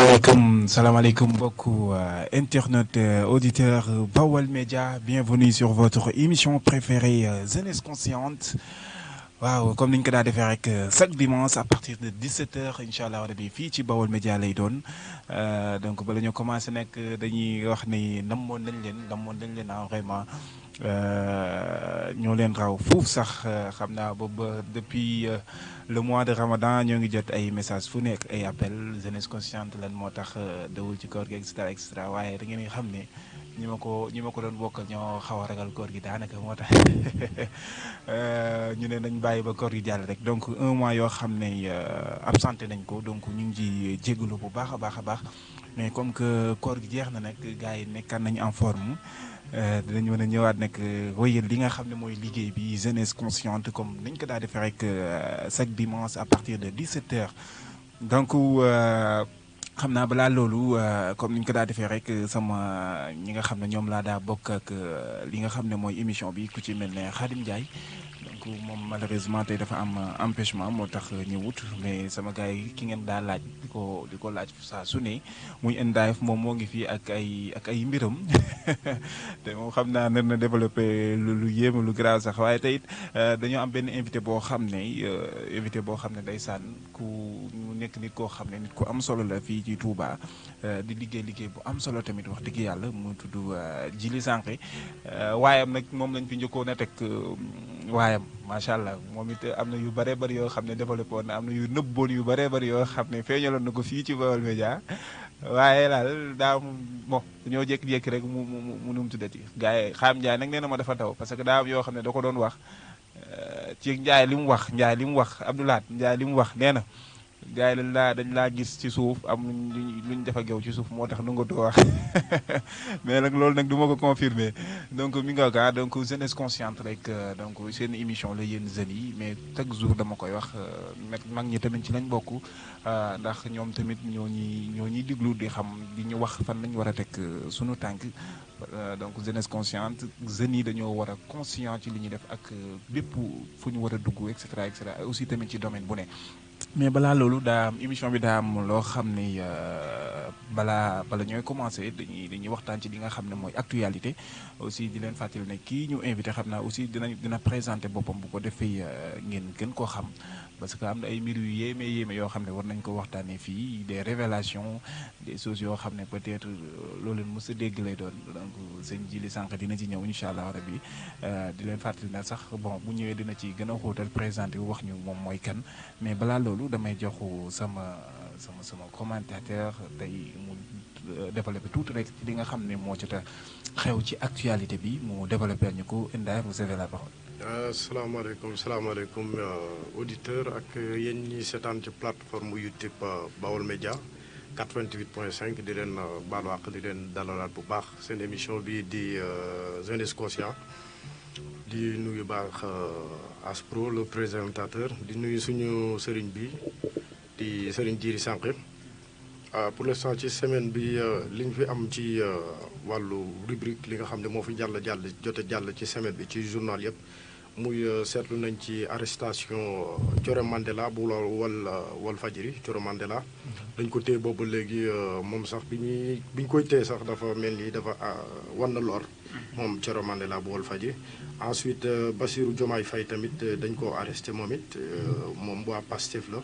Salam alaikum beaucoup internautes, auditeurs Bawal Media, bienvenue sur votre émission préférée Jeunesse Consciente. Waaw comme niñ ko daa defee rek chaque dimanche à partir de 17h incha allah rabi fii ci Bawol Média lay doon donc bala ñu commencé nag dañuy wax ni namoon nañ leen vraiment ñoo leen raw fuuf sax xam naa boobu depuis le mois de Ramadan ñoo ngi jot ay messages fu nekk ay appel jeunesse consciente lan moo tax dawul ci koor gi et cetera waaye da ngeen di xam ne ñi ma ko doon bokkal ñoo xaw a ragal koor gi daanaka moo tax ñu ne nañ bàyyi ba koor gi jàll rek donc un mois yoo xam ne absenté nañ ko donc ñu ngi ci jégalu bu baax a baax mais comme que koor gi jeex na nag gars yi nekkaan nañu en forme dinañ mën a ñëwaat nag wéyal li nga xam ne mooy liggéey bi jeunesse consciente comme niñ ko daa defee rek chaque dimanche à partir de 17h donc xam naa balaa loolu comme ni ñu ko daa defee rek sama ñi nga xam ne ñoom laa daa bokk ak li nga xam ne mooy émission bi ku ci mel ne Khadim Ndiaye donc moom malheureusement tey dafa am empêchement moo tax ñëwut mais sama gars yi ki ngeen daa laaj di ko laaj saa su ne muy NDAF moom moo ngi fii ak ay mbiram te moom xam naa nar na développé lu yéeme lu grave sax waaye tey it dañoo am benn invité boo xam ne ndeysaan ku ñu nekk nit koo xam ne nit ku am solo la fii ci Touba di liggéey bu am solo tamit wax dëgg yàlla mu tudd Djily Sànqe waayam nag moom lañ fi njëkkoon a teg waayam macha allah moom it am na yu bëree bëri yoo xam ne développé woon na am na yu nëbboon yu bëree bëri yoo xam ne feeñaloon na ko fii ci Baol Média waaye daal daa bon dañoo jékki-jékki rek mu nu mu tuddati gars yi Xam Ndiaye nag nee na ma dafa taw parce que daa am yoo xam ne da ko doon wax ci Ndiaye li mu wax Abdoulaye Ndiaye li mu wax nee na gars yi dañ laa gis ci suuf am luñ def ak yow ci suuf moo tax nu nga too wax mais nag loolu nag du ma ko confirmer donc mi nga kaa donc jeunesse consciente rek donc seen émission la yéen jeunes yi mais chaque jour dama koy wax mag ñi tamit ci lañ bokk ndax ñoom tamit ñoo ñuy diglu di xam di ñu wax fan lañ war a teg sunu tànk donc jeunesse consciente jeunes yi dañoo war a conscient ci li ñuy def ak bépp fu ñu war a dugg et cetera aussi tamit ci domaine bu ne. mais balaa loolu daa am émission bi daa am loo xam ne bala ñooy commencé dañuy waxtaan ci li nga xam ne mooy actualité aussi di leen fàttali ne kii ñu invité xam naa aussi dina présenté boppam bu ko defee ngeen gën koo xam parce que am na ay mbir yu yéeme yoo xam ne war nañ ko waxtaanee fii des révélations des choses yoo xam ne peut-être loolu leen mës a dégg lay doon donc sëñ Djily Sànqe dina ci ñëw incha allah rabbi di leen fàttali na sax bon bu ñëwee dina ci gën a xóotal présenté wax ñu moom mooy kan mais balaa loolu damay joxu sama commentateur tey mu développé tuuti rek li nga xam ne moo jot a xew ci actualité bi mu développé ñu ko Inda vous avez la parole. salaamaaleykum auditeur ak yéen ñi seetaan ci plateforme YouTube Bawol Média 88.5 di leen baalu àq di leen dalalaat bu baax seen émission bi di jeunesse conscient di nuyu baax Aspro le présentateur di nuyu suñu sëriñ bi di sëriñ Djily Sànqe pour l'instant ci semaine bi liñ fi am ci wàllu rubrique li nga xam ne moo fi jàll ci semaine bi ci journal yëpp muy seetlu nañ ci arrestation Thioro Mandela bu wal Fadjri Thioro Mandela dañ ko téye boobu léegi moom sax bi ñu koy téye sax dafa mel ni dafa wan na lor moom Thioro Mandela bu wal Fadjri ensuite Bassirou Diomaye Faye tamit dañ ko arresté moom it moom waa Pastef la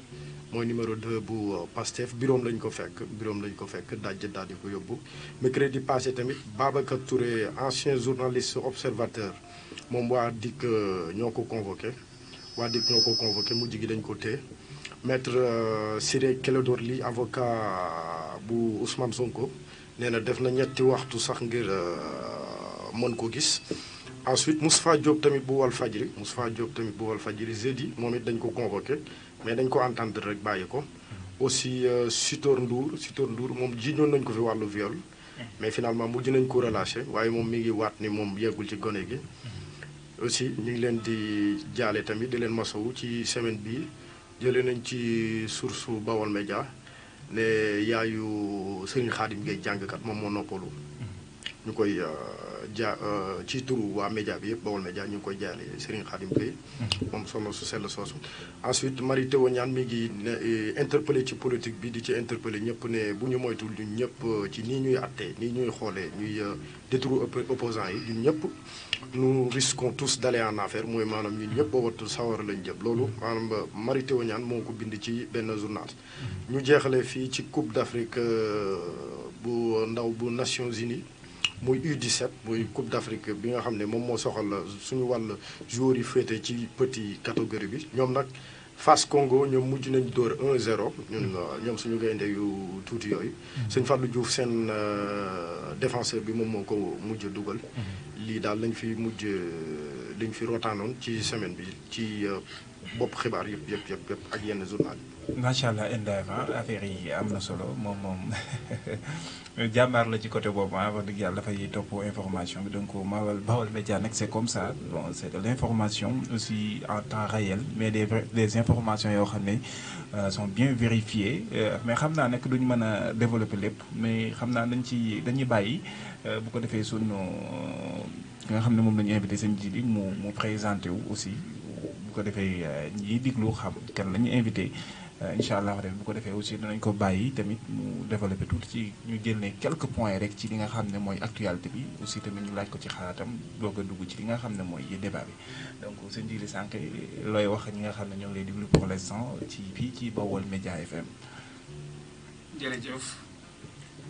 mooy numéro 2 bu Pastef biroom lañ ko fekk daal di ko yóbbu mercredi passé tamit Babacar Touré ancien journaliste observateur moom waa DIC ñoo ko convoqué mujj gi dañ ko téye maître Ciré Clédor Ly avocat bu Ousmane Sonko nee na def na ñetti waxtu sax ngir mën ko gis ensuite Moustapha Diop tamit bu Walf Fadjri jeudi moom it dañ ko convoqué mais dañ ko entendre rek bàyyi ko aussi Sitor Ndour moom jiiñoon nañ ko fi wàllu viol mais finalement mujj nañ ko relâché waaye moom mi ngi waat ni moom yeggul ci gone gi aussi ñu ngi leen di jaale tamit di leen masawu ci semaine bi jëlee nañ ci source Bawol Média ne yaayu Serigne Khadim Gueye jàngkat moom moo noppalu ñu koy ci turu waa média bi yëpp Baol Média ñu ngi koy jaale Serigne Khadim Gueye moom soxna su sell soosu. ensuite Mary Teuw Niane mi ngi interpellé ci politique bi di ci interpellé ñëpp ne bu ñu moytul ñun ñëpp ci nii ñuy attee nii ñuy xoolee ñuy détruire opposants yi ñun ñëpp nous risquons tous d'aller en enfer mooy maanaam ñun ñëpp boo wattul sawara lañ jëm loolu maanaam Mary Teuw Niane moo ko bind ci benn journal. ñu jeexale fii ci Coupe d'Afrique bu ndaw bu Nations Unies muy U17 muy Coupe d'Afrique bi nga xam ne moom moo soxal suñu wàll joueurs yi féete ci petit catégorie bi ñoom nag face Congo ñoom mujj nañ dóor 1-0 ñoom suñu gaynde yu tuuti yooyu. Sëñ Fallou Diouf seen défenseur bi moom moo ko mujj dugal. lii daal lañ fi rotaanoon ci semaine bi ci bopp xibaar yëpp ak yenn journal yi. macha allah Ndeye affaire yi am na solo moom jàmbaar la ci côté boobu wax dëgg yàlla dafay topp information bi donc Baol Média nag c'est comme ça bon c'est de l'information aussi en temps réel mais des informations yoo xam ne sont bien vérifiées mais xam naa nag duñu mën a développer lépp mais xam naa dañuy bàyyi bu ko defee sunu ki nga xam ne moom la ñu invité sëñ Djily mu présenté wu aussi bu ko defee ñiy diglu xam kan la ñu invité. incha allah bu ko defee aussi danañ ko bàyyi tamit mu développé tuuti ci ñu jël quelques points rek ci li nga xam ne mooy actualité bi aussi tamit ñu laaj ko ci xalaatam doog a dugg ci li nga xam ne mooy débat bi donc sëñ Djily sànq looy wax ñi nga xam ne ñoo ngi lay déglu pour l'instant ci fii ci Baol Média FM. jërëjëf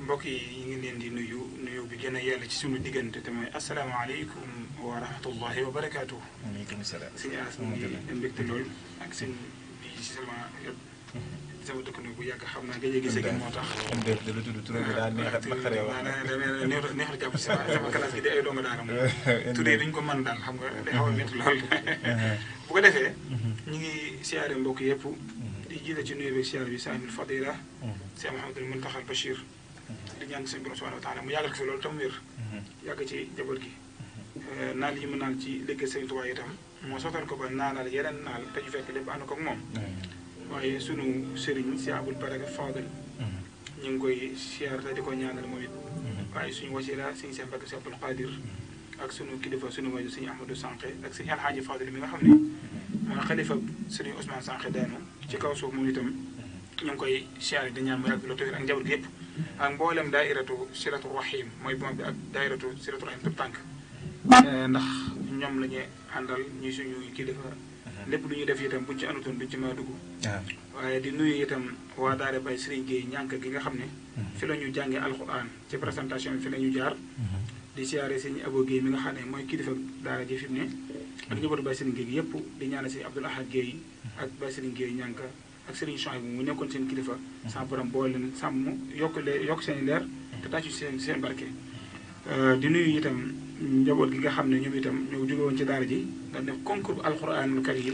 mbokk yi ñu ngi leen di nuyu bi gën a yàlla ci suñu diggante te mooy asalaamaaleykum wa rahmatullahi wa barakaatu. waaleykum salaam. sëñ As mu ngi mbégte lool ak sëñ bi ci sama dëkkandoo bu yàgg xam naa gëj a gis gi moo tax. comme de la tudd tur bi daal neex a xaree wax. neex a jàpp si sama classe gi di ay donga daara moom. tuddee duñ ko mën daal xam nga day xaw a métti lool. bu ko defee. ñu ngi siyaare mbokk yëpp. di jiite ci nuyu beeg siyaare bi Sahibul Fadila. Cheikh Mouhamadul Mountakha Bachir. di ñaan seen borom subhanahu wa taala mu yàggal ko fi loolu tam wér. yàgg ci njaboot gi. naal yi mu naal ci liggéey Sëriñ Tuubaa itam moo sottal ko ba naanal yeneen naal te ñu fekk lépp ànd ko ak moom. waaye sunu sëriñ si Abul Baraka Fadil ñu ngi koy siyaar te di ko ñaanal moom it waaye suñu wasila sëñ Cheikh Mbacke si Abdul Qadir ak sunu kilifa sunu waju sëñ Ahmadou Sànqe ak sëñ Alhaaji Fadil mi nga xam ne mooy xalifa sëriñ Ousmane Sànqe daanu ci kaw suuf moom itam ñu ngi koy siyaar di ñaan mu yàgg loolu tamit ak njaboot gi yëpp ak mboolem daairatu Siratu Rahim mooy bu mag bi ak daairatu Siratu Rahim tout tànk ndax ñoom la ñu àndal ñuy suñu kilifa lépp lu ñuy def itam buñ ci anutoon duñ ci mën a dugg. waaye di nuyu itam waa Daara Baye Serigne Gueye ñànk gi nga xam ne. fi la ñu jàngee alxuraan ci présentation bi fi la ñu jaar. di siyaare sëñ Abo Gueye mi nga xam ne mooy kilifa daara ji fi mu ne. ak njabootu Baye Serigne Gueye yëpp di ñaanal sëñ Abdoul Ahad Gueye ak Baye Serigne Gueye ñànk ak Serigne Chouaïbou mu nekkoon seen kilifa. sa borom boole leen sàmm yokk seen leer. te tàccu seen barke. di nuyu itam njaboot gi nga xam ne ñoom itam ñoo jóge woon ci daara ji nga def concours alxuraanul karim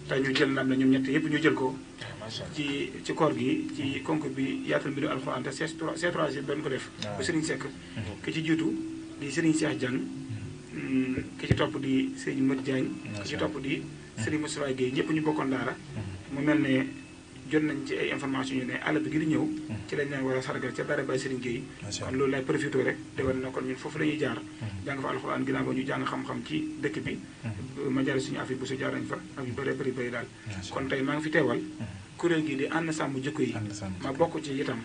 te ñu jël ndam la ñoom ñett yëpp ñu jël ko ci koor gi ci concours bi yaatal mbiru alxuraan te C3 doon ko def bu Serigne Seck ki ci jiitu di Serigne Cheikh Diagne ki ci topp di Serigne Modou Diagne ki ci topp di Serigne Moustapha Gueye ñëpp ñu bokkoon daara mu mel ne jot nañ ci ay information yu ne àll bi gi di ñëw ci lañ leen war a sargal ca Daara Baye Serigne Gueye kon loolu lay profité rek de war na kon ñun foofu la ñuy jaar jàng fa alxuraan ginnaaw ba ñu jàng xam-xam ci dëkk bi ma jaar suñu affaire bu su jaar nañ fa ak yu bëree bëri daal kon tey maa ngi fi teewal kuréel gi di ànd sàmm jikko yi ma bokk ci itam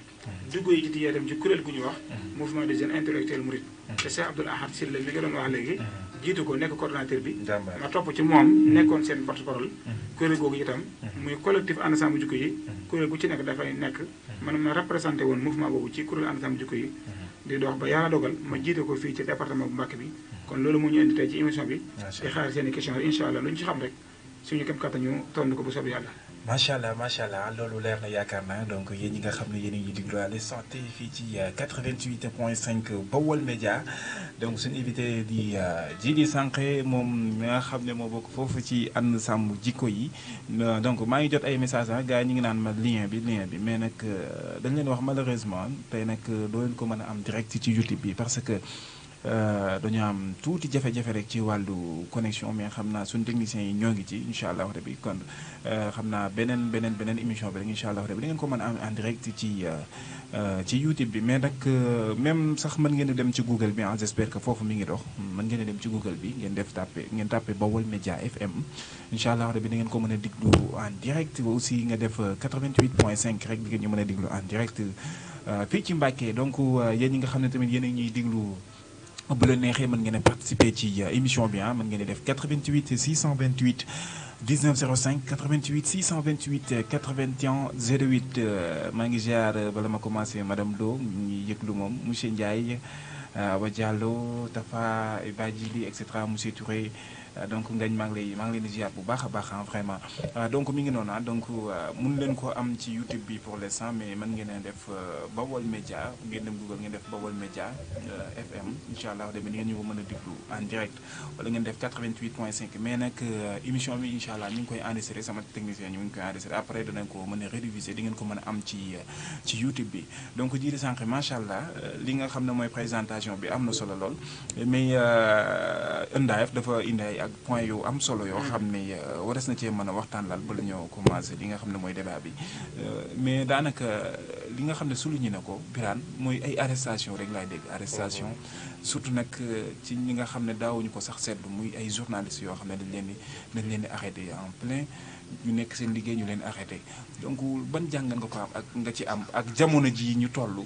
dugg yi ci itam ci kuréel gu ñu wax mouvement des jeunes intellectuels mourides te Cheikh Abdoul Ahad Sylla mi nga doon wax léegi jiitu ko nekk coordonnateur bi ma topp ci moom nekkoon seen porte-parole kuréel googu itam muy collectif ànd sàmm jikko yi kuréel gu ci nekk dafay nekk man ma représenté woon mouvement boobu ci kuréel ànd sàmm jikko yi di dox ba yàlla dogal ma jiite ko fii ci département bu Mbacké bi kon loolu moo ñu indi tey ci émission bi di xaar seen i question incha allah lu ñu ci xam rek suñu kem kàttan ñu tontu ko bu soobee yàlla macha allah loolu leer na yaakaar naa donc yéen ñi nga xam ne yéen a ngi déglu à l'instant T fii ci 88.5 Baol Média donc suñu invité di Djily Sànqe moom mi nga xam ne moo bokk foofu ci ànd sàmm jikko yi donc maa ngi jot ay messages gars yi ñu ngi naan ma lien bi mais nag dañ leen wax malheureusement tey nag doo leen ko mën a am direct ci YouTube bi parce que dañoo am tuuti jafe-jafe rek ci wàllu connexion mais xam naa suñu techniciens yi ñoo ngi ci incha allah rabi kon xam naa beneen émission bi rek incha allah rabi da ngeen ko mën a am en direct ci YouTube bi mais nag même sax mën ngeen a dem ci Google bi j'espère que foofu mi ngi dox mën ngeen a dem ci Google bi ngeen tàppe Baol Média FM incha allah rabi da ngeen ko mën a diglu en direct aussi nga def 88.5 rek di ngeen ñu mën a diglu en direct fii ci Mbacké donc yéen ñi nga xam ne tamit yéen a ñuy diglu. bu la neexee mën ngeen a participer ci émission bi mën ngeen a def 88 628 19 05 88 628 81 08 maa ngi ziar bala ma commencé madame Do ñuy yëglu moom monsieur Ndiaye Awa Diallo Tafa Badjili et cetera monsieur Touré donc ngañ maa ngi leen di ziar bu baax a baax vraiment donc mi ngi noonu donc mun leen ko am ci YouTube bi pour l'instant mais mën ngeen a def Baol Média ngeen dem Google ngeen def Baol Média FM incha allah demee ngeen ñu ko mën a déglu en direct wala ngeen def 88.5 mais nag émission bi incha allah ñu ngi koy enregistré sama technicien ñu ngi koy enregistré après danañ ko mën a rédiviser di ngeen ko mën a am ci YouTube bi donc jiiri sànq macha allah li nga xam ne mooy présentation bi am na solo lool mais Ndaaf dafa indi ak point yu am solo yoo xam ne waras na cee mën a waxtaan laal ba la ñoo commencé li nga xam ne mooy débat bi mais daanaka li nga xam ne souligné na ko Birane mooy ay arrestation rek laay dégg arrestation surtout nag ci ñi nga xam ne daawuñu ko sax seetlu muy ay journalistes yoo xam ne dañ leen di arrêté en plein ñu nekk seen liggéey ñu leen arrêté donc ban jàngat nga ko am ak nga ci am ak jamono ji ñu toll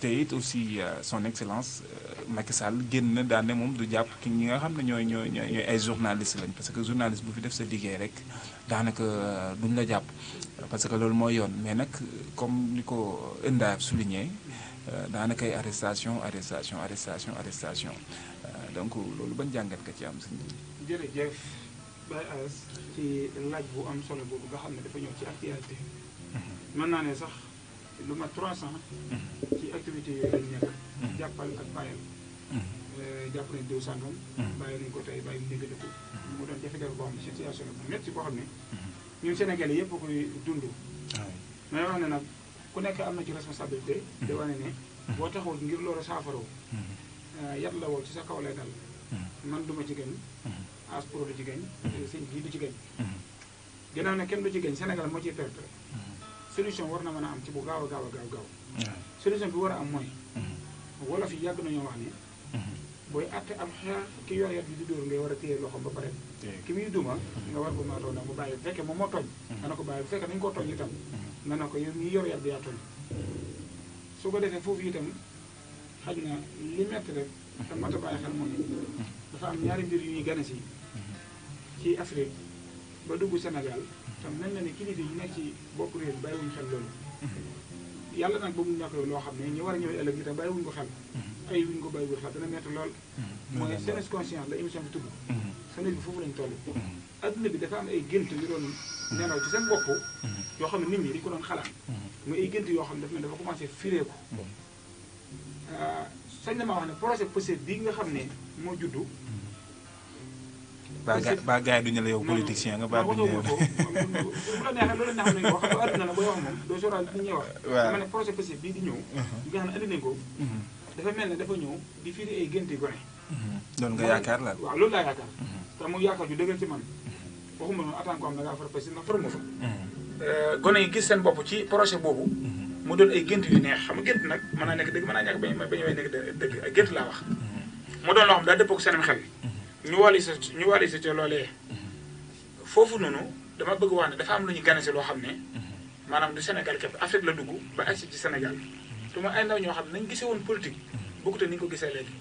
te it aussi son excellence Macky Sall génn na daan ne moom du jàpp ki ñi nga xam ne ñooy ay journalistes lañ parce que journaliste bu fi def sa liggéey rek daanaka duñ la jàpp parce que loolu mooy yoon mais nag comme ni ko Enda souligné daanaka ay arrestation donc loolu ban jàngat nga ci am si. jërëjëf Baye As ci laaj bu am solo boobu nga xam ne dafa ñëw ci actualité. mën naa ne sax lu ma 300. ci activité yooyu lañ nekk. jàppal ak bàyyal. jàpp nañ diw sàngam. bàyyi nañ ko tey bàyyi mu dégg ko. mu doon jafe-jafe boo xam ne situation la bu métti boo xam ne ñun Sénégalais yëpp a koy dund. mais wax ne nag ku nekk am na ci responsabilité. di wane ne boo taxawul ngir loolu saafaraw. yat la woo ci sa kaw lay dal. man duma ci gañ. Aspro du ci gañ. sëñ bii du ci gañ. ginnaaw ne kenn du ci gañ Sénégal moo ciy perte. solution war na mën a am ci bu gaaw a gaaw. solution bi war a am mooy. wolof yi yàgg nañoo wax ne. booy àtte am xeex ki yor yat bi di dóor ngay war a téye loxoom ba pare. ki muy duma nga war ko maatoo nag mu bàyyi bu fekkee moom moo tooñ. nga ne ko bàyyi bu fekkee dañu koo tooñ itam. nga ne ko yow mi yor yat bi yaa tooñ. su ko defee foofu itam xaj na li metti rek. te mat a bàyyi xel mooy dafa am ñaari mbir yu ñuy gane si ci Afrique ba dugg Sénégal tam mel na ni kilifa yi nekk ci bopp réew bàyyiwuñu xel loolu. yàlla nag ba mu ñàkk loo xam ne ñu war a ñëw ëllëg itam bàyyiwuñu ko xel. ay wuñu ko bàyyiwul xel dana metti lool. mooy jeunesse consciente la émission bi tudd. jeunesse bi foofu lañ toll. adduna bi dafa am ay gént yu doon nelaw ci seen bopp. yoo xam ne nit ñi dañu ko doon xalaat. muy ay gént yoo xam ne dafa commencé fireeku. sañ na ma wax ne projet possible bii nga xam ne moo juddu. ba gars yi duñu la yow politicien nga ba duñu la yow. bu la neexee loolu la ñu wax ba adduna la booy wax moom doo sóoraal li ñuy wax. waaw dama ne projet possible bii di ñëw. bi nga xam ne andi nañ ko. dafa mel ne dafa ñëw di firi ay génti gone. loolu nga yaakaar la. waaw loolu laa yaakaar. te mu yaakaar ju dëggal ci man. waxuma noonu attaque ko am da ngaa far parce que ndax faral ma fa. gone yi gis seen bopp ci projet boobu. mu doon ay gént yu neex xam nga gént nag mën naa nekk dëgg mën naa ñàkk ba ñu nekk dëgg ay gént laa wax. mu doon loo xam daa dëppoo ak seen xel. ñu wàlli sa ca loolee. foofu noonu dama bëgg wax ne dafa am lu ñu gane si loo xam ne. maanaam du Sénégal képp Afrique la dugg ba agsi ci Sénégal. te mooy ay ndaw ñoo xam ne nañ gisee woon politique. bokkute ni ñu ko gisee léegi.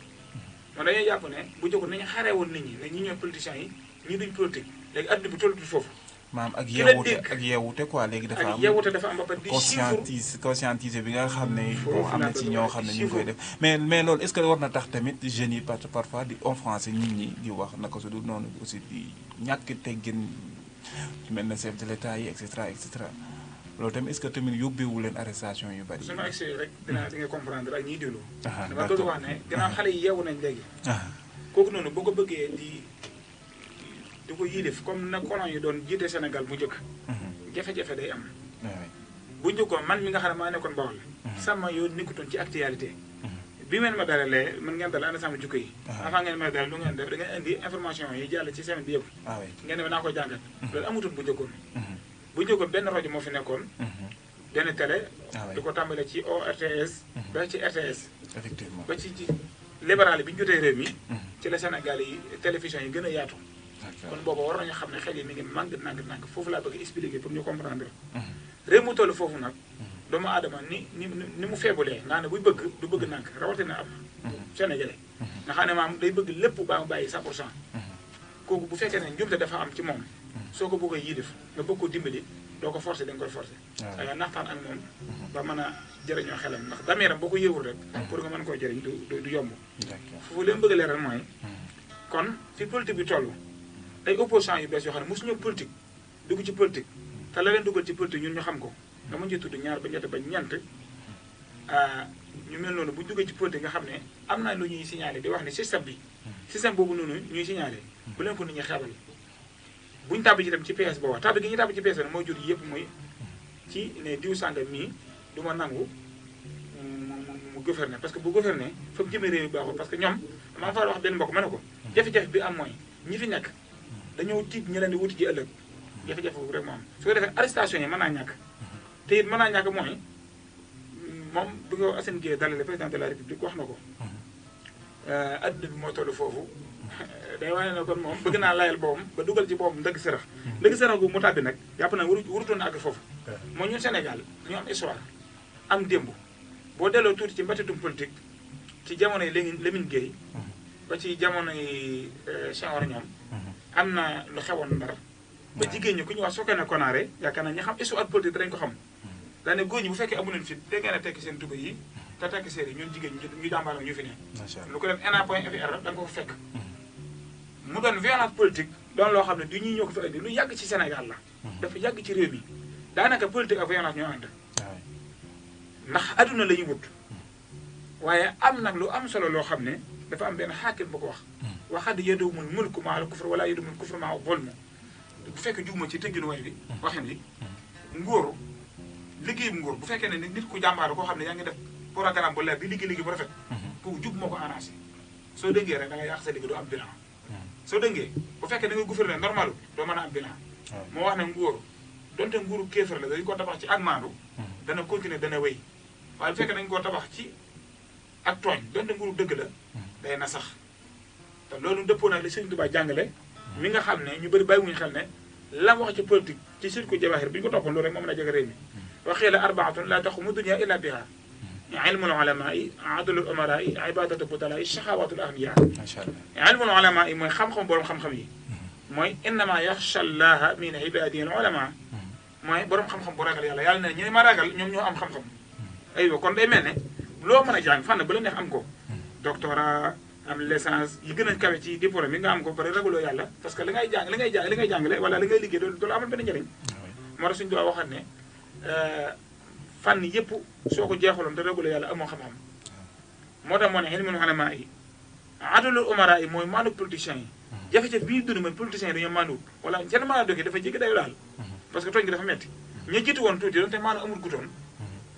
man dañuy jàpp ne bu jógoon nañu xaaree woon nit ñi ne ñi ñooy politiciens yi ñii duñ politique léegi adduna bi tollu foofu. maam ak yeewute quoi léegi dafa am ak yeewute dafa am ba pare di conscientiser bi nga xam ne bon am na ci ñoo xam ne ñu ngi koy def mais loolu est-ce que war na tax tamit jeunes yi parfois di offenser nit ñi di wax naka su dul noonu aussi di ñàkk teggin mel na chef de l'État yi et cetera loolu tamit est-ce que tamit yóbbeewu leen arrestation yu bari. su ma egsee rek di nga comprendre ak ñiy déglu. dama bëgg wax ne gannaaw xale yi yeewu nañ léegi. kooku noonu boo ko bëggee di ko yilif comme na colon yi doon jiite Sénégal bu njëkk. jafe-jafe day am. bu njëkkoon man mi nga xam ne maa nekkoon Bawol. sama yoon nekkutoon ci actualité. bi ngeen ma dalalee man ngeen dal ana sama jukko yi. avant ngeen may dalal lu ngeen def da ngeen indi information yi jàll ci semaine bi yëpp. ngeen ne naa ko jàngat. loolu amutoon bu njëkkoon. bu njëkkoon benn rajo moo fi nekkoon. benn télé. di ko tàmbalee ci ORTS. ba ci RTS. effectivement ba ci libéral bi ñu jotee réew mi. ci la Sénégal yi télévision yi gën a yaatu. kon booba war nañu xam ne xel yi mi ngi màgg nànk foofu laa bëgg expliquer pour ñu comprendre. réew mu toll foofu nag. doomu aadama ni mu feebulee nga xam ne buy bëgg du bëgg nànk rawatina am. Sénégalais. nga xam ne maam day bëgg lépp ba mu bàyyi 100%. kooku bu fekkee ne njumte dafa am ci moom. soo ko bëggee yii def nga bëgg ko dimbali doo ko forcer da nga koy forcer. da nga naxtaan ak moom. ba mën a jëriñoo xelam ndax dameeram boo ko yëwul rek. pour nga mën koo jëriñ du yomb. foofu leen bëgg leeral mooy. kon fi politique bi toll. ay opposants yu bees yoo xam ne mosuñu politique dugg ci politique te la leen dugal ci politique ñun ñu xam ko dama ci tudd ñaar ba ñett ba ñeent ñu mel noonu bu ñu duggee ci politique nga xam ne am na lu ñuy signalé di wax ne système boobu noonu ñuy signalé bu leen ko nit ñi xeebal bu ñu tàbbi ci dem ci PS booba tàbbi gi ñu tàbbi ci PS nag mooy jur yëpp muy ci ne diw sàngam mii du ma nangu mu gouverner parce que bu gouverner fa mu jëmee réew mi baaxul parce que ñoom maa fa wax benn mbokk ma ne ko jafe-jafe bi am mooy ñi fi nekk dañoo tiit ñi leen di wuti ji ëllëg jafe-jafe boobu rek moo am su ko defee arrestation yi mën naa ñàkk te it mën naa ñàkk mooy moom bi ko Assane Gueye dalale président de la république wax na ko adduna bi moo toll foofu day wane ne kon moom bëgg naa layal boobam ba dugal ci boobam ndëgg sërëx ndëgg sërëx gu mu tàbbi nag jàpp na warutoon na àgg foofu mooy ñun Sénégal ñu am histoire am démb boo delloo tuuti ci mbatitum politique ci jamono yi léegi Lamine Gueye ba ci jamono yi Senghor ñoom am na lu xewoon Ndar ba jigéen ñi ku ñu wax Sokone Konaare yaakaar naa ñi xam histoire politique dañ ko xam daane góor ñi bu fekkee amu leen fit dégg ngeen a tekki seen tuba yi te tekki seen yi ñun jigéen ñu jàmbaaram ñu fi ne lu ko def na.fr da nga ko fa fekk mu doon violence politique doon loo xam ne du ñuy ñëw ko fi indi lu yàgg ci Sénégal la dafa yàgg ci réew mi daanaka politique ak violence ñoo ànd ndax adduna la ñu wut waaye am nag lu am solo loo xam ne dafa am benn xaakim bu ko wax waxad yadumul mulku maa al kufr wala yadumul kufr maa zulm bu fekkee juguma ci tëgginu way bi waxin bi nguur liggéey bu nguur bu fekkee ne nit ku jàmbaar koo xam ne yaa ngi def programme bu leer di liggéey bu rafet pour jub moo ko arrangé soo dëngee rek da nga yàq sa liggéey doo am bilan soo dëngee bu fekkee da nga gouverner normal doo mën a am bilan moo wax ne nguur donte nguuru kéefar la dañu ko tabax ci ak maandu dana continuer dana wéy waaye bu fekkee dañu koo tabax ci ak tooñ donte nguuru dëgg la day na sax te loolu dëppoo nag li Sëriñ Tuubaa jàngale mi nga xam ne ñu bëri bàyyiwuñu xel ne la wax ci politique ci sirku jawaahir bi ñu ko toppoon loolu rek moo mën a jege réew mi waxee la arbaatun laa taqumu dunya illa biha ilmul ulamaa yi adlul umaraa yi ibadatu budalaa yi saxaawatul ahmiyaa ilmul ulamaa yi mooy xam-xam borom xam-xam yi mooy innama yaxsha llaha min ibadihi al ulamaa mooy borom xam-xam bu ragal yàlla yàlla ne ñu ne ma ragal ñoom ñoo am xam-xam aywa kon day mel ne loo mën a jàng fànn bu la neex am ko doctorat am licence yi gën a kawe ci diplôme yi nga am ko pare ragaloo yàlla parce que li ngay jàngale wala li ngay liggéey doolu amal benn njëriñ moo tax suñu doon waxoon ne fànn yëpp soo ko jeexaloon te ragaloo yàlla amoo xam-xam moo tax moo ne ilmul ulamaa yi adlul umaraa yi mooy maandu politiciens yi jafe-jafe bi ñu dund mooy politiciens yi dañoo maanduwut wala seen maandu doki dafa jéggi dayu daal parce que tooñ gi dafa metti ña jiitu woon tuuti doonte maandu amul gutoon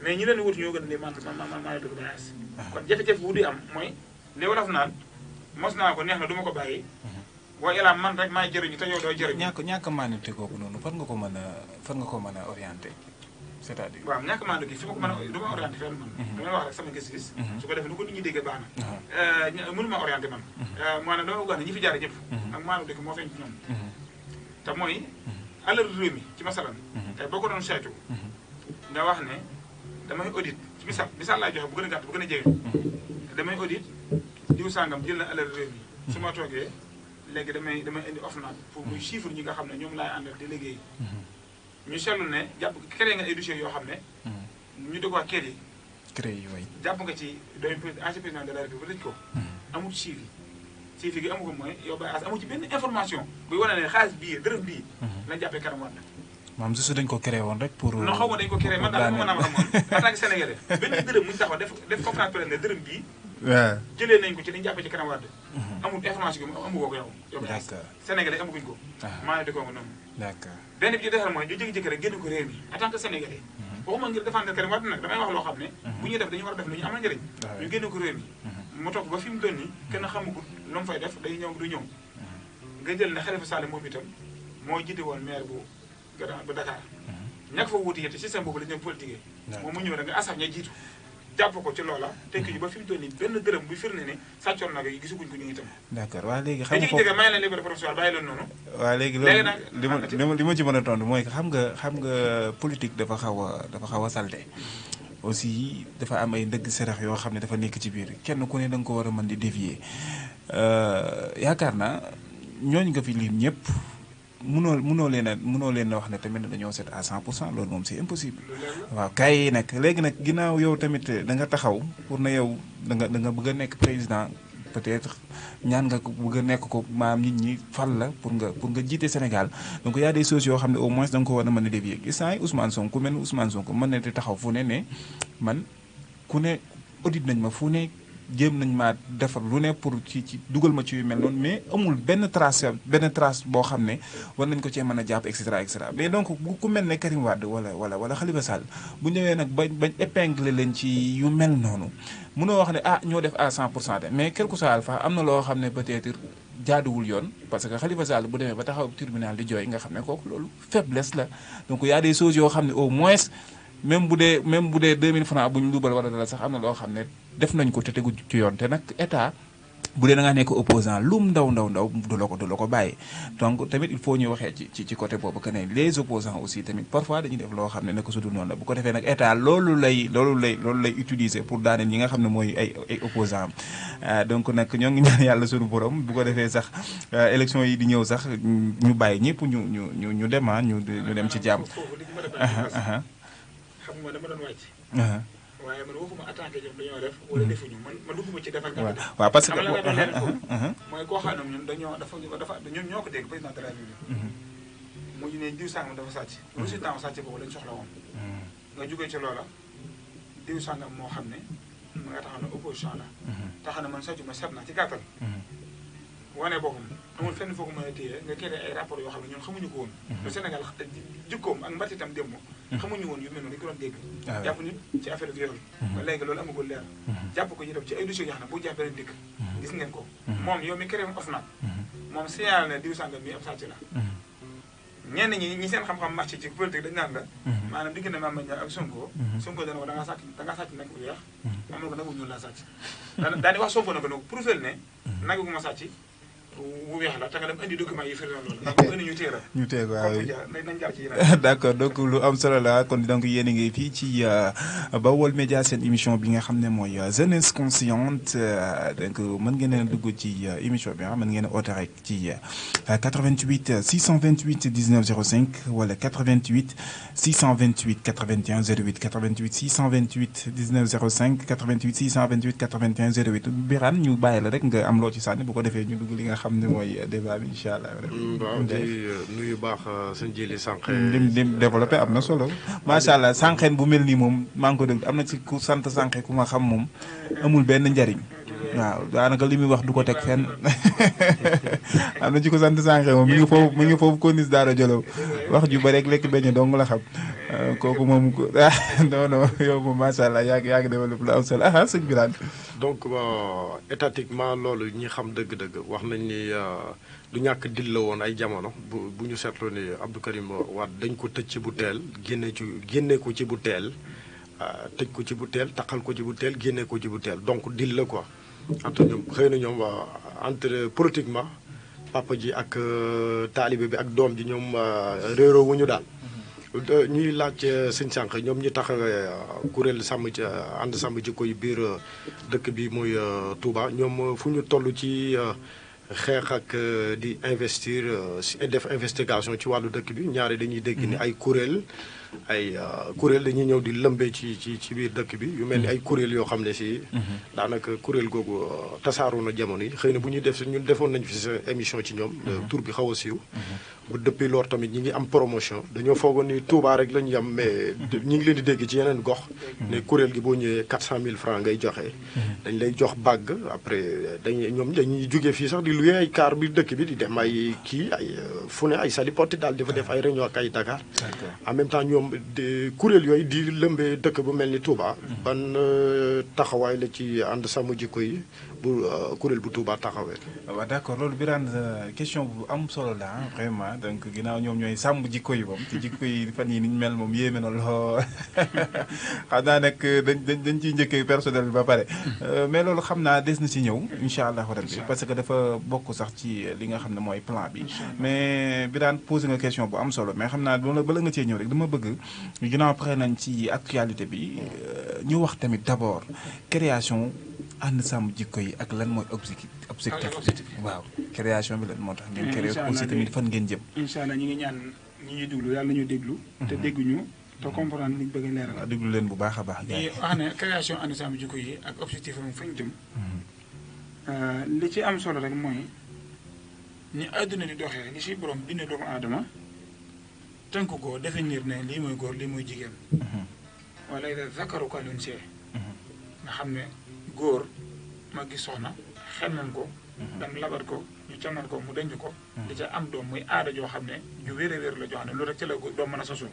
mais ñi leen wut ñoo gën a ne maandu doki bayaas kon jafe-jafe bu di am mooy li wolof naan mos naa ko neex na du ma ko bàyyi waaye ilaa man rek maay jëriñu te yow doo jëriñ ñàkk maandute googu noonu fan nga ko mën a orienté c'est-à-dire waaw ñàkk maandu gi fi ma ko mën a du ma orienté fenn man damay wax rek sama gis-gis su ko defee nu ko nit ñi déggee baax na mënu ma orienté man maanaam dama wax ne ñi fi jaar ñëpp ak maandu dëkk moo feeñ ci ñoom te mooy alal réew mi ci masalan tey boo ko doon saytu nga wax ne damay audit ci misaal laay joxe bu gën a gàtt bu gën a jege damay audit diw sàngam jël na alal réew mi su ma toogee léegi damay indi OFNAC pour muy chiffre ñi nga xam ne ñoom laay àndal di liggéey ñu seetlu ne jàpp créé nga ay dossiers yoo xam ne ñu dëgg waa kër yi créé yi way jàpp nga ci doomu ancien président de la République ba tëj ko amul suivi gi amu ko mooy yow bay as amu ci benn information buy wane ne xaalis bii dërëm bii lañ jàppee kanam war na maam juste dañ ko créé woon rek pour non xaw ma dañ ko créé man daal mën naa ma xamoon en tant que sénégalais benn dërëm muñu taxaw def conférence presse ne dërëm bii jëlee nañ ko ci dañu jàppee ci kanam Wade amul information bi amu ko yow d'accord sénégalais amaguñ ko maa ngi di ko nga noonu d'accord benn bi ci defal mooy ñu jékki-jékki rek génn ko réew mi en tant que sénégalais waxuma ngir défendre Karim Wade nag damay wax loo xam ne bu ñuy def dañu war a def lu ñu amal njëriñ ñu génne ko réew mi mu toog ba fi mu toll nii kenn xamagul lu mu fay def day ñëw du ñëw nga jël ne Khalifa Sall moom itam moo jiite woon maire bu Dakar ñàkk fa wuti yéte système boobu la ñu politique moom mu ñëw da nga asaf ña jiitu jàpp ko ci loola tekki ñu ba fi mu toll nii benn dërëm bu firnde ne sàccoon na ko gisuguñ ko ñu itam d'accord waa léegi xam nga dañuy jege may leen liberté provisoire bàyyi leen noonu waa léegi loolu li ma ci mën a tontu mooy xam nga politique dafa xaw a salte aussi dafa am ay ndëgg serax yoo xam ne dafa nekk ci biir kenn ku ne da nga ko war a mën di dévier yaakaar naa ñooñu nga fi lim ñëpp mënoo leen a wax ne tamit dañoo set à 100% loolu moom c'est impossible. waaw kay nag léegi nag ginnaaw yow tamit da nga taxaw pour na yow da nga bëgg a nekk président peut-être ñaan nga ko bëgg a nekk ko maam nit ñi fal la pour nga jiite Sénégal donc y a des choses yoo xam ne au moins da nga ko war a mën a dévier gis naa Ousmane Sonko ku mel ni Ousmane Sonko mën na di taxaw fu ne man ku ne audit nañ ma fu ne jéem nañ maa defar lu ne pour ci dugal ma ci yu mel noonu mais amul benn trace boo xam ne war nañ ko cee mën a jàpp et cetera mais donc ku mel ne Karim Wade wala Khalifa Sall bu ñëwee nag bañ épinglé leen ci yu mel noonu mënoo wax ne ñoo def à 100% de mais quelque soit alpha am na loo xam ne peut-être jaaduwul yoon parce que Khalifa Sall bu demee ba taxaw tribunal di jooy nga xam ne kooku loolu faiblesse la donc y a des choses yoo xam ne au moins même bu dee 2000 francs bu ñu duubal wala dara sax am na loo xam ne def nañ ko te tegu ci yoon te nag état bu dee da ngaa nekk opposant lum ndaw du la ko bàyyi donc tamit il faut ñu waxee ci côté boobu que ne les opposants aussi tamit parfois dañuy def loo xam ne naka su dul noonu la bu ko defee nag état loolu lay utiliser pour daaneel ñi nga xam ne mooy ay opposants donc nag ñoo ngi ñaan yàlla suñu borom bu ko defee sax élection yi di ñëw sax ñu bàyyi ñëpp ñu dem ñu dem ci jàmm. xam nga dama doon wàcc. waaye man waxuma attaqué ñoom dañoo def wala defuñu man dugguma ci defal gàtt. waaw parce que mooy koo xam ne ñun ñun ñoo ko dégg président de la République. mu ñu ne diw sàngam dafa sàcc. résultat sàcc boobu lañ soxla woon. nga jógee ci loola diw sàngam moo xam ne ma nga taxaw ne opposition la. taxaw ne man sàcc ma set naa ci gàttal. wane boppam amul fenn foo ko mën a téye nga créé ay rapport yoo xam ne ñun xamuñu ko woon. le Sénégal jikkoom ak mbatitam démb. xamuñu woon yu mel noonu dañu ko doon dégg. jàpp nit ci affaire viol. ba léegi loolu amagul leer. jàpp ko ñu def ci ay dossiers yoo xam ne bu jàpp beneen dikk. gis ngeen ko. moom yow mi créé OFNAC. moom signalé na diw sàngam mi ab sàcc la. ñenn ñi seen xam-xam màcc ci politique dañu naan la. maanaam diggante Mame Mbaye Niang ak Sonko. Sonko dana ko da ngaa sàcc nag bu weex. moom la ko nagu ñuul laa sàcc. daal di wax Sonko na ko nag prouvé ne nag gu ma sàcc bu weex la te nga dem indi document yi firndeel loolu ndax mu indi ñu téye waaw nañ jaar ci yeneen. d'accord donc lu am solo la kon donc yéen a ngi fii ci Baol Média seen émission bi nga xam ne mooy jeunesse consciente donc mën ngeen a dugg ci émission bi mën ngeen a oote rek ci 88 628 19 05 wala 88 628 81 08 88 628 19 05 88 628 81 08 Birane ñu bàyyi la rek nga am loo ci sànni bu ko defee ñu dugg li nga xam ne mooy débat bi incha allah. waaw di nuyu baax sëñ Jili Sànqe. lim développé am na solo macha allah sànqeen bu mel nii moom maa ngi ko dégg am na ci ku sant sànqe ku ma xam moom amul benn njariñ waaw daanaka li muy wax du ko teg fenn am na ci ko sant sànqe moom mi ngi foofu konis daara jolow wax ju ba rek lekk beñe dong la xam kooku moom non yow moom macha allah yaa ngi développé lu am solo sëñ Birane. donc étatiquement loolu ñi xam dëgg-dëgg wax nañ ni du ñàkk dil la woon ay jamono bu ñu seetloo ni Abdou Karim Wade dañ ko tëj ci bu teel génne ko ci bu teel tëj ko ci bu teel taxal ko ci bu teel génne ko ci bu teel donc dil la quoi entre ñoom xëy na ñoom entre politiquement papa ji ak taalibe bi ak doom ji ñoom réeroo wu ñu daal. ñuy laaj sëñ sànq ñoom ñi tax kuréel sàmm ci ànd sàmm jikko yi biir dëkk bi muy Touba ñoom fu ñu toll ci xeex ak di investir def investigation ci wàllu dëkk bi ñaare dañuy dégg ni ay kuréel dañuy ñëw di lëmbee ci biir dëkk bi yu mel ni ay kuréel yoo xam ne si daanaka kuréel googu tasaaroo na jamono yi xëy na bu ñuy def ñun defoon nañ fi sa émission ci ñoom tur bi xaw a siiw bu depuis loolu tamit ñi ngi am promotion dañoo foogoon ni Touba rek la ñu am mais ñi ngi leen di dégg ci yeneen gox ne kuréel gi boo ñëwee 400 000 francs ngay joxe dañ lay jox bàgg après dañuy jógee fii sax di luye ay car bi dëkk bi di dem ay kii ay fu ne ay Salipoti daal di fa def ay réunion ak ay Dakar en même temps ñoom kuréel yooyu di lëmbee dëkk bu mel ni Touba. ban taxawaay la ci ànd sàmm jikko yi bu kuréel bu Touba taxawee. waaw d'accord loolu Birane question bu am solo la vraiment donc ginnaaw ñoom ñooy sàmm jikko yi moom te jikko yi fan yi ni ñu mel moom yéeme na lool xam naa nag dañ ciy njëkkee personnel bi ba pare mais loolu xam naa des na ci ñëw incha allahu rabbi parce que dafa bokk sax ci li nga xam ne mooy plan bi mais Birane posé nga question bu am solo mais xam naa bala nga cee ñëw rek dama bëgg ginnaaw pare nañ ci actualité bi ñu wax tamit d'abord création ànd sàmm jikko yi ak lan mooy objectif waaw création bi lan moo tax ngeen créé aussi tamit fan ngeen jëm incha allah ñi ngi ñaan ñi ñuy déglu yàlla ñu déglu te dégguñu te comprendre liñ bëgg a leeral waaw déglu leen bu baax a baax di wax ne création ànd sàmm jikko yi ak objectif am fañ jëm li ci am solo rek mooy ni àdduna di doxee ni si borom bind doomu aadama tënk ko définir ne lii mooy góor lii mooy jigéen wala ida zakaru kal unsa nga xam ne góor ma gis soxna xemmem ko dam labat ko ñu camal ko mu denc ko di ca am doom muy aada joo xam ne ju wér a wér la joo xam ne loolu rek ci la doom mën a sosoo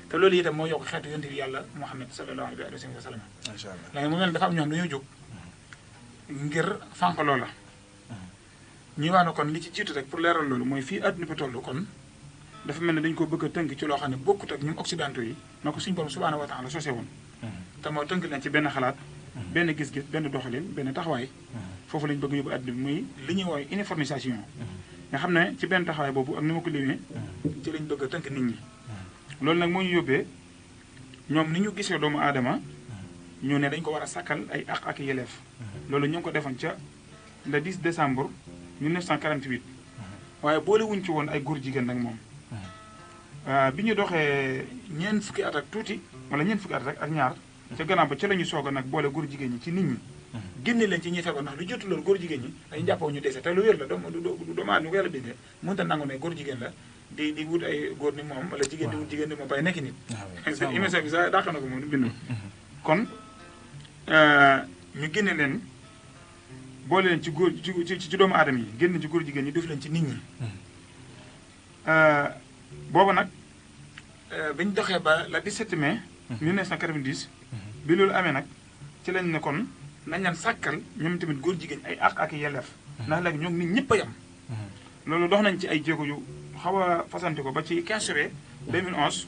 te loolu itam moo yokk xeetu yonent bi yàlla Muhammad sallallahu alayhi wa sallam macha allah léegi mu mel dafa am ñoo xam dañoo jóg ngir fànq loola ñuy wax ne kon li ci jiitu rek pour leeral loolu mooy fii àdduna bi toll kon dafa mel ne dañu ko bëgg a tënk ci loo xam ne bokkut ak ñun occidentaux yi na ko suñu borom subhanahu wa taala sosé woon te moo tënk leen ci benn xalaat benn gis-gis benn doxalin benn taxawaay foofu lañ bëgg yóbbu àdduna bi muy li ñuy woowee uniformisation nga xam ne ci benn taxawaay boobu ak ni ma ko limee ci lañ bëgg a tënk nit ñi loolu nag moo ñu yóbbee ñoom ni ñu gisee doomu aadama ñu ne dañ ko war a sàkkal ay àq ak yelleef loolu ñu ngi ko defoon ca le 10 décembre 1948 waaye boole wuñ ci woon ay góor jigéen nag moom bi ñu doxee ñeent fukki at ak tuuti wala ñeent fukki at rek ak ñaar ca gannaaw ba ca la ñu soog a nag boole góor jigéen ñi ci nit ñi génne leen ci ñi feebar ndax lu jotu loolu góor jigéen ñi dañu jàppoo ñu dese te lu wér la doomu aadama ñu ko yàlla bindee mënut a nangu ne góor jigéen la di wut ay góor ni moom wala jigéen di wut jigéen ni moom bay nekk nit émission bi sax dàq na ko moom bindu kon ñu génne leen boole leen ci góor ci doomu aadama yi génn ci góor jigéen ñi def leen ci nit ñi boobu nag biñ doxee ba la 17 mai 1990 bi loolu amee nag ci lañ ne kon nañ leen sàkkal ñoom tamit góor jigéen ay àq ak yelleef ndax léegi ñoom nit ñëpp a yam loolu dox nañ ci ay jéego yu xaw a fasante ko ba ci 15 juillet 2011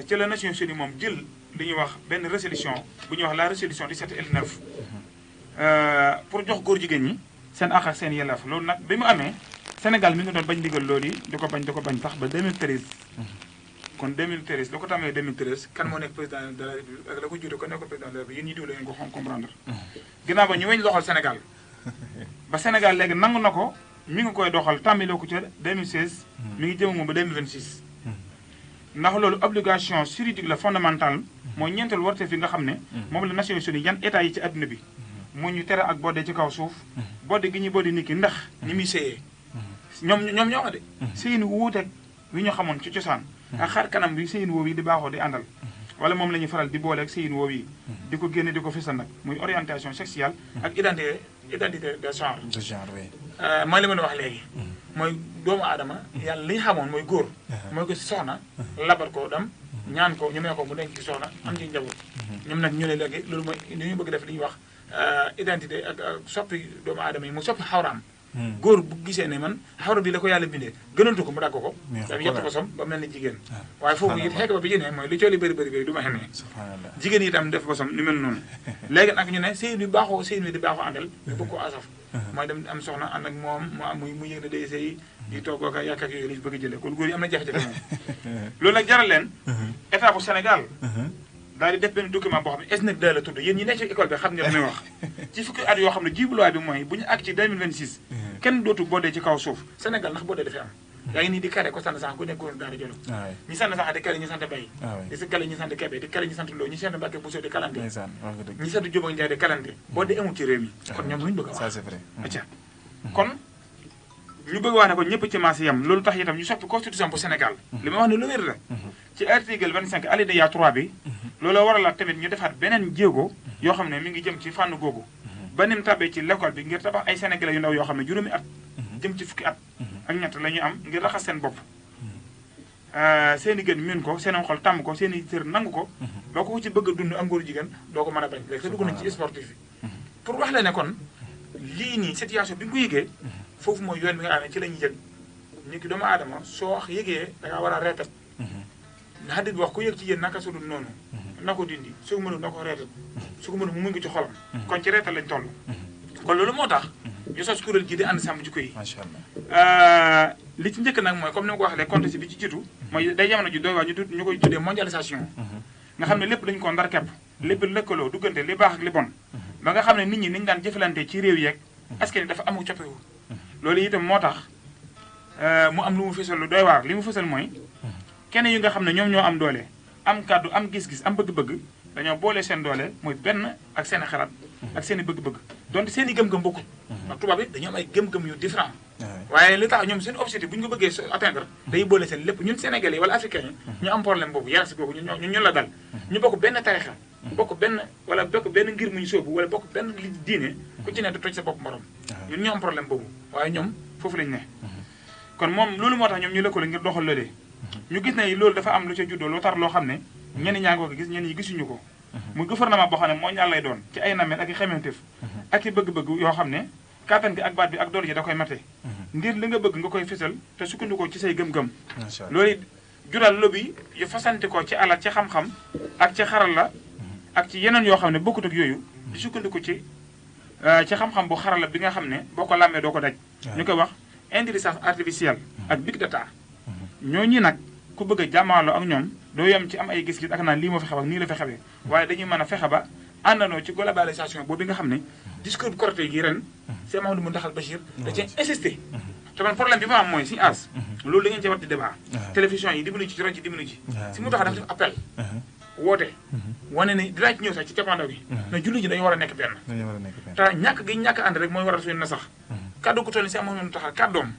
ci la Nations Unies moom jël li ñuy wax benn résolution bu ñuy wax la résolution 17 L9 pour jox góor jigéen ñi seen àq ak seen yelleef loolu nag bi mu amee Sénégal mi ngi doon bañ ndigal loolu yi di ko bañ tax ba 2013 kon 2013 la ko tàmbalee 2013 kan moo nekk président de la République ak la ko jiite ko nekk président de la République yéen ñi diw la ngeen ko comprendre ginnaaw ba ñu weñ loxol Sénégal ba Sénégal léegi nangu na ko mi ngi koy doxal tàmbalee ko ca 2016 mi ngi jëm moom ba 2026 ndax loolu obligation juridique la fondamentale mooy ñeenteel warteef yi nga xam ne moom la Nations Unies yan état yi ci adduna bi moo ñu tere ak bodde ci kaw suuf bodde gi ñuy bodde nit ki ndax ni muy séyee ñoom ñoo wax de séyin wuuteeg wi ñu xamoon ci cosaan ak xar kanam bi séyin woowu yi di baaxoo di àndal wala moom la ñuy faral di booleeg séyin woowu yi di ko génne di ko fesal nag muy orientation sexuelle ak identité de genre mooy li ma la wax léegi mooy doomu aadama yàlla li ñu xamoon mooy góor mooy ko si soxna labat ko dam ñaan ko ñu mee ko mu denc ci soxna am ci njaboot ñoom nag ñu ne léegi loolu mooy li ñu bëgg def li ñuy wax identité ak soppi doomu aadama yi mu soppi xawraam góor bu gisee ne man xawra bi la ko yàlla bindee gënantu ko mu dagg ko daf yett ko som ba mel ni jigéen waaye foofu it xekk ba bi ci ne mooy li cooli bëri du ma xamee jigéen yi itam def ko som ni mel noonu léegi nag ñu ne sëyin bi baaxoo sëyin bi di baaxoo àndal ñu bëgg ko asaf mooy dem am soxna ànd ak moom mu yëg ne day sëy di toog ak yàq ak yooyu lañu bëgg jëlee kon góor yi am na jafe-jafe moom loolu nag jaral leen état bu Sénégal daal di def benn document boo xam ne SNEC 2 la tudd yéen ñi nekk ci école bi xam nga li may wax ci fukki at yoo xam ne jubluwaay bi mooy bu ñu àgg ci 2026 kenn dootu boodee ci kaw suuf Sénégal ndax boodee dafay am yaa ngi nii di kare ko sant sax ku nekk góor daal di jolo ñi sant sax di kare ñi sant bay di si kale ñi sant Kébé di kare ñi sant Lo ñi sant Mbàkke Bousso di kalante ñi sant Jóob ak Njaay di kalante boodee amul ci réew mi kon ñoom luñu bëgg a wax acca kon ñu bëgg wax ne ko ñëpp ci maase yam loolu tax itam ñu soppi constitution bu Sénégal li ma wax ne lu wér la ci article 25 alinéa 3 bi loolu waralaat tamit ñu defaat beneen jéego yoo xam ne mi ngi jëm ci fànn googu ba nim tàbbee ci l'école bi ngir tabax ay sénégalais yu ndaw yoo xam ne juróomi at jëm ci fukki at ak ñett la ñu am ngir raxas seen bopp seen i gën miin ko seen xol tàmm ko seen i cër nangu ko boo ko ci bëgg a dund ak ngóor jigéen doo ko mën a bañ léegi te dugg nañ ci sportif yi pour wax la ne kon lii nii situation bi nga ko yëgee foofu mooy yoon bi nga xam ne ci la ñuy yëg nit ki doomu aadama soo wax yëgee da ngaa war a reetat na xadit bi wax ku yëg ci yéen naka sudul noonu na ko dindi su ko mënul na ko reetat su ko mënul mu muñ ko ci xolam kon ci reetat lañ toll kon loolu moo tax ñu sos kuréel gi di ànd sàmm jikko yi macha allah li ci njëkk nag mooy comme ni ma ko waxee contexte bi ci jiitu mooy day jamono ji doy waa ñu koy tuddee mondialisation nga xam ne lépp dañu ko ndar kepp lépp lëkkaloo duggante li baax ak li bon ba nga xam ne nit ñi niñu daan jëfalante ci réew yeeg askan dafa amu coppewu loolu itam moo tax mu am lu mu fësal lu doy waar li mu fësal mooy kenn yu nga xam ne ñoom ñoo am doole am kàddu am gis-gis am bëgg-bëgg dañoo boole seen doole muy benn ak seen i xalaat ak seen i bëgg-bëgg donte seen i gëm-gëm bokkul ndax tubaab yi dañoo am ay gëm-gëm yu différent waaye li tax ñoom seen objectif bu ñu ko bëggee atteindre day boole seen lépp ñun Sénégalais yi wala africains yi ñu am problème boobu yaras googu ñun la dal ñu bokk benn tarixa bokk benn wala bokk benn ngir muñu sóobu wala bokk benn li diine ku ci ne du toj sa bopp morom ñun ñoo am problème boobu waaye ñoom foofu lañ ne kon moom loolu moo tax ñoom ñu lëkkale ngir doxal loolee ñu gis ne loolu dafa am lu ca juddoo lu tar loo xam ne ñenn ñaa ngi ko gis ñenn ñi gisuñu ko muy gouvernement boo xam ne moo ñaar lay doon ci ay namel ak i xemanteef ak i bëgg-bëgg yoo xam ne kàttan gi ak baat bi ak doole ji da koy mate ngir li nga bëgg nga koy fësal te sukkandikoo ci say gëm-gëm loolu jural lobby yu fasante ko ci alal ci xam-xam ak ci xaral la ak ci yeneen yoo xam ne bokkut ak yooyu di sukkandiku ci xam-xam bu xaral la bi nga xam ne boo ko làmmee doo ko daj ñu koy wax intelligence artificielle ak big data ñooñu nag ku bëgg a jàmmaaloo ak ñoom doo yem ci am ay gis-gis ak naan lii moo fi xew ak nii la fi xewee waaye dañuy mën a fexe ba àndandoo ci globalisation boobu nga xam ne discours bu Korité gi ren Cheikh Mahamadou Mountakha Bachir da cee insisté te man problème bi ma am mooy si as loolu da ngeen cee war di débat télévision yi dimbali ci rajo yi dimbali ci si Mountakha dafa def appel woote wane ne dinaa ci ñëw sax ci cappaandaw bi na julli ji dañu war a nekk benn te ñàkk gi ñàkk ànd rek mooy waral suñu na sax kàddu ko toll ni Cheikh Mahamadou Mountakha kàddoom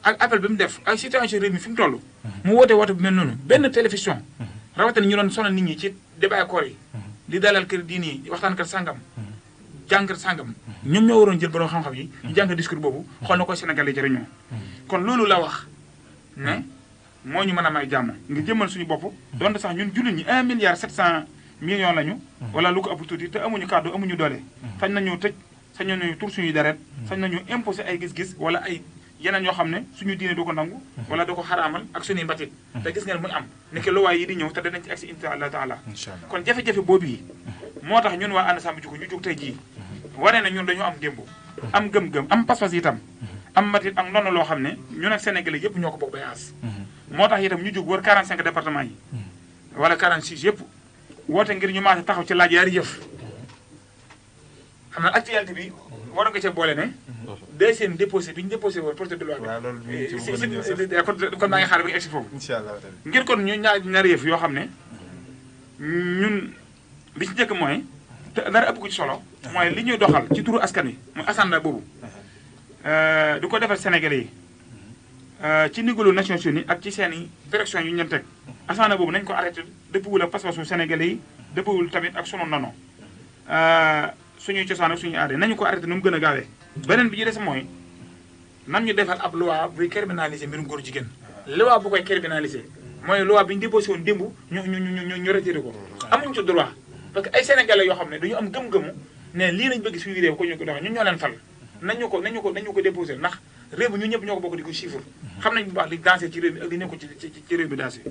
ak appel bi mu def ak situation réew mi fi mu toll mu woote bu mel noonu benn télévision rawatina ñu doon sonal nit ñi ci débat koor yi di dalal kër diini yi waxtaankat sàngam jàngat sàngam ñoom ñoo waroon jël borom xam-xam yi ñu jàng discours boobu xool na ko Sénégal yi jëriñoo kon loolu la wax ne moo ñu mën a may jàmm ngir jëmmal suñu bopp donte sax ñun jullit ñi 1 milliard 700 millions lañu wala lu ko ëpp tuuti te amuñu kàddu amuñu doole sañ nañu tëj sañ nañu tur suñuy deret sañ nañu imposé ay gis-gis wala ay yeneen yoo xam ne suñu diine du ko nangu wala du ko xaraamal ak suñuy mbatit te gis ngeen muy am nekk luwaay yi di ñëw te danañ ci agsi insha Allah taala kon jafe-jafe boobu yi moo tax ñun waa ànd sàmm jikko ñu jóg tey jii wane na ñun dañu am démb am gëm-gëm am pas-pas itam am mbatit ak ndono loo xam ne ñun ak Sénégalais yëpp ñoo ko bokk bayaas moo tax itam ñu jóg wër 45 départements yi wala 46 yëpp woote ngir ñu maase taxaw ci laaj yaari yëf xam na actualité bi war nga ca boole ne deuxième déposé bi ñu déposé woon projet de loi bi kon maa ngi xaar ba ñu egsi foofu ngir kon ñu ñaari yëf yoo xam ne ñun li ci njëkk mooy te dara ëpp ko ci solo mooy li ñuy doxal ci turu askan wi mooy assemblée boobu du ko defal Sénégalais yi ci ndigalu Nations Unies ak ci seen i direction yu ñu leen teg assemblée boobu nañ ko arrêté dëppwul ak pas-pasu Sénégalais yi dëppwul tamit ak sunu nono suñuy cosaan ak suñuy aada nañu ko arrêté nu mu gën a gaawee beneen bi ci des mooy nan ñu defal ab loi buy criminaliser mbirum góor jigéen loi bu koy criminaliser mooy loi bi ñu déposé woon démb ñu retiré ko amuñu ci droit parce que ay sénégalais yoo xam ne dañu am gëm-gëmu ne lii lañ bëgg suñu réew ko ñu ko doxee ñun ñoo leen fal nañu ko déposé ndax réew mi ñun ñëpp ñoo ko bokk di ko chiffre xam nañ bu baax li dansé ci réew mi ak li nekko ci réew mi dansé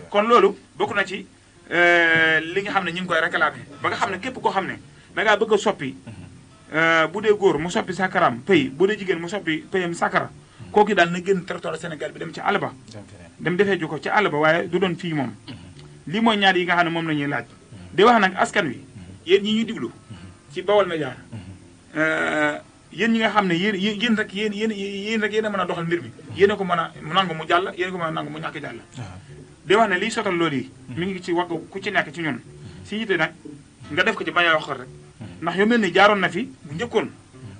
kon loolu bokk na ci li nga xam ne ñu ngi koy réclamé ba nga xam ne képp koo xam ne da ngaa bëgg a soppi bu dee góor mu soppi sakaram pëy bu dee jigéen mu soppi pëyam sakara kooku daal na génn territoire Sénégal bi dem ci àll ba dem defee ju ko ci àll ba waaye du doon fii moom lii mooy ñaar yi nga xam ne moom la ñuy laaj di wax nag askan wi yéen ñi ñuy diglu ci Baol Média yéen ñi nga xam ne yéen rek yéen a mën a doxal mbir mi yéen a ko mën a nangu mu jàll yéen a ko mën a nangu mu ñàkk jàll di wax ne liy sotal loolu yi mi ngi ci wagg ku ci nekk ci ñun si yite nag nga def ko ci bañ a wax rek ndax yu mel ni jaaroon na fi bu njëkkoon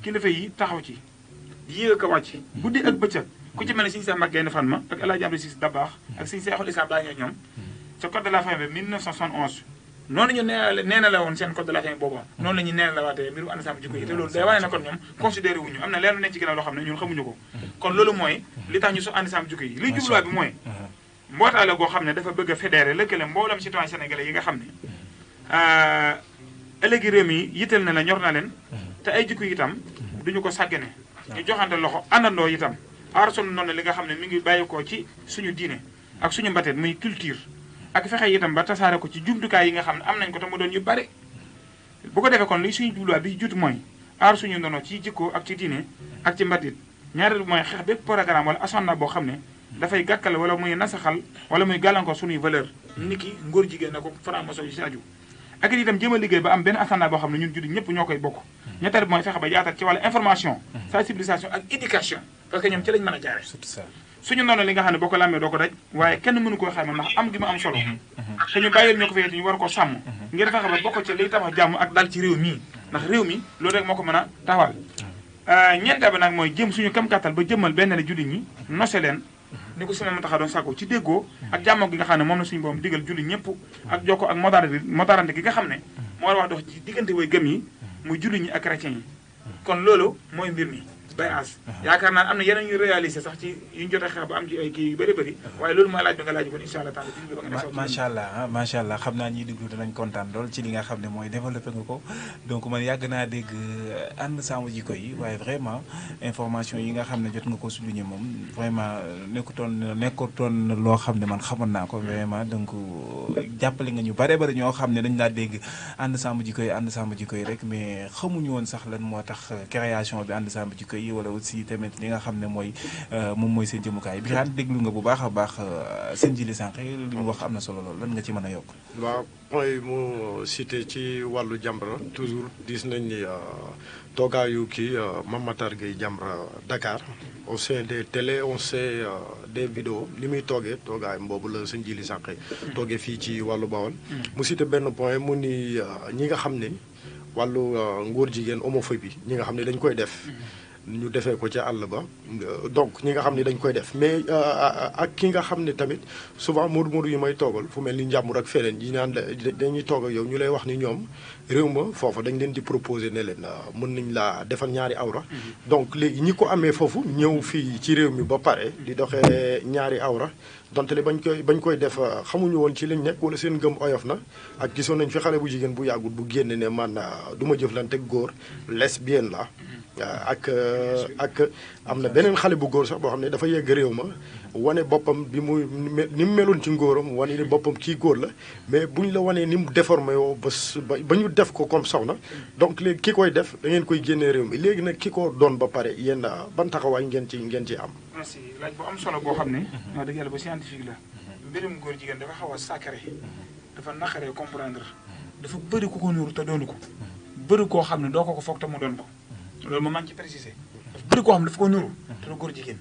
kilifa yi taxaw ci di yéeg ko wàcc guddi ak bëccëg ku ci mel ne Sëñ Seex Mbàkke Gaynde Fatma ak El Hadji Abdou Ciss Dabakh ak Sëñ Seexul Islam baa ñoo ñoom ca code de la famille 1971 noonu ñu neena la woon seen code de la famille boobu noonu la ñu neena la waatee mbiru ànd sàmm jikko yi te loolu day wane ne kon ñoom considéré wuñu am na leer nekk ci ginnaaw loo xam ne ñun xamuñu ko kon loolu mooy li tax ñu so ànd sàmm jikko yi liy jubluwaay bi mbootaay la goo xam ne dafa bëgg a fédéré lëkkale mboolem citoyen sénégalais yi nga xam ne ëllëgi réew mi yitteel na la ñor na leen te ay jikko itam duñu ko sàggane ñu joxante loxo àndandoo itam aar sunu noonu li nga xam ne mi ngi bàyyikoo ci suñu diine ak suñu mbateet muy culture ak fexe itam ba tasaare ko ci jumtukaay yi nga xam ne am nañ ko te mu doon yu bare bu ko defee kon li suñu jubluwaay bi juutu mooy aar suñu ndono ci jikko ak ci diine ak ci mbatit ñaareel mooy xeex bépp programme wala agenda boo xam ne dafay gàkkal wala muy nasaxal wala muy gàllankoor suñuy valeur nit ki ngóor jigéen na ko franc-maçon yi si aju ak it itam jéem a liggéey ba am benn agenda boo xam ne ñun jullit ñëpp ñoo koy bokk ñetteel mooy fexe ba yaatal ci wàllu information sensibilisation ak éducation parce que ñoom ci lañ mën a jaare suñu noonu li nga xam ne boo ko làmmee doo ko daj waaye kenn mënu koo xayma ndax am gi ma am solo te ñu bàyyil ñoo ko fayete ñu war ko sàmm ngir fexe ba bokk ci liy tabax jàmm ak dal ci réew mii ndax réew mi loolu rek moo ko mën a taxawal ñeenteel ba nag mooy jëm suñu kam kàttal ba jëmmal benn la jullit ñi nose leen ni ko si moom taxaw doon sàkko ci déggoo ak jàmmoo gi nga xam ne moom la suñu borom digal jullit ñëpp ak jokko ak modernité gi nga xam ne moo war a wax dox ci diggante way gëm yi muy jullit ñi ak chrétien yi kon loolu mooy mbir mi bay as yaakaar naa am na yeneen ñu réalisé sax ci yu ñu jot a xeex ba am ci ay kii yu bëri bëri waaye loolu mooy laaj bi nga laaj kon incha allah taala macha allah xam naa ñiy déglu danañ kontaan lool ci li nga xam ne mooy développé nga ko donc man yàgg naa dégg ànd sàmm jikko yi waaye vraiment information yi nga xam ne jot nga ko souligné moom vraiment nekkutoon loo xam ne man xamoon naa ko vraiment donc jàppale nga ñu bare bari ñoo xam ne dañ laa dégg ànd sàmm jikko yi rek mais xamuñu woon sax lan moo tax création bi ànd sàmm jikko yi wala aussi tamit li nga xam ne mooy moom mooy seen jëmukaay bi xaan déglu nga bu baax a baax seen jili sànq li mu wax am na solo lool lan nga ci mën a yokk waaw point mu cité ci wàllu Jamra toujours gis nañ ni toogaayu kii Mame Matar Gueye Jamra Dakar au sein des télé on sait des vidéos li muy toogaay boobu la seen jili sànq toogee fii ci wàllu Bawol mu cité benn point mu ni ñi nga xam ne wàllu ngóor jigéen homophobie ñi nga xam ne dañ koy def ñu defee ko ca àll ba donc ñi nga xam ne dañ koy def mais ak ki nga xam ne tamit souvent moodu yi may toogal fu mel ni njàmbur ak feneen yi naan dañuy toog ak yow ñu lay wax ni ñoom réew ma foofu dañ leen di proposer ne leen mën nañ laa defal ñaari awra donc léegi ñi ko amee foofu ñëw fii ci réew mi ba pare di doxee ñaari awra donte le bañ koy def xamuñu woon ci liñ nekk wala seen gëm oyof na ak gisoon nañ fi xale bu jigéen bu yàggul bu génne ne man du ma jëflante góor lesbienne la ak am na beneen xale bu góor sax boo xam ne dafa yegg réew ma wane boppam bi mu ni mu meloon ci ngóoram wane ni boppam kii góor la mais buñ la wanee ni mu déformé woo ba ñu def ko comme soxna donc léegi ki koy def da ngeen koy génnee réew mi léegi nag ki ko doon ba pare yéen ban taxawaay ngeen ci am. merci laaj bu am solo boo xam ne wax dëgg yàlla ba scientifique la mbirum góor jigéen dafa xaw a sacré dafa naqaree comprendre dafa bëri ku ko nuuru te doonu ko bëri koo xam ne doo ko foog te mu doon ko loolu moom maa ngi ci précisé dafa bëri koo xam ne dafa ko nuru te du góor jigéen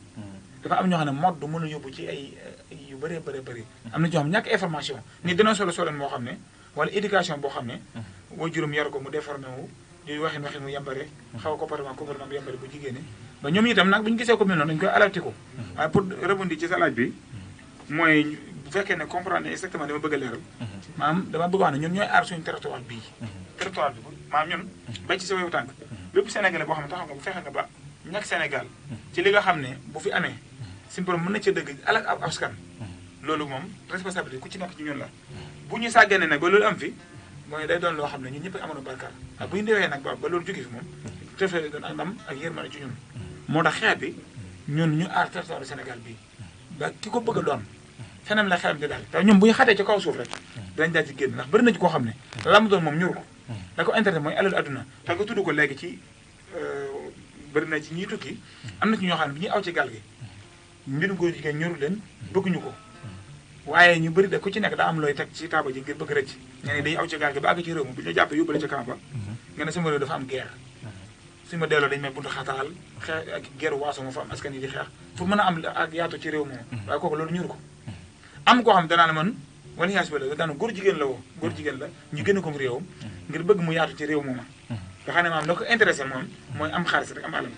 dafa am ñoo xam ne mode du mën a yóbbu ci ay yu bëree bëri am na ñoo xam ne ñàkk information ni dina solo moo xam ne wala éducation boo xam ne boo juróom yar ko mu déformé wu di waxin mu yambare xaw a comportement bu yambare bu jigéene ba ñoom itam nag bu ñu gisee ko mel noonu dañu koy alerté ko waaye pour rebondir ci sa laaj bi mooy bu fekkee ne comprendre exactement dama bëgg a leeral maanaam dama bëgg wax ne ñun ñooy aar suñu territoire bii territoire bi maanaam ñun bay ci sa wewu tànk bépp Sénégalais boo xam ne taxaw nga bu fexe nga ba ñàkk Sénégal ci li nga xam ne bu fi amee suñu borom mën na ca dëgg alak ab askan loolu moom responsabilité ku ci nekk ci ñun la bu ñu sàggane nag ba loolu am fi mooy day doon loo xam ne ñun ñëpp amoon barkaar ak bu ñu déwee nag ba loolu jóge fi moom tefee doon ak ndam ak yërmande ci ñun moo tax xeex bi ñun ñu aar territoire du Sénégal bii ba ki ko bëgg a doon feneen la xelam di daal te ñoom bu ñu xatee ci kaw suuf rek dinañ daal ci génn ndax bëri na ci koo xam ne la mu doon moom ñuru ko da ko intérêt mooy alal adduna te nga tudd ko léegi ci bëri na ci ñiy tukki am na ci ñoo xam ne bi ñuy aw ci gaal gi mbirum góor jigéen ñoru leen bëgguñu ko waaye ñu bëri de ku ci nekk daa am looy teg ci taaba ji ngir bëgg rëcc ñene dañuy aw ci gaal gi ba àgg ci réew mi bu ñu la jàppee yóbbale ca camp ba nga ne sama réew dafa am guerre suñu ma delloo dañu may buntu xataal xeex ak guerre waaso moo fa am askan yi di xeex pour mën a am ak yaatu ci réew moom waaye kooku loolu ñuru ko am koo xam danaa ne man wala yaas ba la daana góor jigéen la woo góor jigéen la ñu gën a ko réewam ngir bëgg mu yaatu ci réew mooma nga xam ne maam la ko intéressé moom mooy am xaalis rek am alal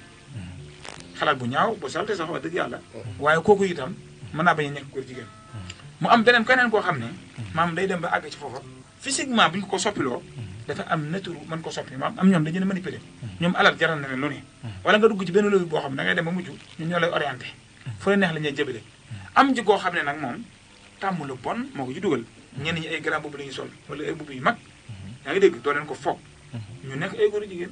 xalaat bu ñaaw bu salte sax wax dëgg yàlla waaye kooku itam mën naa bañ a nekk góor jigéen mu am beneen keneen koo xam ne maam day dem ba àgg ci foofa physiquement bu ñu ko soppiloo dafa am nature mën ko soppi maam am ñoom dañu leen manipuler ñoom alal jaral na leen lu ne wala nga dugg ci benn lobby boo xam ne da ngay dem ba mujj ñun ñoo lay orienté fu la neex la ñuy jëbale am ji koo xam ne nag moom tàmm lu bon moo ko ci dugal ñenn ñi ay grand boobu la ñuy sol wala ay boobu yu mag yaa ngi dégg doo leen ko foog ñu nekk ay góor jigéen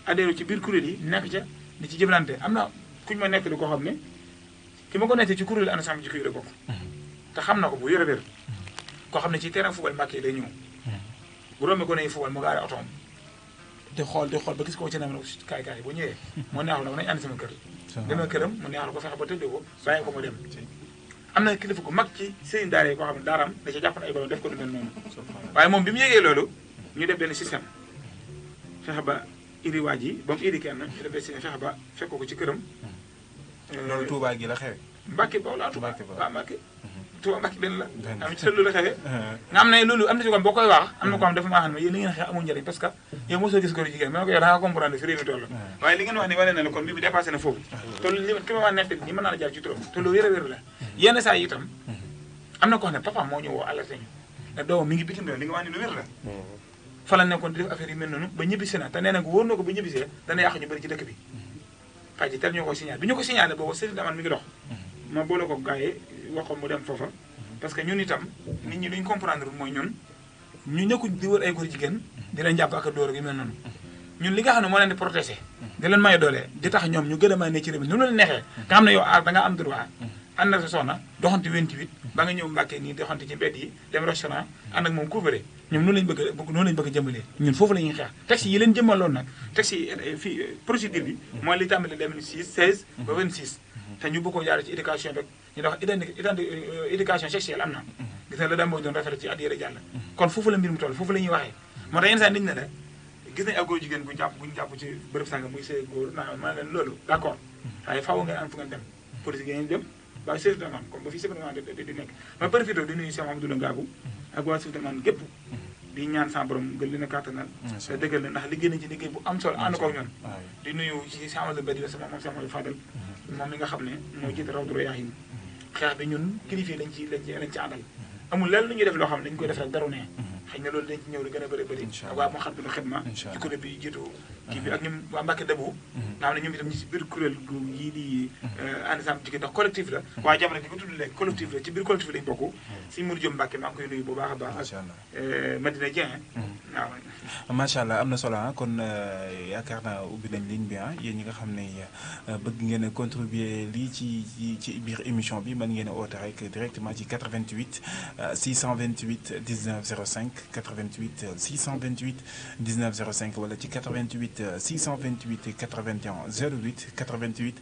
adhéré ci biir kuréel yi nekk ca di ci jëflante am na kuñ ma nekk di koo xam ne ki ma ko nekkee ci kuréel ànd sàmm jikko yi la bokk te xam na ko bu wér koo xam ne ci terrain football Mbàkke day ñëw bu rombee ko ne football mu gaare otoom di xool ba gis ko ci nam ne kaay bu ñëwee moo neexal na ko nañ ànd sama kër demee këram mu neexal ko fexe ba tëddee ko bàyyi ko mu dem am na kilifa ko mag ci sëriñ daara yi koo xam ne daaraam da ca jàpp na ay borom def ko du mel noonu waaye moom bi mu yégee loolu ñu def benn système fexe ba iri waaj yi ba mu iri kenn ñu def benn système fexe ba fekk ko ci këram loolu Touba gi la xewe Mbàkke ba wala Touba waaw Mbàkke Touba Mbàkke benn la am ci loolu la xewee nga am ne loolu am na ci ko boo koy wax am na ko xam dafa maa xam ne yéen li ngeen xeex amul njëriñ parce que yow mosoo gis góor jigéen mais ko yow da nga comprendre fi réew mi toll waaye li ngeen wax ni wane na la kon mbir bi dépassé na foofu te li ki ma wax nekk ñi mën naa la jaar ci turam te loolu wér la yenn saa yi itam am na ko xam ne papa moo ñu woo alerté ñu ne doomam mi ngi bitim réew li nga wax ni lu wér la fa la nekkoon di def affaire yi mel noonu ba ñibbisi na te nee na ko wóor na ko ba ñibbisee dana yàq ñu bëri ci dëkk bi xaj tel ñu ko signalé bi ñu ko signalé boobu sëriñ daman mi ngi dox ma boole ko gars yi waxoon mu dem foofa parce que ñun itam nit ñi duñ comprendre mooy ñun ñu ñëkkuñ di wër ay góor jigéen di leen jàpp ak a dóor gi mel noonu ñun li nga xam ne moo leen di protéger di leen may doole di tax ñoom ñu gën a may ne ci réew mi nu leen neexee nga xam ne yow da nga am droit ànd ak sa soxna doxanti 28 ba nga ñëw Mbàkke nii doxanti ci mbedd yi dem restaurant ànd ak moom couvre ñoom noonu lañ bëgg a jëmbalee ñun foofu la ñuy xeex texte yi leen jëmmaloon nag texte yi fii procédure bi mooy li tàmbali 2006 16 ba 26 te ñu bëgg koo jaare ci éducation rek ñu dox éducation sexuelle am na gis na la daan boo doon rafetlu ci at yëre jàll kon foofu la mbir mu toll foofu la ñuy waxee moo tax yenn saa nit ne la gis nañ ak góor jigéen buñu jàpp ci bërëb sànga muy sëy góor naa ma leen loolu d'accord waaye faaw ngeen am fu ngeen dem police ngeen dem waaye service de man comme ba fii service de man di nekk ma profité di nuyu Cheikh Mamadou Ngabou ak waa service de man gépp di ñaan sa borom gën leen a kàttanal te dëggal na ndax liggéey nañ ci liggéey bu am solo ànd ko ñoon di nuyu ci Samadou Badi sama moom Samadou Fadal moom mi nga xam ne moo jiite Rawdu Rayaahin xeex bi ñun kilifa lañ ci àndal amul lenn lu ñuy def loo xam ne dañu koy def rek daru ne xëy na loolu dañ ci ñëw lu gën a bëri ak waa moo xam ne xidma ci kuréel bi jiitu kii bi ak ñoom waa Mbàkke Dabu nga xam ne ñoom itam ñi ci biir kuréel yii di ànd sàmm jigéen ndax collectif la waaye jamono gi ko tudd léegi collectif la ci biir collectif lañu bokk si Mourou Diop Mbàkke maa ngi koy nuyu bu baax a baax ak Madina Dieng waaw macha allah am na solo kon yaakaar naa ubbi nañ ligne bi yéen ñi nga xam ne bëgg ngeen a contribuer lii ci biir émission bi mën ngeen a oote rek directement ci 88 628 19 05 88 628 19 05 wala ci 88 628 81 08 88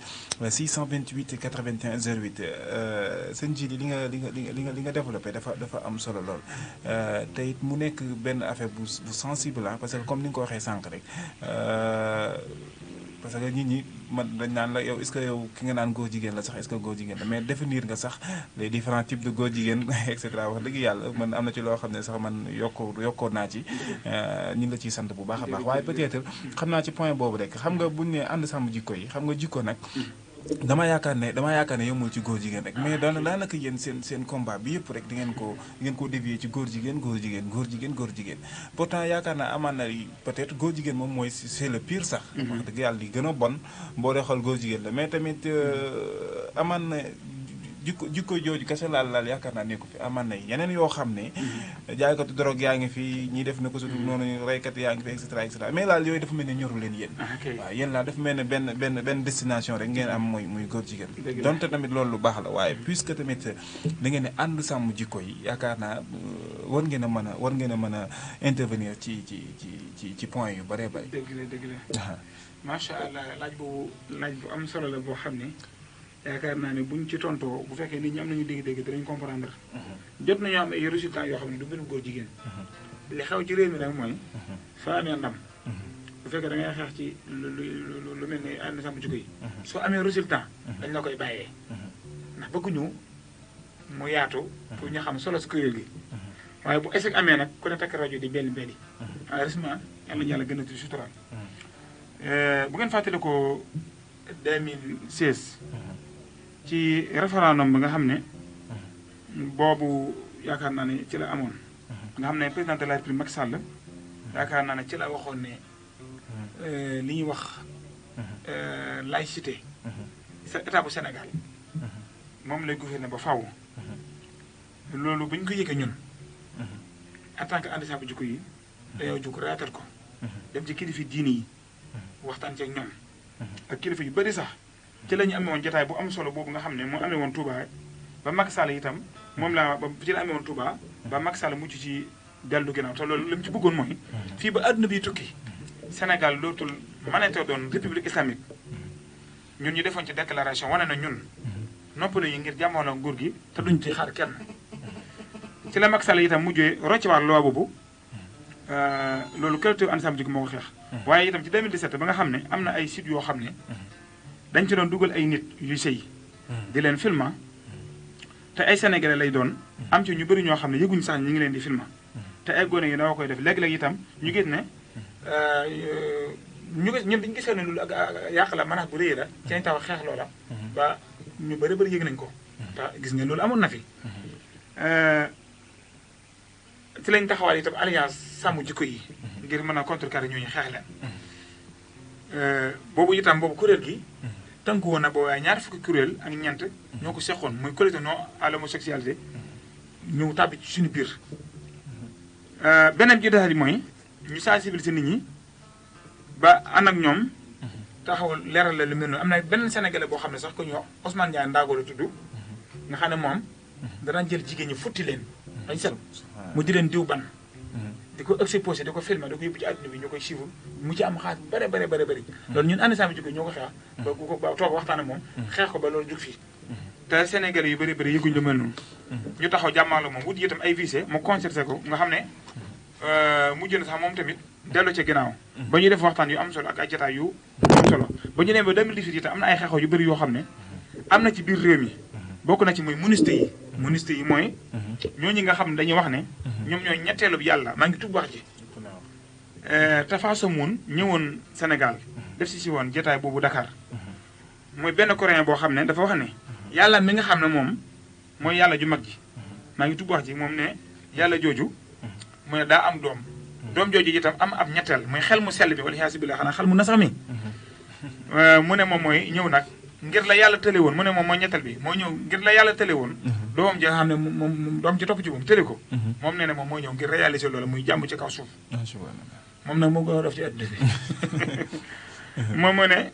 628 81 08 sëñ ji li nga développé dafa am solo lool te it mu nekk benn affaire bu sensible parce que comme ni nga ko waxee sànq rek parce que nit ñi man dañ naan la yow est-ce que yow ki nga naan góor jigéen la sax est-ce que góor jigéen la mais définir nga sax les différents types de góor jigéen et cetera wax dëgg yàlla man am na ci loo xam ne sax man yokkoo naa ci ñu ngi la ciy sant bu baax a baax waaye peut-être xam naa ci point boobu rek xam nga buñ ne ànd sàmm jikko yi xam nga jikko nag dama yaakaar ne yemul ci góor jigéen rek mais daanaka yéen seen combat bi yëpp rek di ngeen ko dévier ci góor jigéen pourtant yaakaar naa amaan na peut-être góor jigéen moom mooy c'est le pire sax wax dëgg yàlla li gën a bon boo dee xool góor jigéen la mais tamit amaan na jikko jooju kese laal yaakaar naa nekku fi amaan na yeneen yoo xam ne jaaykatu drogue yaa ngi fi ñi def na ko surtout noonu reykat yaa ngi fi et cetera mais laal yooyu dafa mel ne ñoru leen yéen waaw yéen laal dafa mel ne benn destination rek ngeen am muy góor jigéen donte tamit loolu lu baax la waaye puisque tamit da ngeen ne ànd sàmm jikko yi yaakaar naa war ngeen a mën a intervenir ci point yu bëree bëri dëgg la macha allah laaj bu am solo la boo xam ne yaakaar naa ne buñ ci tontoo bu fekkee nit ñi am nañu dégg-dégg dinañ comprendre jot nañoo am ay résultats yoo xam ne du mbirum góor jigéen li xew ci réew mi nag mooy soo amee ndam bu fekkee da ngay xeex ci lu mel ni ànd sàmm jikko yi soo amee résultat dañ la koy bàyyee ndax bëgguñu mu yaatu pour ñu xam solo si kuréel gi waaye bu échec amee nag ku ne takk rajo di benn benn heureusement yàlla ñu yàlla gën a tuuti sutural bu ngeen fàttali ko 2016 ci référendum bi nga xam ne boobu yaakaar naa ne ci la amoon nga xam ne président de la République Macky Sall yaakaar naa ne ci la waxoon ne li ñuy wax laïcité sa état bu Sénégal moom lay gouverner ba faaw loolu bu ñu ko yëgee ñun en tant que ànd sàmm jikko yi dañoo jóg raatal ko dem ci kilifa diini yi waxtaan ci ak ñoom ak kilifa yu bëri sax ci la ñu amee woon jotaay bu am solo boobu nga xam ne moo amee woon Touba ba Macky Sall itam moom laa ba ci la amee woon Touba ba Macky Sall mucc ci dellu ginnaaw te loolu li mu ci bëggoon mooy fii ba àdduna bi tukki Sénégal dootul mënatoo doon république islamique ñun ñu defoon ci déclaration wane na ñun noppalu yi ngir jàmmoon ak nguur gi te duñ ci xaar kenn ci la Macky Sall itam mujjee roccewaat loi boobu loolu collectif ànd sàmm jikko moo ko xeex waaye itam ci 2017 ba nga xam ne am na ay sites yoo xam ne dañ ci doon dugal ay nit yuy sëy di leen filma te ay sénégalais lay doon am ci ñu bëri ñoo xam ne yëguñ sax ñi ngi leen di filma te ay gone yi doo koy def léeg-léeg itam ñu gis ne ñun dañu gisee ne loolu ak yàq la manax bu rëy la ci lañ taxaw xeex loola ba ñu bëri bëri yëg nañ ko te gis ngeen loolu amoon na fi ci lañ taxawaal itam alliance sàmm jikko yi ngir mën a contrecarrer ñooñu xeex leen boobu itam boobu kuréel gi tënku woon na ba waaye ñaar fukki kuréel ak ñeent ñoo ko seqoon muy collectif non à l'homosexualité ñu tàbbi ci suñu biir beneen ji daal mooy ñu sensibiliser nit ñi ba ànd ak ñoom taxaw leeral la lu mel noonu am na beneen sénégalais boo xam ne sax ko ñu wax Ousmane Ndiaye Ndago la tudd nga xam ne moom danañ jël jigéen ñi futti leen dañ set mu di leen diw ban di ko exposé di ko filmé di ko yóbbu ci àdduna bi ñu koy suivre mu ci am xaalis bu bëri bëri loolu ñun ànd sàmm jikko ñoo ko xeex ba ku ko ba toog waxtaan ak moom xeex ko ba loolu jug fii te sénégalais yu bëri yëguñ lu mel noonu ñu taxaw jàmmaarloo moom wut itam ay visé mu concerté ko nga xam ne mujj na sax moom tamit dellu ca ginnaaw ba ñuy def waxtaan yu am solo ak ay jotaay yu am solo ba ñu nee ba 2018 itam am na ay xeexoo yu bëri yoo xam ne am na ci biir réew mi bokk na ci muy ministre yi mooy ñooñu nga xam ne dañuy wax ne ñoom ñooy ñetteelu bi yàlla maa ngi tudd wax ji Tafa Samoun ñëwoon Sénégal def si woon jotaay boobu Dakar mooy benn coréen boo xam ne dafa wax ne yàlla mi nga xam ne moom mooy yàlla ju mag ji maa ngi tudd wax ji moom ne yàlla jooju mu ne daa am doom jooju itam am ab ñetteel muy xel mu sell bi wala xiyaasi billah xanaa xel mu nasax mi mu ne moom mooy ñëw nag ngir la yàlla tële woon mu ne moom mooy ñetteel bi mooy ñëw ngir la yàlla tële woon doomam ji nga xam ne moom doom ci topp ci moom tële ko moom nee na moom mooy ñëw ngir réaliser loolu muy jàmm ci kaw suuf moom nag moo gën a def ci àdduna bi moom moo ne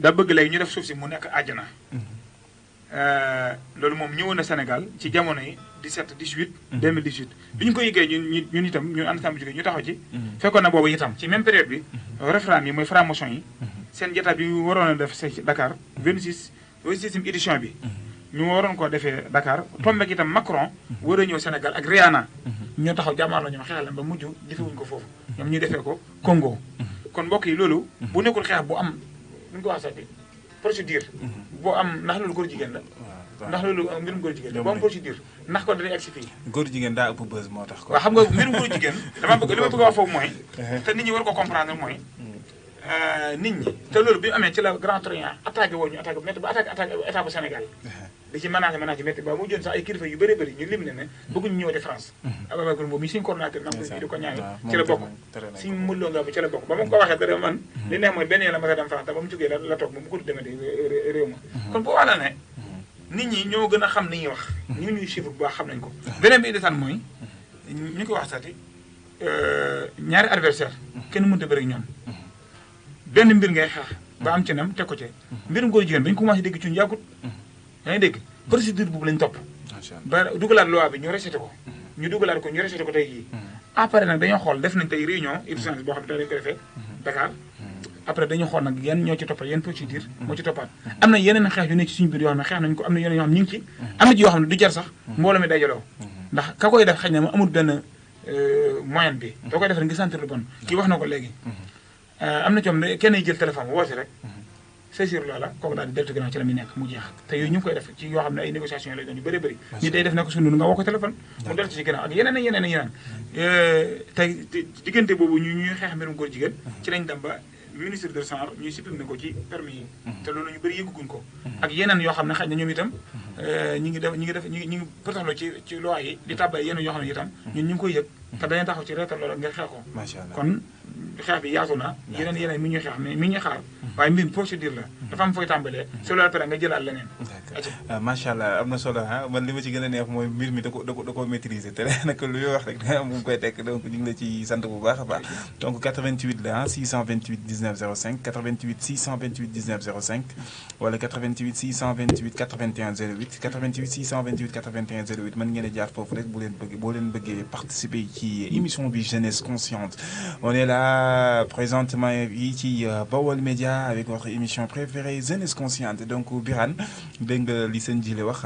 da bëgg léegi ñu def suuf si mu nekk àjjana loolu moom ñëwoon na Sénégal ci jamono yi 17 18 2018 bi ñu ko yëgee ñun itam ñun ànd sàmm jikko ñu taxaw ci fekkoon na boobu itam ci même période bi référendum yi mooy franc-maçon yi seen jotaay bi waroon a def ci Dakar 26e édition bi ñu waroon koo defee Dakar tombé itam Macron war a ñëw Sénégal ak Rihanna ñoo taxaw jàmmaar la ñoom xeexal leen ba mujj defewuñu ko foofu ñoom ñu defee ko Congo kon mbokk yi loolu bu nekkul xeex bu am nu ñu ko wax sax procédure boo am ndax loolu góor jigéen la ndax loolu mbirum góor jigéen la boo am procédure ndax kon dañuy agsi fii góor jigéen daa ëpp bës moo tax ko waaw xam nga mbirum góor jigéen li ma bëgg a wax foofu mooy te nit ñi war ko comprendre mooy nit ñi te loolu bi amee ci la Grand Trian attaqué woon ñu attaqué bu métti ba attaqué état bu Sénégal di ci menacé métti ba mu jën sax ay kilifa yu bëri ñu lim ne bëgguñu ñëwati France Ababacar boobu mi suñu coordonnateur nam ko di ko ñaanal ci la bokk suñ mëlloo nga bu ci la bokk ba ma ko waxee dara man li neex mooy benn yoon la ma dem France te ba mu jógee la toog moom bu ko demee réew ma kon boo wàlla ne nit ñi ñoo gën a xam li ñuy wax ñu ñuy chiffre bu baax xam nañ ko beneen bi indesaan mooy ñu ko wax saati ñaari adversaire kenn mënta bëri ñoom benn mbir ngay xeex ba am ci nam teg ko ci mbirum góor jigéen ba ñu commencé dégg ci ñu yàggut yaa ngi dégg procédure boobu lañ topp ba dugalaat loi bi ñu rejeté ko ñu dugalaat ko ñu rejeté ko tey jii après nag dañoo xool def nañ tey réunion urgence boo xam ne dañ ko defee Dakar après dañu xool nag yan ñoo ci toppat yan procédure moo ci toppaat am na yeneen xeex yu ne ci suñu biir yoo xam ne xeex nañ ko am na yeneen yoo xam ne ñu ngi ci am na ci yoo xam ne du jar sax mbooloo mi dajaloo ndax ka koy def xëy na mu amul benn moyen bi da koy def rek ngi sentir lu bon kii wax na ko léegi am na ci moom kenn jël téléphone woote rek saisir loola kooku daal di deltu ginnaaw ci la muy nekk mu jeex te yooyu ñu ngi koy def ci yoo xam ne ay négociation lay doon yu bëri ñi day def ne ko suñu nga woo ko téléphone mu deltu ci ginnaaw ak yeneen tey diggante boobu ñuy xeex mbirum góor jigéen ci lañ dem ba ministre de genre ñuy supprimer ko ci permis yi te loolu ñu bëri yëgguñ ko ak yeneen yoo xam ne xaj na ñoom itam ñi ngi pëtaxloo ci loi yi di tàbbay yeneen yoo xam ne itam ñun ñu ngi koy yëg te dañuy taxaw ci reetal loolu ngir xeex ko kon xeex bi yaatu na yeneen mi ñuy xeex mais mi ñuy xaar waaye mbir procédure la dafa am fooy tàmbalee su la pare nga jëlaat leneen. d'accord macha allah am na solo man li ma ci gën a neex mooy mbir mi da ko maîtriser te nag lu wax rek da mu ngi koy tekk donc ñu ngi la ci sant bu baax a baax donc 88 la 628 19 05 88 628 19 05 wala 88 628 81 08 88 628 81 08 mën ngeen a jaar foofu rek boo leen bëggee participer ci émission bi Jeunesse Consciente. On est là présentement yi ci Baol Média avec votre émission préférée Jeunesse Consciente donc Birane dégg nga li sëñ Jile wax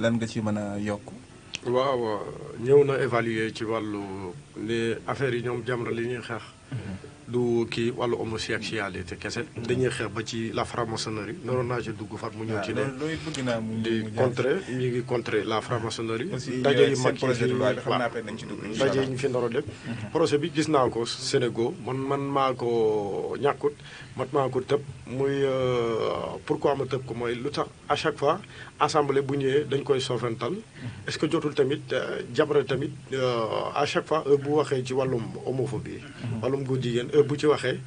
lan nga ci mën a yokk. waaw ñëw na évaluer ci wàllu les affaires yi ñoom Jamra li ñuy xeex. du kii wàllu homosexualité kese dañuy xeex ba ci la franc-maçonnerie naroon naa ci dugg fat mu ñëw ci ne di contrer ñu ngi contrer la franc-maçonnerie ndaje yi mag ndaje yi ñu fi ndoro def projet bi gis naa ko Sénégal man maa ko ñàkkut man maa ko tëb muy pourquoi ma tëb ko mooy lu tax à chaque fois assemblée bu ñëwee dañ koy sofental est-ce que jotul tamit Jamra tamit à chaque fois bu waxee ci wàllum homophobie wàllum góor jigéen bu ci waxee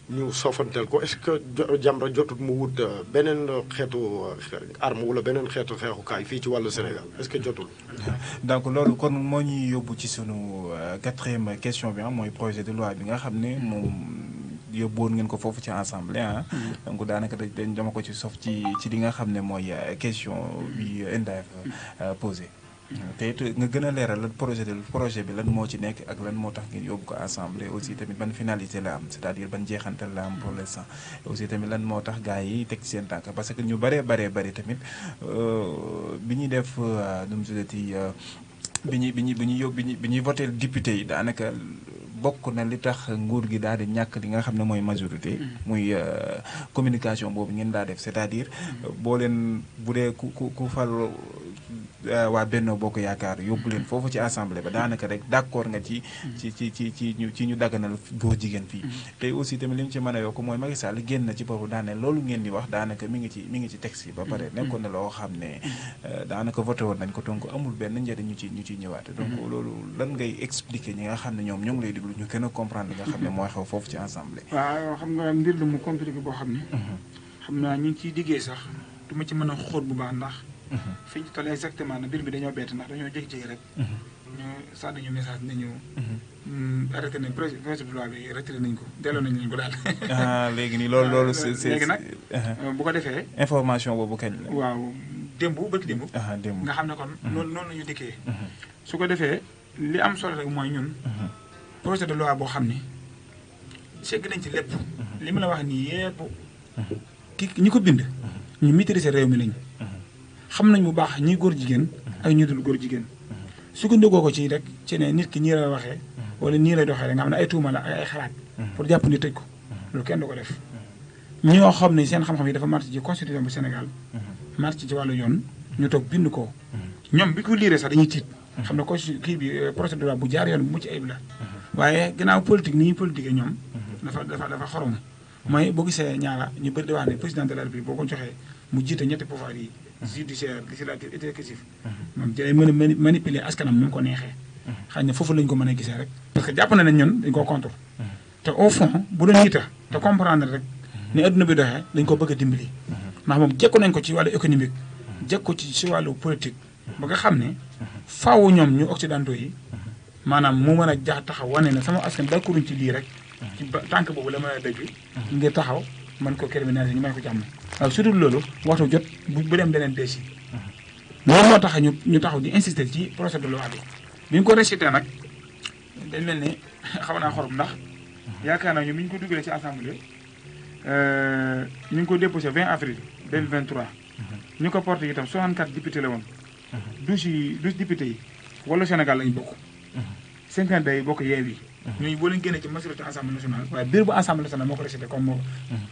ñu soofanteel ko est-ce que Jamra jotut mu wut beneen xeetu arme wala beneen xeetu xeexukaay fii ci wàllu Sénégal est-ce que jotul. donc loolu kon moo ñuy yóbbu ci sunu 4e question bi mooy projet de loi bi nga xam ne moom yóbbuwoon ngeen ko foofu ci assemblée donc daanaka dañ dama ko ci sof ci li nga xam ne mooy question bi NDAF posé. te it nga gën a leeral lan projet bi lan moo ci nekk ak lan moo tax ngeen yóbbu ko assemblée aussi tamit ban finalité la am c'est-à-dire ban jeexantal la am pour l'instant aussi tamit lan moo tax gars yi teg ci seen tànk parce que ñu bari tamit bi ñuy def nu mu tuddati bi ñuy voté député yi daanaka bokk na li tax nguur gi daal di ñàkk li nga xam ne mooy majorité muy communication boobu ngeen daa def c'est-à-dire boo leen bu dee ku fal waa Benno Bokk Yaakaar yóbbu leen foofu ci assemblée ba daanaka rek d'accord nga ci ñu daganal góor jigéen fii te aussi tamit li mu ci mën a yokk mooy Macky Sall génn na ci boobu daane loolu ngeen di wax daanaka mi ngi ci texte yi ba pare nekkoon na loo xam ne daanaka voté woon nañ ko donc amul benn njëriñ ñu ciy ñëwaate donc loolu lan ngay expliquer ñi nga xam ne ñoom ñoo ngi lay déglu ñu gën a comprendre li nga xam ne mooy xew foofu ci assemblée. waaw xam nga mbir lu mu compliqué boo xam ne xam naa ñu ngi ciy diggee sax du ma ci mën a xóot bu baax ndax fi ñu toll exactement na mbir mi dañoo bett ndax dañoo jékki-jékki rek ñu sànni ñu message ne ñu arrêté nañ projet de loi bi retiré nañ ko delloo nañ leen ko daal. léegi nii loolu léegi nag bu ko defee information boobu kañ la. waaw bëgg démb nga xam ne kon noonu la ñu dikkee su ko defee li am solo rek mooy ñun projet de loi boo xam ni segg nañ ci lépp li ma la wax nii yépp ñi ko bind ñu maîtriser réew mi lañ xam nañ bu baax ñi góor jigéen ak ñu dul góor jigéen su ko ndogoo ko ci rek ci ne nit ki nii la waxee wala nii lay doxee rek nga xam ne ay tuuma la ak ay xalaat pour jàpp ni tëj ko loolu kenn du ko def ñoo xam ne seen xam-xam yi dafa marché ci constitution bu Sénégal marché ci wàllu yoon ñu toog bind ko ñoom bi ko liiree sax dañuy tiit xam ne ko kii bi projet de loi bu jaar yoon bu mucc ayib la waaye gannaaw politique ni ñuy politique ñoom dafa xorom mooy boo gisee ñaara ñu bëri di wax ne président de la République boo ko joxee mu jiite ñetti pouvoir yi judiciaire législatif et exécutif moom ci lay mën a manipuler askanam nu mu ko neexee xëy na foofu lañ ko mën a gisee rek parce que jàpp na ne ñun dañ koo contre te au fond bu doon nita te comprendre rek ni adduna bi doxee dañ ko bëgg a dimbali ndax moom jekku nañ ko ci wàllu économique jekku ci wàllu politique ba nga xam ne faaw ñoom ñu occidentaux yi maanaam mu mën a jax taxaw wane ne sama askan d'accorduñ ci lii rek ci tànk boobu la mën a dëgg ngir taxaw mën ko criminaliser ñu may ko jàmm waaw surtout loolu waxtu jot bu dem beneen déci loolu moo tax ñu taxaw di insister ci projet de loi bi ñu ko récité nag dañ mel ni xaw naa xorom ndax yaakaar naa ñu bi ñu ko dugalee ci assemblée ñu ngi ko déposé 20 avril 2023 ñu ko porté itam 64 députés la woon 12 députés yi wala Sénégal lañu bokk 50 day bokk Yewwi ñooñu boo leen génnee ci majorité assemblée nationale waaye biir bu assemblée nationale moo ko récité comme moo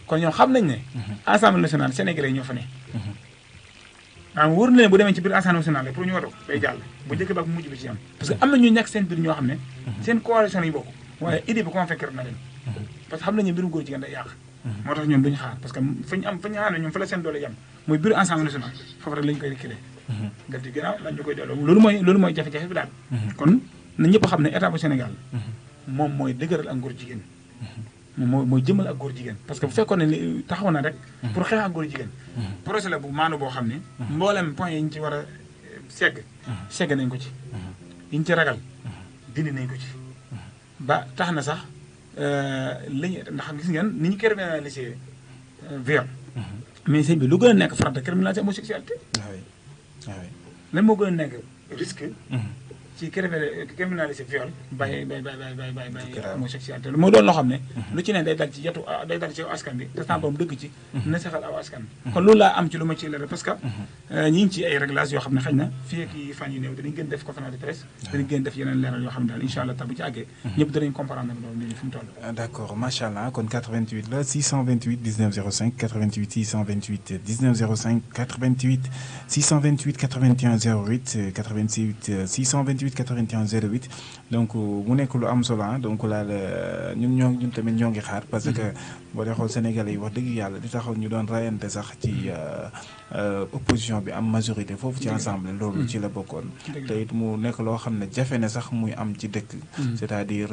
kon ñoom xam nañ ne assemblée nationale sénégalais ñoo fa ne maanaam wóor na leen bu demee ci biir assemblée nationale pour ñu war a day jàll bu njëkk ba ak mujj bi ci am parce que am na ñu nekk seen biir ñoo xam ne seen coalition yi bokk waaye idée bi convaincre na leen parce que xam nañu mbirum góor jigéen day yàq moo tax ñoom duñu xaar parce que fañu xam ne ñoom fa la seen doole yam mooy biir assemblée nationale foofu rek lañu koy reculer nga di gannaaw lañ ñu koy delloo loolu mooy jafe-jafe bi daal kon na ñëpp xam ne état bu Sénégal moom mooy dëgëral ak góor jigéen moom mooy jëmal ak góor jigéen parce que bu fekkoon ne taxaw na rek pour xeex ak góor jigéen projet la bu maanu boo xam ne mboolem point yi ñu ci war a segg nañ ko ci yi ñu ci ragal dindi nañ ko ci ba tax na sax liñu ndax gis ngeen ni ñu criminalisé viol mais sëñ bi lu gën a nekk farata criminalisé homosexualité lan moo gën a nekk risque ci criminalisé viol bay homosexualité moo doon loo xam ne lu ci ne day dal ci yetu day dal ci askan bi te temps boobu dëgg ci na saxal aw askan bi kon loolu laa am ci lu ma ci leeral parce que ñi ngi ci ay réglages yoo xam ne xëy na fii ak fan yu néew danañ gën def conférence de presse danañ gën def yeneen leeral yoo xam ne daal incha allah tax bu ci àggee ñëpp danañ comprendre loolu léegi fi mu toll d'accord macha allah kon 88 la 628 19 05 88 628 19 05 88 628 81 08 88 628 81 08 donc mu nekk lu am solo donc laal ñun tamit ñoo ngi xaar parce que boo dee xool Sénégalais yi wax dëgg yàlla di taxaw ñu doon rayante sax ci opposition bi am majorité foofu ci ensemble loolu ci la bokkoon te it mu nekk loo xam ne jafe na sax muy am ci dëkk c'est-à-dire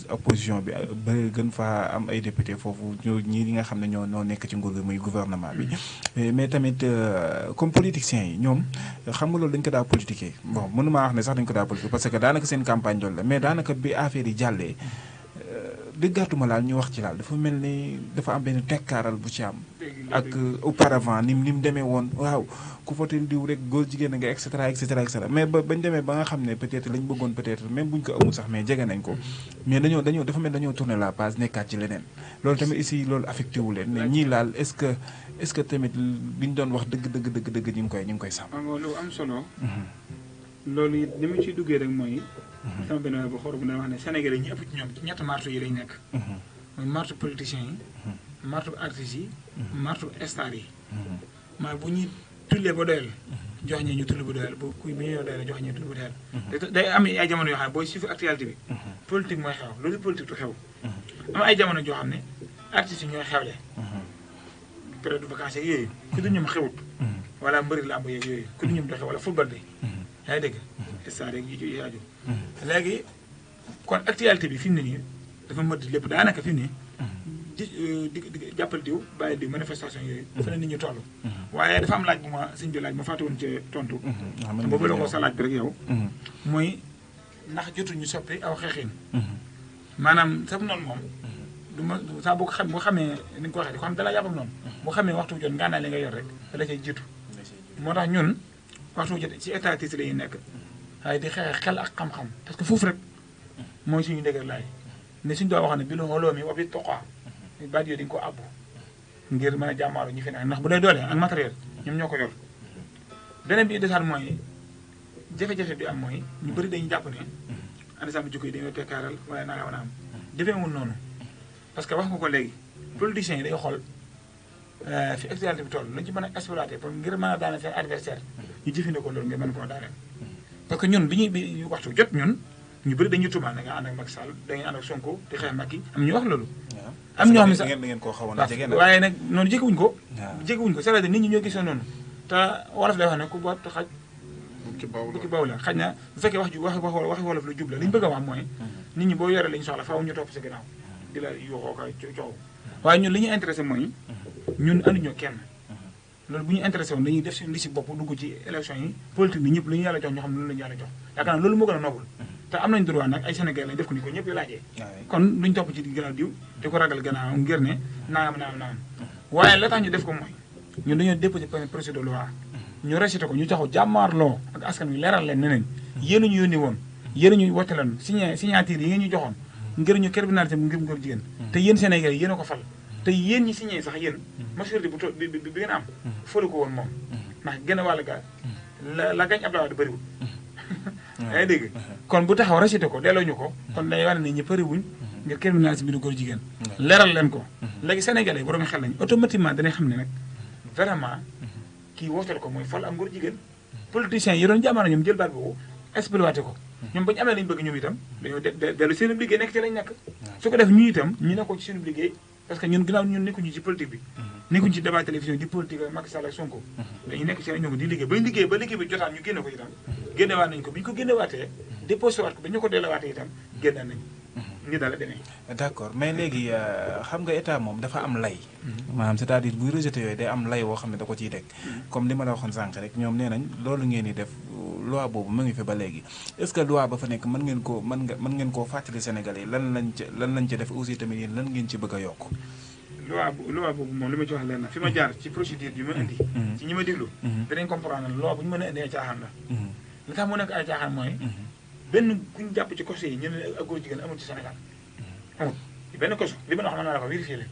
opposition bi ba gën faa am ay député foofu ñi nga xam ne ñoo nekk ci nguur gi muy gouvernement bi mais tamit comme politiciens yi ñoom xam nga loolu dañ ko daa politiquer bon mënumaa wax ne sax dañ ko daa politiquer parce que daanaka seen campagne loolu la mais daanaka bi affaire yi jàllee dëggaatuma laal ñu wax ci laal dafa mel ni dafa am benn tekkaaral bu ci am ak auparavant ni mu demee woon waaw ku voté diw rek góor jigéen nga et cetera et cetera et cetera mais bañ demee ba nga xam ne peut-être lañ bëggoon peut-être même buñ ko amul sax mais jege nañ ko mais dañoo dafa mel dañoo tourner la page nekkaat ci leneen loolu tamit ici loolu affecté wu leen ne ñii laal est-ce que tamit li ñu doon wax dëgg ñu ngi koy sàmm. lu am solo. loolu it li ma ciy duggee rek mooy. sama benn bu xool bu ne wax ne Sénégalais ñi ëpp ci ñoom ci ñetti martu yi lañ nekk. mooy martu politiciens yi. martu artistes yi. martu stars yi. maa bu ñuy tullee ba doyal. jox ñi ñu tulli ba doyal bu kuy bu ñuy doyal jox ñi ñu tulli ba doyal. day am ay jamono yoo xam ne booy suivre actualité bi. politique mooy xew loolu politique du xew. am ay jamono joo xam ne artistes yi ñooy xewle. période de vacances yooyu. ku du ñoom xewut. wala mbëri làmb yeeg yooyu ku du ñoom doxee wala football bi. yaa ngi dégg. stade rek yi ci aju. léegi kon actualité bi fi mu ne nii dafa mëdd lépp daanaka fi mu ne di jàppal diw bàyyi diw manifestation yooyu. fa la nit ñi toll. waaye dafa am laaj bu ma sëñ bi laaj ma fàtte woon ci tontu. te boobu la ko sa laaj bi rek yow. mooy ndax jotuñu soppi aw xeexin. maanaam sax noonu moom. du ma saa boo xamee ni nga ko waxee di ko xam dalaa yàppam noonu. boo xamee waxtu bu jot ngànnaay li nga yor rek da la cay jiitu. moo tax ñun waxtu bu jot ci état titre la ñuy nekk. waaye di xeex xel ak xam-xam parce que foofu rek mooy suñu dëgër laay ne suñu doo wax ne bi lu xooloo mi wa bi toqaa baat yooyu dañu ko àbbu ngir mën a jàmmaaru ñu fi nekk ndax bu dee doole ak matériel ñoom ñoo ko yor beneen bi desaan mooy jafe-jafe bi am mooy ñu bëri dañuy jàpp ne andi sàmm jikko yi dañoo tekkaaral wala naa la wan a am defeewul noonu parce que wax nga ko léegi politiciens yi day xool fi actualité bi toll lañu ci mën a exploité pour ngir mën a daane seen adversaire ñu jëfandikoo loolu ngir mën koo daaneel parce que ñun bi waxtu jot ñun ñu bëri dañuy tuumaal da nga ànd ak Macky Sall da ngay ànd ak Sonko di xeex Macky am ñu wax loolu. am ñoo xam ne sax ngeen koo xawoon a jege waaye nag noonu jegewuñ ko. jegewuñ ko c'est-à-dire nit ñi ñoo gisoo noonu te wolof day wax ne ku boot xaj. bukki baw la xaj na bu fekkee wax wolof lu jub la li ñu bëgg a wax mooy. nit ñi boo yoree li ñu soxla faaw ñu topp sa ginnaaw di la yuuxoo ko coow waaye ñun li ñu intéressé mooy ñun anduñoo kenn loolu bu ñu intéressé woon dañuy def suñu liste bopp dugg ci élection yi politique bi ñëpp lu ñu yàlla jox ñoo xam ne loolu la ñu yàlla jox yaakaar naa loolu moo gën a noobul te am nañ droit nag ay Sénégalais lañ def ko ni ko ñëpp laajee kon duñ topp ci gannaaw diw di ko ragal gannaaw ngir ne naam waaye la tax ñu def ko mooy ñun dañoo déposé projet de loi ñu rejeté ko ñu taxaw jàmmaarloo ak askan wi leeral leen neneen yéen ñu yónni woon yéen ñu wote leen signature yi ngeen ñu joxoon ngir ñu criminalité bu ngir ngóor jigéen te yéen Sénégalais yéen a ko fal te yéen ñi signé sax yéen majorité bi ngeen am folu ko woon moom ndax gën a wàll ga la gañ Abdoulaye Wade bëriwul yaa ngi dégg kon bu taxaw rejeté ko delloo ñu ko kon day wane ne ñi përiwuñ ngir criminalité bi du góor jigéen leeral leen ko léegi Sénégalais borom xel lañ automatiquement dañuy xam ne nag vraiment kii wooteel ko mooy fal am góor jigéen politiciens yi doon jamono ñoom jël baat boobu exploité ko ñoom ba ñu amee lañ bëgg ñoom itam dañoo dellu seen liggéey nekk ci lañ nekk su ko def ñu itam ñu nekkoo ci seen liggéey parce que ñun ginnaaw ñun nekkuñu ci politique bi nekkuñu ci débat télévision di politique ak Macky Sall ak Sonko dañu nekk ci ñoo ko di liggéey ba liggéey bi jotaan ñu génne ko itam génnewaat nañ ko bi ñu ko génnewaatee déposé waat ko ba ñu ko delluwaatee itam génne nañ ni daal la demee. d'accord mais léegi xam nga état moom dafa am lay. maanaam c'est-à-dire buy rejeté yooyu day am lay woo xam ne da ko ciy teg. comme li ma la waxoon sànq rek ñoom nee nañ loolu ngeen di def loi boobu mu ngi fi ba léegi est-ce que loi ba fa nekk mën ngeen koo fàttali Sénégalais yi lan lañ ca def aussi tamit yéen lan ngeen ci bëgg a yokk. loi boobu moom li ma ci wax leen na fi ma jaar ci procédure bi ma indi. ci ñi ma déglu. danañ comprendre loi bu ñu mën a indi ay caaxaan la. li tax mu nekk ay caaxaan mooy. benn ku ñu jàpp ci koso yi ñu ne ak góor jigéen amul ci Sénégal amul benn koso li ma wax mën naa la ko vérifier leen.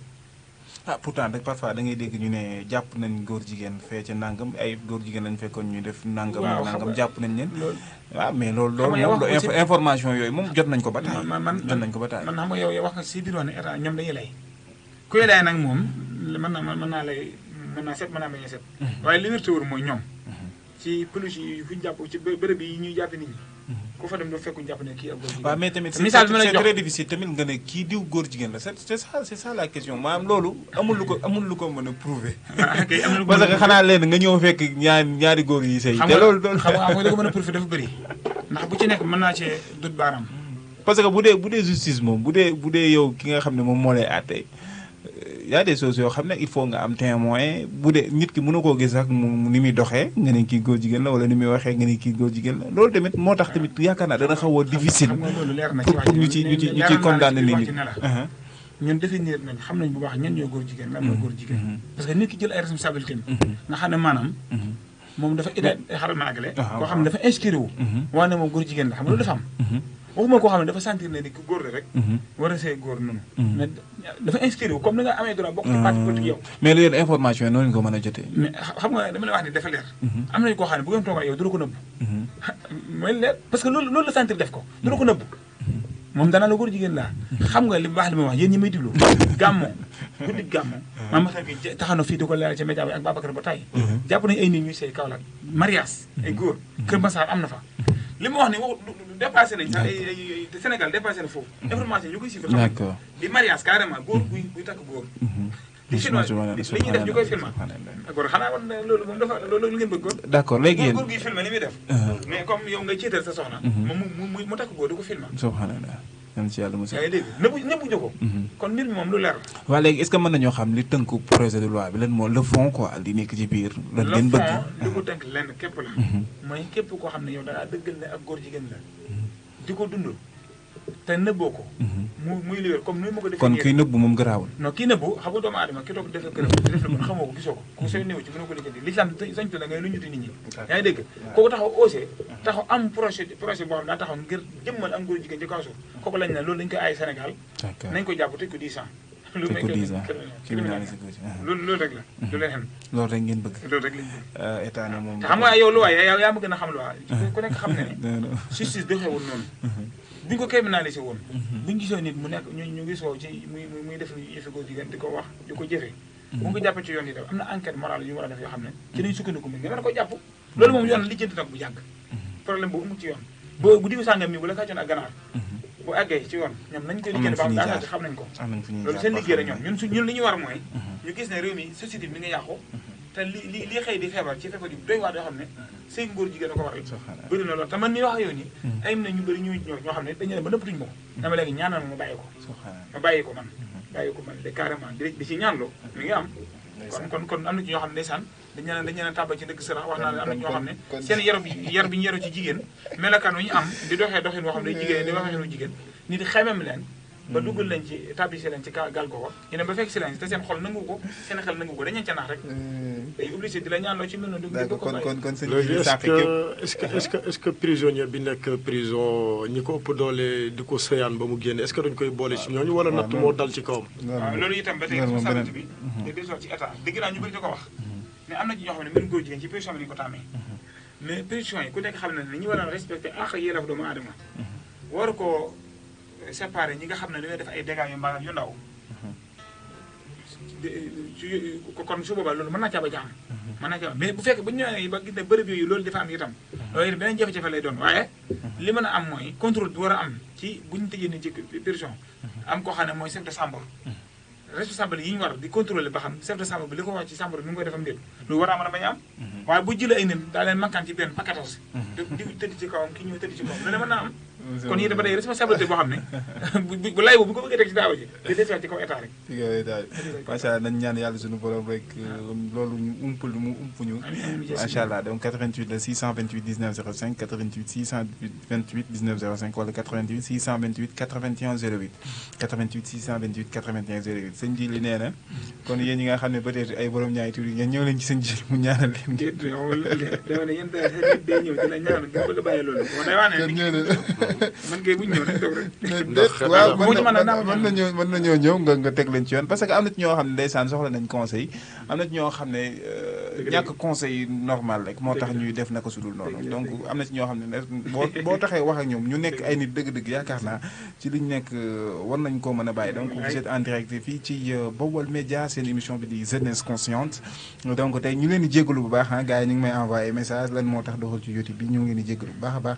pourtant rek parfois da ngay dégg ñu ne jàpp nañ góor jigéen fee ca nangam ay góor jigéen lañ fekkoon ñu def nangam. nangam jàpp nañ leen. waaw mais loolu information yooyu moom jot nañ ko ba taay. jot nañ ko ba taay. man xam nga yow wax nga si biir ne état ñoom dañuy lay. kuy lay nag moom mën naa lay mën naa set mën naa bañ a set. waaye li wér te wóor mooy ñoom. ci police yi fu ñu jàpp ci bërëb yi ñuy jàpp nit ñi. ku fa dem doo fekk ñu jàpp ne kii ak góor jigéen. waaw mais tamit c'est très difficile tamit nga ne kii diw góor jigéen la c'est ça la question maanaam loolu amul lu ko mën a prouver. parce que xanaa leen nga ñëw fekk ñaari góor yi sëy. te loolu xam nga li ko mën a prouver dafa bëri ndax bu ci nekk mën naa cee dut baaraam. parce que bu dee justice moom bu dee yow ki nga xam ne moom moo lay àtte y a des choses yoo xam ne il faut nga am témoin bu dee nit ki mën na koo gis ak ni muy doxee nga ne kii góor jigéen la wala ni muy waxee nga ne kii góor jigéen la loolu tamit moo tax tamit yaakaar naa dana xaw a difficile pour ñu ci condamné nit ñi. ñun définir nañ xam nañ bu baax ñen ñoo góor jigéen lan mooy góor jigéen parce que nit ki jël ay responsabilité nga xam ne maanaam moom dafa xaral ma àggale koo xam ne dafa inscrire wu waa ne moom góor jigéen la xam nga loolu dafa am waxuma koo xam ne dafa sentir ne di ko góor la rek war a see góor noonu mais dafa inscrire wu comme ni nga amee droit bokk ci parti politique yow mais lu yéen information yi noonu ko mën a jotee mais xam nga dama lay wax ni dafa leer am nañu koo xam ne bu ngeen toog yow du la ko nëbbu mooy leer parce que loolu la sentir def ko du la ko nëbbu moom danaa la góor jigéen laa xam nga li baax li ma wax yéen ñi may diglu gàmmo guddi gàmmo maam Matar gi taxaw na fii di ko leeral ci média bi ak Babacar ba tay jàpp nañu ay nit ñuy sëy Kaolack mariage ay góor Kër Massar am na fa li ma wax ni wax dépassé nañ sax ay Sénégal dépassé na foofu information ñu koy suivre xam nga di mariage carrément góor buy takk góor di filmé li ñuy def ñu koy filmé d'accord xanaa woon loolu moom dafa loolu ngeen bëgg góor d'accord léegi yéen góor guy filmé li muy def mais comme yow ngay ciital sa soxna moom mu takk góor di ko filmé subhanallah yan ci yàlla yaa ngi dégg nëbbu jógo kon mbir mi moom lu leer la waaw léegi est-ce que mën nañoo xam li tënk projet de loi bi lan moo le fond quoi li nekk ci biir lan ngeen bëgg li ko tënk lenn képp la mooy képp koo xam ne yow dangaa dëggal ne ak góor jigéen la di ko dund te nëbboo ko muy li wér comme ni ma ko defee kon kii nëbbu moom garaawul non kii nëbbu xam nga doomu aadama ki toog def la këram def la mën xamoo ko gisoo ko ku sooy néew ci mën na ko liggéey l'islam sañtu la ngay lu ñuti nit ñi yaa ngi dégg kooku taxaw osé taxaw am projet boo xam daa taxaw ngir jëmmal am góor jigéen ci kaw suuf kooku lañ ne loolu dañ koy aay Sénégal nañ ko jàpp tëj ko 10 ans loolu rek la du leen xem loolu rek ngeen bëgg loolu rek lañ bëgg état ne moom te xam nga yow lu waay yaa ma gën a xam lu waay ku nekk xam ne ne justice doxewul noonu buñ ko criminalisé woon buñ gisoo nit mu nekk ñu gisoo ci muy def yëfi góor jigéen di ko wax di ko jëfee bu ko jàppee ci yoon yi def am na enquête morale yu war a def yoo xam ne ci lañu sukkandiku mi nga mën a ko jàpp loolu moom yoon lijjanti nag bu yàgg problème boobu amul ci yoon bu diw sàngam mi bu la kàccoon ak ganaar bu àggee ci yoon ñoom nañ koy liggéey ba am daanaka xam nañ ko loolu seen liggéey la ñoom ñun li ñu war mooy ñu gis ne réew mi société bi mi nga yàqu te li xëy di feebar ci feebar yu doy waar yoo xam ne sëy góor jigéen da ko waral bëri na loolu te man mi wax ak yow nii ay na ñu bëri ñoo xam ne dañu ne ba nëppatuñu ma ko dama léegi ñaanal ma bàyyi ko man de carrément di ci ñaanloo mi ngi am kon am na ci ñoo xam ne ndeysaan dañu leen tàbbal ci ndëgg sëra wax naa ne am na ñoo xam ne seen yar bi ñu yaru ci jigéen melokaan wi ñu am di doxee doxin boo xam ne jigéen di waxee jigéen nit di xemem leen ba duggal leen ci tabbisi leen ci gaal googu ñu ne ba fekk si leen te seen xol nangu ko seen xel nangu ko dañu ca nax rek day obligé di la ñaanloo ci mel noonu kon sëñ léegi est-ce que prisonnier bi nekk prison ñi ko ëpp doole di ko sëyaan ba mu génn est-ce que dañu koy boole ci ñooñu wala natt moo dal ci kawam waaw loolu itam ba tey responsabilité bi da di ci état dégg naa ñu bëri di ko wax mais am na ci ñoo xam ne mbirum góor jigéen ci prison bi lañu ko tàmmee mais prison yi ku nekk xam ne ne ñu war a respecté ak yelleef doomu aadama war ko séparé ñi nga xam ne dañuy def ay dégâts yu mbaa yu ndaw kon su boobaa loolu mën naa caa ba jaam mën naa caa mais bu fekkee bu ñu ñëwee ba gis ne bërëb yooyu loolu dafa am itam loolu beneen jafe-jafe lay doon waaye li mën a am mooy contrôle bi war a am ci bu ñu tëjee ni ci prison am koo xam ne mooy chef de chambre responsable yi ñu war di contrôler ba xam chef de chambre bi li ko wax ci chambre bi mi ngi koy defam déet lu war a mën a bañ a am waaye bu jëlee ay nit daa leen manquant ci benn paquetage di tëdd ci kawam ki ñëw tëdd ci kawam loolu mën naa am kon yéen ba day responsabilité boo xam ne bu lay bu ko bëggee teg ci daaw ji di defaat ci kaw état rek. ci kaw état macha allah nañ ñaan yàlla suñu borom rek loolu ñu umpul mu umpuñu. macha allah donc 88 la 628 19 05 88 628 19 05 wala 88 628 81 08 88 628 81 08 sëñ ji li nee na kon yéen ñi nga xam ne peut-être ay borom ñaari tur yi ngeen ñëw leen ci sëñ ji mu ñaanal leen. dama ne yéen daal nit day ñëw dina ñaanal nga bëgg a bàyyi loolu. man kay bu ñu ñëw rek toog rek. waaw mën nañoo ñëw nga teg leen ci yoon parce que am na ci ñoo xam ne ndeysaan soxla nañ conseil am na ci ñoo xam ne ñàkk conseil normal rek moo tax ñuy def naka sudul noonu donc am na ci ñoo xam ne boo taxee wax ak ñoom ñu nekk ay nit dëgg-dëgg yaakaar naa ci liñ nekk war nañ koo mën a bàyyi donc vous êtes en direct fii ci Baol Média seen émission bi di jeunesse consciente donc tey ñu leen di jégalu bu baax gars yi ñu ngi may envoyé message lan moo tax doxal ci YouTube bi ñu ngi leen di jégalu bu baax a baax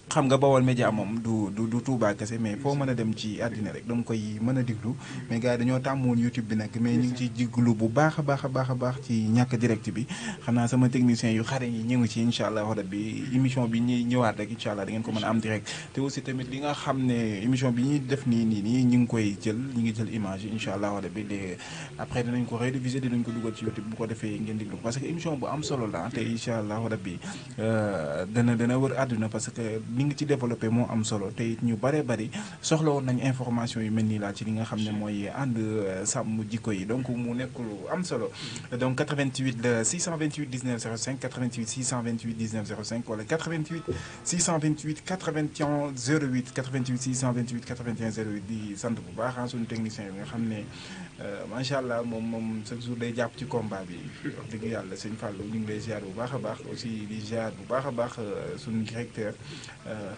xam nga Baol Média moom du Touba kese mais foo mën a dem ci àddina rek danga koy mën a diglu mais gars yi dañoo tàmmoon YouTube bi nag mais ñu ngi ciy jéglu bu baax a baax a baax a baax ci ñàkk direct bi xam naa sama technicien yu xare yi ñu ngi ci incha allah rabbi émission bi ñuy ñëwaat rek incha allah da ngeen ko mën a am direct te aussi tamit li nga xam ne émission bi ñuy def nii ñu ngi koy jël ñu ngi jël image yi incha allah rabbi léegi après dinañ ko rédiviser dinañ ko dugal ci YouTube bu ko defee ngeen diglu parce que émission bu am solo la te incha allah rabbi dana wër àdduna parce que li nga ci développé moo am solo te it ñu bare bari soxla woon nañ information yu mel nii laa ci li nga xam ne mooy ànd sàmm jikko yi donc mu nekk lu am solo donc 88 la 628 19 05 88 628 19 05 wala 88 628 81 08 88 628 81 08 di sant bu baax suñu technicien bi nga xam ne macha allah moom chaque jour day jàpp ci combat bi wax dëgg yàlla sëñ Fallou ñu ngi lay ziar bu baax a baax aussi di ziar bu baax a baax suñu directeur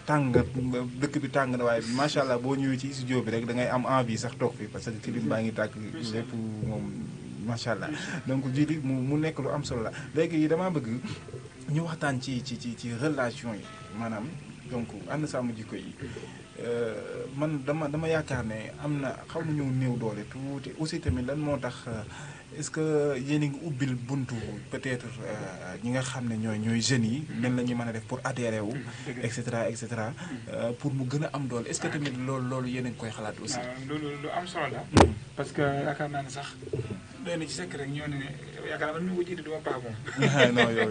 tàng dëkk bi tàng na waaye macha allah boo ñëwee ci studio bi rek da ngay am envie sax toog fi parce que clim baa ngi tàkk lépp moom macha allah donc jili mu nekk lu am solo la léegi damaa bëgg ñu waxtaan ci relation yi maanaam donc ànd sàmm jikko yi man dama yaakaar ne am na xaw nañu néew doole tuuti aussi tamit lan moo tax est-ce que yéen a ngi ubbil buntu peut-être ñi nga xam ne ñooy jeunes yi nan la ñuy mën a def pour adhérer wu et cetera pour mu gën a am doole est-ce que tamit loolu yéen a ngi koy xalaat aussi. loolu lu am solo la. parce que yaakaar naa ne sax doy na ci sekk rek ñoo ne yaakaar naa man mi ko jiite du ma baax moom. non yow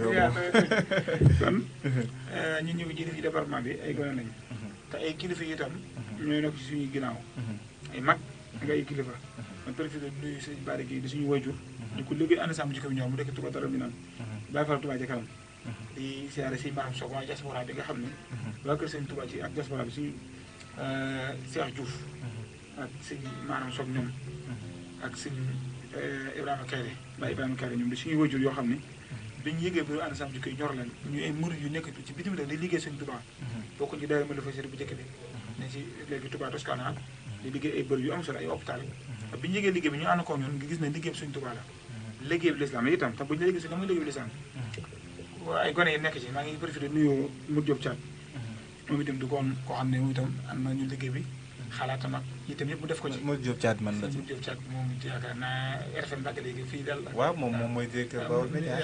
kon ñun ñu ko jiite ci département bi ay gone lañu. te ay kilifa yi itam ñooy nekk ci suñuy ginnaaw. ay mag nga ay kilifa. man préféré nuyu sëñ Bara Gueye di suñu wayjur di ko liggéey ànd sàmm jikko bi ñoom mu dëkk Touba dara mi naan bàyyi fal Touba ca kanam di siyaare si maanaam soog waa diaspora bi nga xam ne waa kër sëñ Touba ci ak diaspora bi suñu Cheikh Diouf ak sëñ maanaam soog ñoom ak sëñ Ibrahima Kayre Baye Ibrahima Kayre ñoom di suñuy wayjur yoo xam ne dañu yëgee bi ànd sàmm jikko yi ñor leen ñu ay murid yu nekk ci bitim réew di liggéey sëñ Touba bokk ñu daara ma la fa bu njëkk bi ne ci léegi Touba Toscana di liggéey ay bërëb yu am solo ay hôpital bi ñu yëgee liggéey bi ñu ànd ko ñun nga gis ne liggéey bi suñu Tuubaa la liggéey bi lislaam itam te bu ñu la liggéey si la muy liggéey bi lislaam ay gone yi nekk ci maa ngi profité nuyoo Modou Diop Thiat moom itam du ko woon koo xam ne moom itam am na ñu liggéey bi xalaatam ak itam yëpp mu def ko ci Modou Diop Thiat man la Modou Diop Thiat moom yaakaar naa RFM Mbacke léegi fii dal waaw moom mooy directeur Baol Média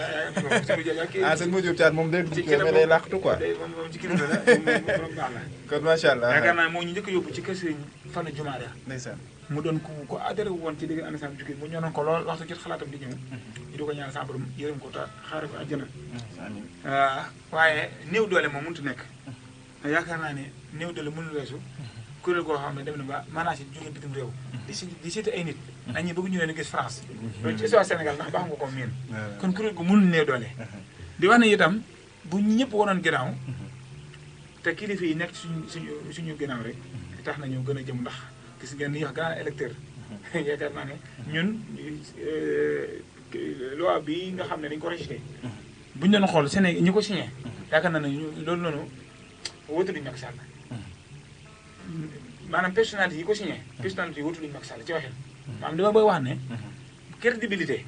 sëñ Modou Diop Thiat moom dégg mais day làqatu quoi moom ci kilifa la moom baax la kon macha allah yaakaar naa moo ñu njëkk a yóbbu ci kër sëñ Fallou Jumaada ndeysaan mu doon ko adhéré woon ci liggéey ànd sàmm jikko mu ñoroon ko lool waxtu jot xalaatam di ñëw ñu di ko ñaan sa borom yërëm ko ta xaare ko àjjana waaye néew doole moom mënut nekk yaakaar naa ne néew doole mënul weesu kuréel goo xam ne dem na ba maanaam si jóge bitim réew di seeti ay nit nañu bëgg ñu leen gis France loolu ci histoire Sénégal ndax baax nga ko miin kon kuréel gu mënul néew doole di wax ne itam bu ñëpp waroon ginnaaw te kilifa yi nekk suñu ginnaaw rek tax na ñu gën a jëm ndax gis ngeen ni wax grand électeur yaakaar naa ne ñun loi bi nga xam ne dañu ko rejeté bu ñu doon xool Sénégal ñi ko signé yaakaar naa ne loolu noonu wóotaluñu Macky Sall maanaam personnalité yi ko signé personnalité yi wóotaluñu Macky Sall ci waxin maanaam dama bëgg wax ne crédibilité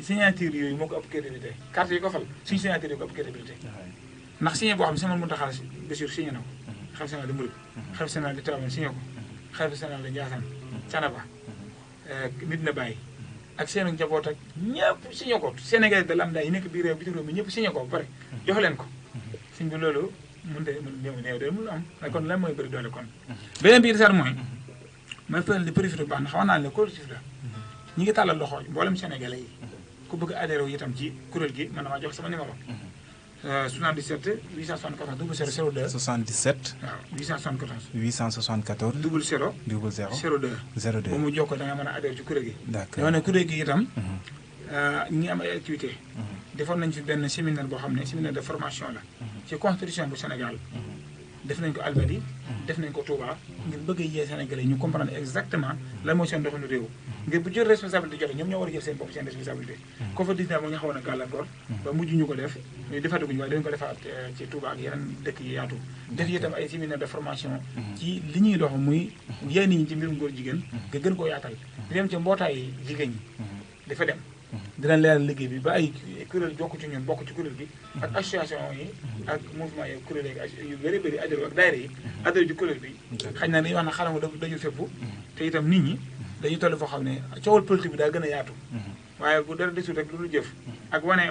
signature yooyu moo ko ëpp crédibilité carte yi ko fal suñu signature yi ko ëpp crédibilité ndax signé boo xam ne sama mën taxaal Bassirou signé na ko xalifa général de Mouride xalifa général de Tivaouane signé ko xalifa général de Ndiassane Thiénaba Medina Baye ak seen njaboot ak ñëpp signé ko Sénégal de lambda yi nekk biir réew bitim réew mi ñëpp signé ko ba pare jox leen ko sëñ bi loolu néew de mënul am kon lan mooy bëri doole kon beneen bi sax mooy may faral di profité bu baax na xaw naa ne collectif la ñi ngi tàllal loxo mboolem sénégalais yi ku bëgg adhéré wu itam ci kuréel gi man damaa jox sama numéro 77 874 00 02 77 waaw 874 874 00 00 02 02 ba mu jokkoo da nga mën a adhéré ci kuréel gi d'accord dama ne kuréel gi itam ñi ngi am ay activité defoon nañ fi benn séminaire boo xam ne séminaire de formation la ci constitution bu Sénégal def nañ ko Almadies def nañ ko Touba ngir bëgg a yee Sénégalais ñu comprendre exactement lan mooy seen doxalinu réew ngir bu jël responsabilité joxe ñoom ñoo war a jël seen bopp seen responsabilité Covid-19 moo ñu xawoon a gàllankoor ba mujj ñu ko def ñu defatuguñu waaye dañu ko defaat ci Touba ak yeneen dëkk yi yaatu def itam ay séminaire de formation ci li ñuy dox muy yee nit ñi ci mbirum góor jigéen nga gën koo yaatal di dem ci mbootaay jigéen ñi dafa dem dinañ leeral liggéey bi ba ay kuréel jokk ci ñun bokk ci kuréel gi ak association yi ak mouvement yi kuréel yi yu bëri bëri adhéré ak daayira yi adhéré ci kuréel bi xañ naa dañuy wax ne xalam dañu fépp te itam nit ñi dañuy toll foo xam ne coowal politique bi daa gën a yaatu waaye bu dara desul rek lu dul jëf ak wane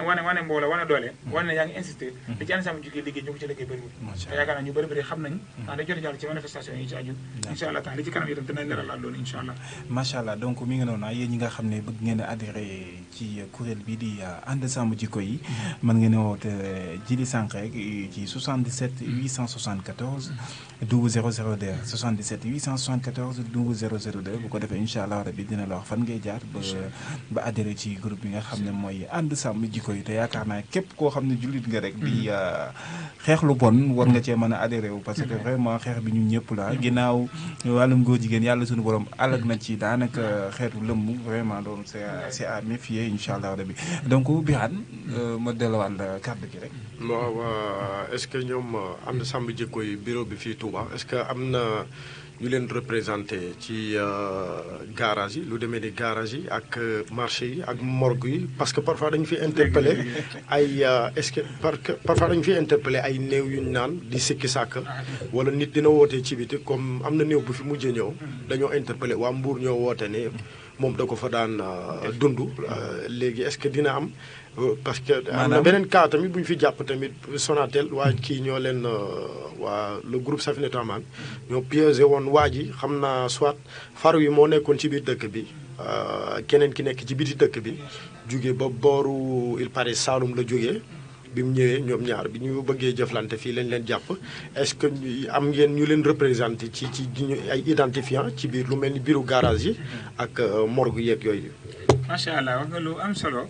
mbooloo wane doole wane ne yaa ngi insisté li ci ànd sama jugee liggéey ñu ko ci liggéey bëriwul te yaakaar naa ñu bëri bëri xam nañ ndax da jot jàll ci manifestation yi ci aju incha allah tax li ci kanam itam dinañ leeralal loolu incha allah macha allah donc mi ngi noonu yéen ñi nga xam ne bëgg ngeen a adhéré ci kuréel bi di ànd sàmm jikko yi mën ngeen a woote Djily Sànq rek ci 77 874 0002 77 874 0002 bu ko defee incha allah rabi dina la wax fan ngay jaar ba adhéré ci groupe bi nga xam ne mooy ànd sàmm jikko yi te yaakaar naa képp koo xam ne jullit nga rek di xeex lu bon war nga cee mën a adhéré wu parce que vraiment xeex bi ñun ñëpp la ginnaaw wàllum góor jigéen yàlla suñu borom alag na ci daanaka xeetu lëmm vraiment loolu c'est à méfier incha allah rabi donc Birane ma delluwaat la kàddu gi rek. waaw est-ce que ñoom ànd sàmm jikko yi bureau bi fii Touba est-ce que am na ñu leen représenté ci garage yi lu demee ni garage yi ak marché yi ak morgue yi parce que parfois dañu fi interpellé ay est-ce que parfois dañu fi interpellé ay néew yu ñu naan di sikki sàkk wala nit dina wootee ci biti comme am na néew bu fi mujjee ñëw dañoo interpellé waa Mbour ñoo woote ne moom da ko fa daan dund léegi est-ce que dina am parce que am na beneen cas tamit bu ñu fi jàpp tamit Sonatel waa kii ñoo leen waa le groupe Safinatoul Aman ñoo piégé woon waa ji xam naa soit faru yi moo nekkoon ci biir dëkk bi keneen ki nekk ci biti dëkk bi jóge ba booru il paraît Saloum la jógee bi mu ñëwee ñoom ñaar bi ñu bëggee jëflante fii lañ leen jàpp est-ce que am ngeen ñu leen représenté ci ay identifiant ci biir lu mel ni biiru garage yi ak morgue yeeg yooyu. macha allah wax nga lu am solo.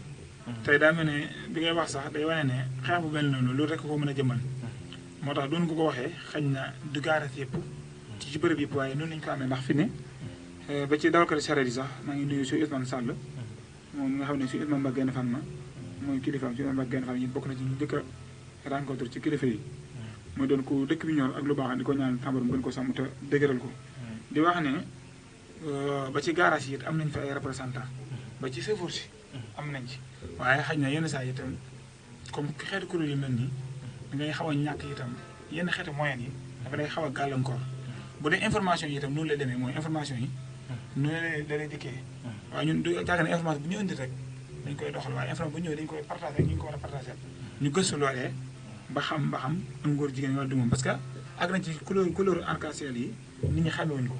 tey daa mel ne bi ngay wax sax day wane ne xeex bu mel noonu loolu rek ko mën a jëmal. moo tax doon ko waxee xañ na du garage yëpp ci bërëb yëpp waaye noonu lañu ko amee ndax fi ne ba ci dawalkati sareet yi sax maa ngi nuyu Sëñ Ousmane Sall moom nga xam ne Sëñ Ousmane Mbacké Fan ma mooy kilifaam Sëñ Ousmane Mbacké Fan yi bokk na ci ñu njëkk a rencontre ci kilifa yi mooy doon ko dëkk bi ñor ak lu baax di ko ñaan tàmbaram gën ko sàmm te dëgëral ko di wax ne ba ci garage yi it am nañ fa ay représentant ba ci chauffeur si am nañ ci waaye xëy na yenn saa yi itam comme xeetu kuréel yu mel nii da ngay xaw a ñàkk itam yenn xeetu moyens yi dafa day xaw a gàllankoor bu dee information yi itam noonu lay demee mooy information yi noonu la lay dikkee waaye ñun du jàkk ne information bu ñu indi rek dañ koy doxal waaye information bu ñëwee dañ koy partagé ak ñu ngi ko war a partagé ñu gëstu loolee ba xam am ngóor jigéen wala du moom parce que ak nañ ci couleur arc-en-ciel yi nit ñi xamewuñ ko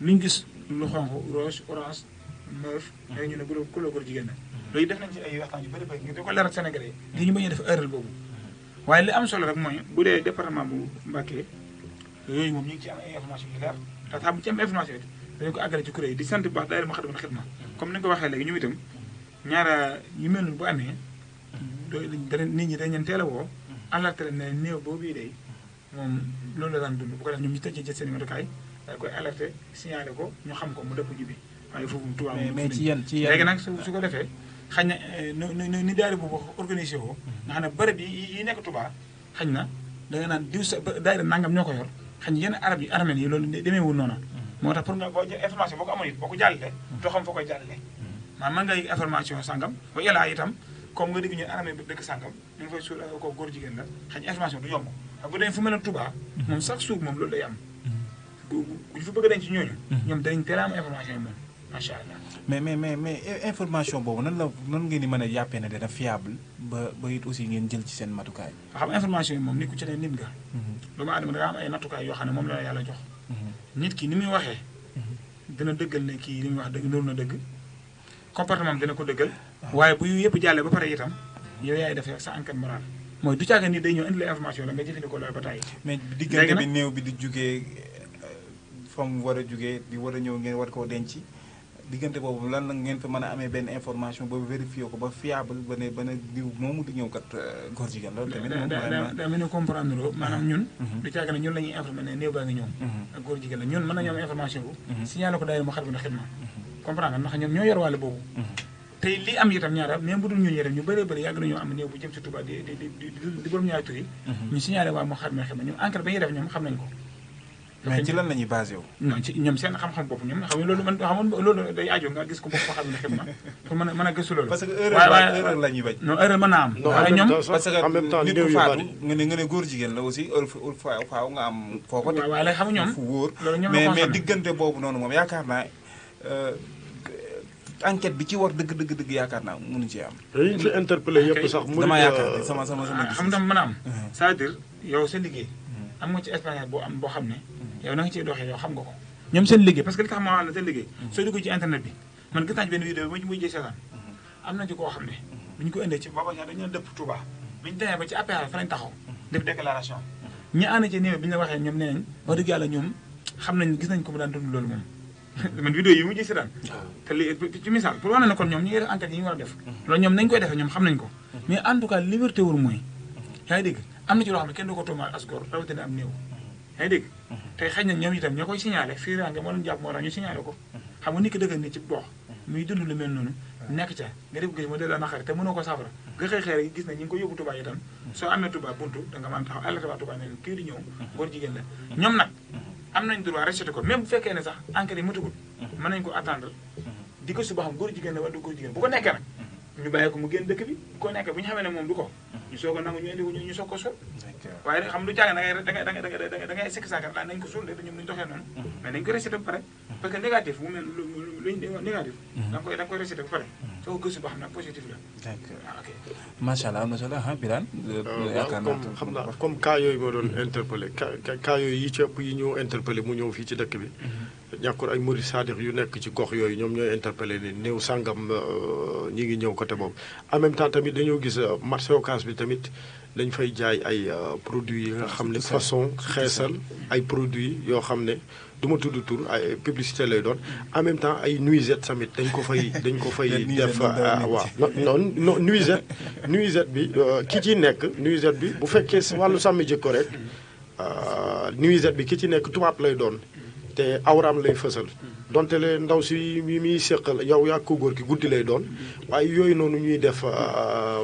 luñ gis lu xonq rose orange mauve ay ñu ne couleur góor jigéen la loolu def nañ ci ay waxtaan yu bëri bëri ngir di ko leeral Sénégalais yi ñu bañ a def erreur boobu waaye li am solo rek mooy bu dee département bu Mbacké yooyu moom ñu ngi ci am ay information yu leer te sax bu ci am information yi dañu ko àggale ci kuréel yi di sant bu baax daayira Moukhaddamatoul Khidma comme ni nga ko waxee léegi ñu itam ñaara yu mel noonu bu amee nit ñi dañ leen teel a woo alerté leen ne néew boobu bii day moom loolu la daan dund bu ko def ñoom ñu tëj jël seen numérokaay dañ koy alerté signalé ko ñu xam ko mu dëpp ji bi waaye foofu tubaab mais ci yan léegi nag su ko defee xañ na ni daayira boobu organisé woo nga xam ne bërëb yi nekk Touba xañ na da nga naan diw sa daayira nangam ñoo ko yor xañ yenn arab yi armel yi loolu demeewul noonu moo tax pour nga boo information boo ko amoon it boo ko jàllale doo xam foo koy jàllale maanaam mën ngay information sàngam ba yàllaa itam comme nga dégg ñu armée bi dëkk sàngam ñu ngi fay suul ko góor jigéen la xañ information du yomb bu dee fu mel ne Touba moom sax suuf moom loolu day am ku fi bëgg dañ ci ñooñu ñoom dañ teel a am information yi moom macha allah mais information boobu nan ngeen di mën a yàppee ne dana fiable ba it aussi ngeen jël ci seen matukaay. xam information yi moom nit ku ci ne nit nga. doomu aadama da nga am ay nattukaay yoo xam ne moom la yàlla jox. nit ki ni muy waxee. dina dëggal ne kii li muy wax dëgg loolu na dëgg. comportement dina ko dëggal. waaye bu yëpp jàllee ba pare itam yow yaay def sa enquête morale. mooy du caaga nit day ñëw indi la information la nga jëfandikoo loolu ba tàyyi. mais diggante bi néew bi di jugee fa mu war a jugee di war a ñëw ngeen war koo denc diggante boobu lan la ngeen fa mën a amee benn information boobu vérifié ko ba fiable ba ne diw moomu di ñëw kat góor jigéen loolu tamit. daa mel ni comprendre loo maanaam ñun. du caaga ne ñun la ñuy informé ne néew baa ngi ñëw. ak góor jigéen la ñun mën nañu am information bu. signalé ko daayira Moukhaddamatoul Khidma. comprendre nga ndax ñoom ñoo yor wàll boobu. tey li am itam ñaara même bu dul ñun itam ñu bëree bëri yàgg nañoo am néew bu jëm ci Touba di borom ñaari tur yi. ñu signalé waa Moukhaddamatoul Khidma ñoom enquête ba ñuy def ñoom xam nañ ko. mais ci lan la ñuy basé wu. non ci ñoom seen xam-xam bopp ñoom xam nga loolu man xam nga loolu day aajo nga gis ko bopp Moukhaddamatoul Khidma pour mën a gëstu loolu. parce que erreur la ñuy bañ. non erreur mën naa am. waaye ñoom parce que nit ku faatu nga ne góor jigéen la aussi faaw nga am. foo ko teg waaye lay xam nga ñoom fu wóor. loolu ñoom mais diggante boobu noonu moom yaakaar naa enquête bi ci war dëgg yaakaar naa mënuñ ci am. dañu ci interpellé yëpp sax. dama yaakaar sama gis. xam nga mën a am. c'est-à-dire yow sa liggéey. am nga ci expérience boo xam ne. yow na nga ciy doxee yow xam nga ko. ñoom seen liggéey parce que li tax ma wax la seen liggéey. soo dugg ci internet bi man gis naa ci benn vidéo bi muy jël seetaan am na ci koo xam ne bu ñu ko indee ci booba ñaar dañu dëpp Touba bi ñu demee ba ci APR fa lañ taxaw def déclaration ñi ànd ci néew bi ñu la waxee ñoom nee nañ wax dëgg yàlla ñoom xam nañ gis nañ ko mu daan dund loolu moom man vidéo yi mu jël seetaan te li ci misaal pour wane ne kon ñoom ñi ngi def enquête yi ñu war a def loolu ñoom nañ koy defee ñoom xam nañ ko mais en tout cas liberté wul mooy yaa ngi dégg am na ci loo xam ne kenn du ko tuumaal asgor rawatina am néew yaa ngi dégg tey xëy na ñoom itam ñoo koy signalé fii range moo leen jàpp moo tax ñu signalé ko xam nga nit ki dëgg ni ci boox muy dund lu mel noonu nekk ca nga def gëj mu delloo naqari te mënoo ko safara nga xëy xëy rek gis na ñi ngi ko yóbbu Touba itam soo amee Touba buntu da nga mën taxaw alerté waa Touba ne kii di ñëw góor jigéen la ñoom nag am nañ droit rejeté ko même bu fekkee ne sax enquête yi matagul mën nañ ko attendre di ko suba xam góor jigéen la wala du góor jigéen bu ko nekkee nag ñu bàyyi ko mu génn dëkk bi bu ko nekkee bu ñu xamee ne moom du ko ñu soog a nangu ñu indi ko ñu soog ko sol waaye xam du jàng da ngay sekk saakar daal nañ ko suul de ñoom duñu doxee noonu mais nañ ko rejeté ba pare parce que négatif bu mel luñ négatif da nga koy rejeté ba pare soo ko gëstu ba xam ne positif la ok macha allah am na solo Birane yaakaar naa comme xam naa comme cas yooyu moo doon interpellé cas yooyu yi ci ëpp yi ñu interpellé mu ñëw fii ci dëkk bi ñàkkul ay murid sadiq yu nekk ci gox yooyu ñoom ñooy interpellé ni néew sàngam ñi ngi ñëw côté boobu en même temps tamit dañoo gis marché Ocass bi tamit dañ fay jaay ay produits yi nga xam ne façon xeesal ay produits yoo xam ne du ma tudd tur ay publicité lay doon en même temps ay nuisette tamit dañ ko fay def waaw non nuisette bi ki ci nekk nuisette bi bu fekkee wàllu sàmm jikko rek nuisette bi ki ci nekk tubaab lay doon te awraam lay fësal donte le ndaw si mi muy séqal yow yaa ko góor ki guddi lay doon waaye yooyu noonu ñuy def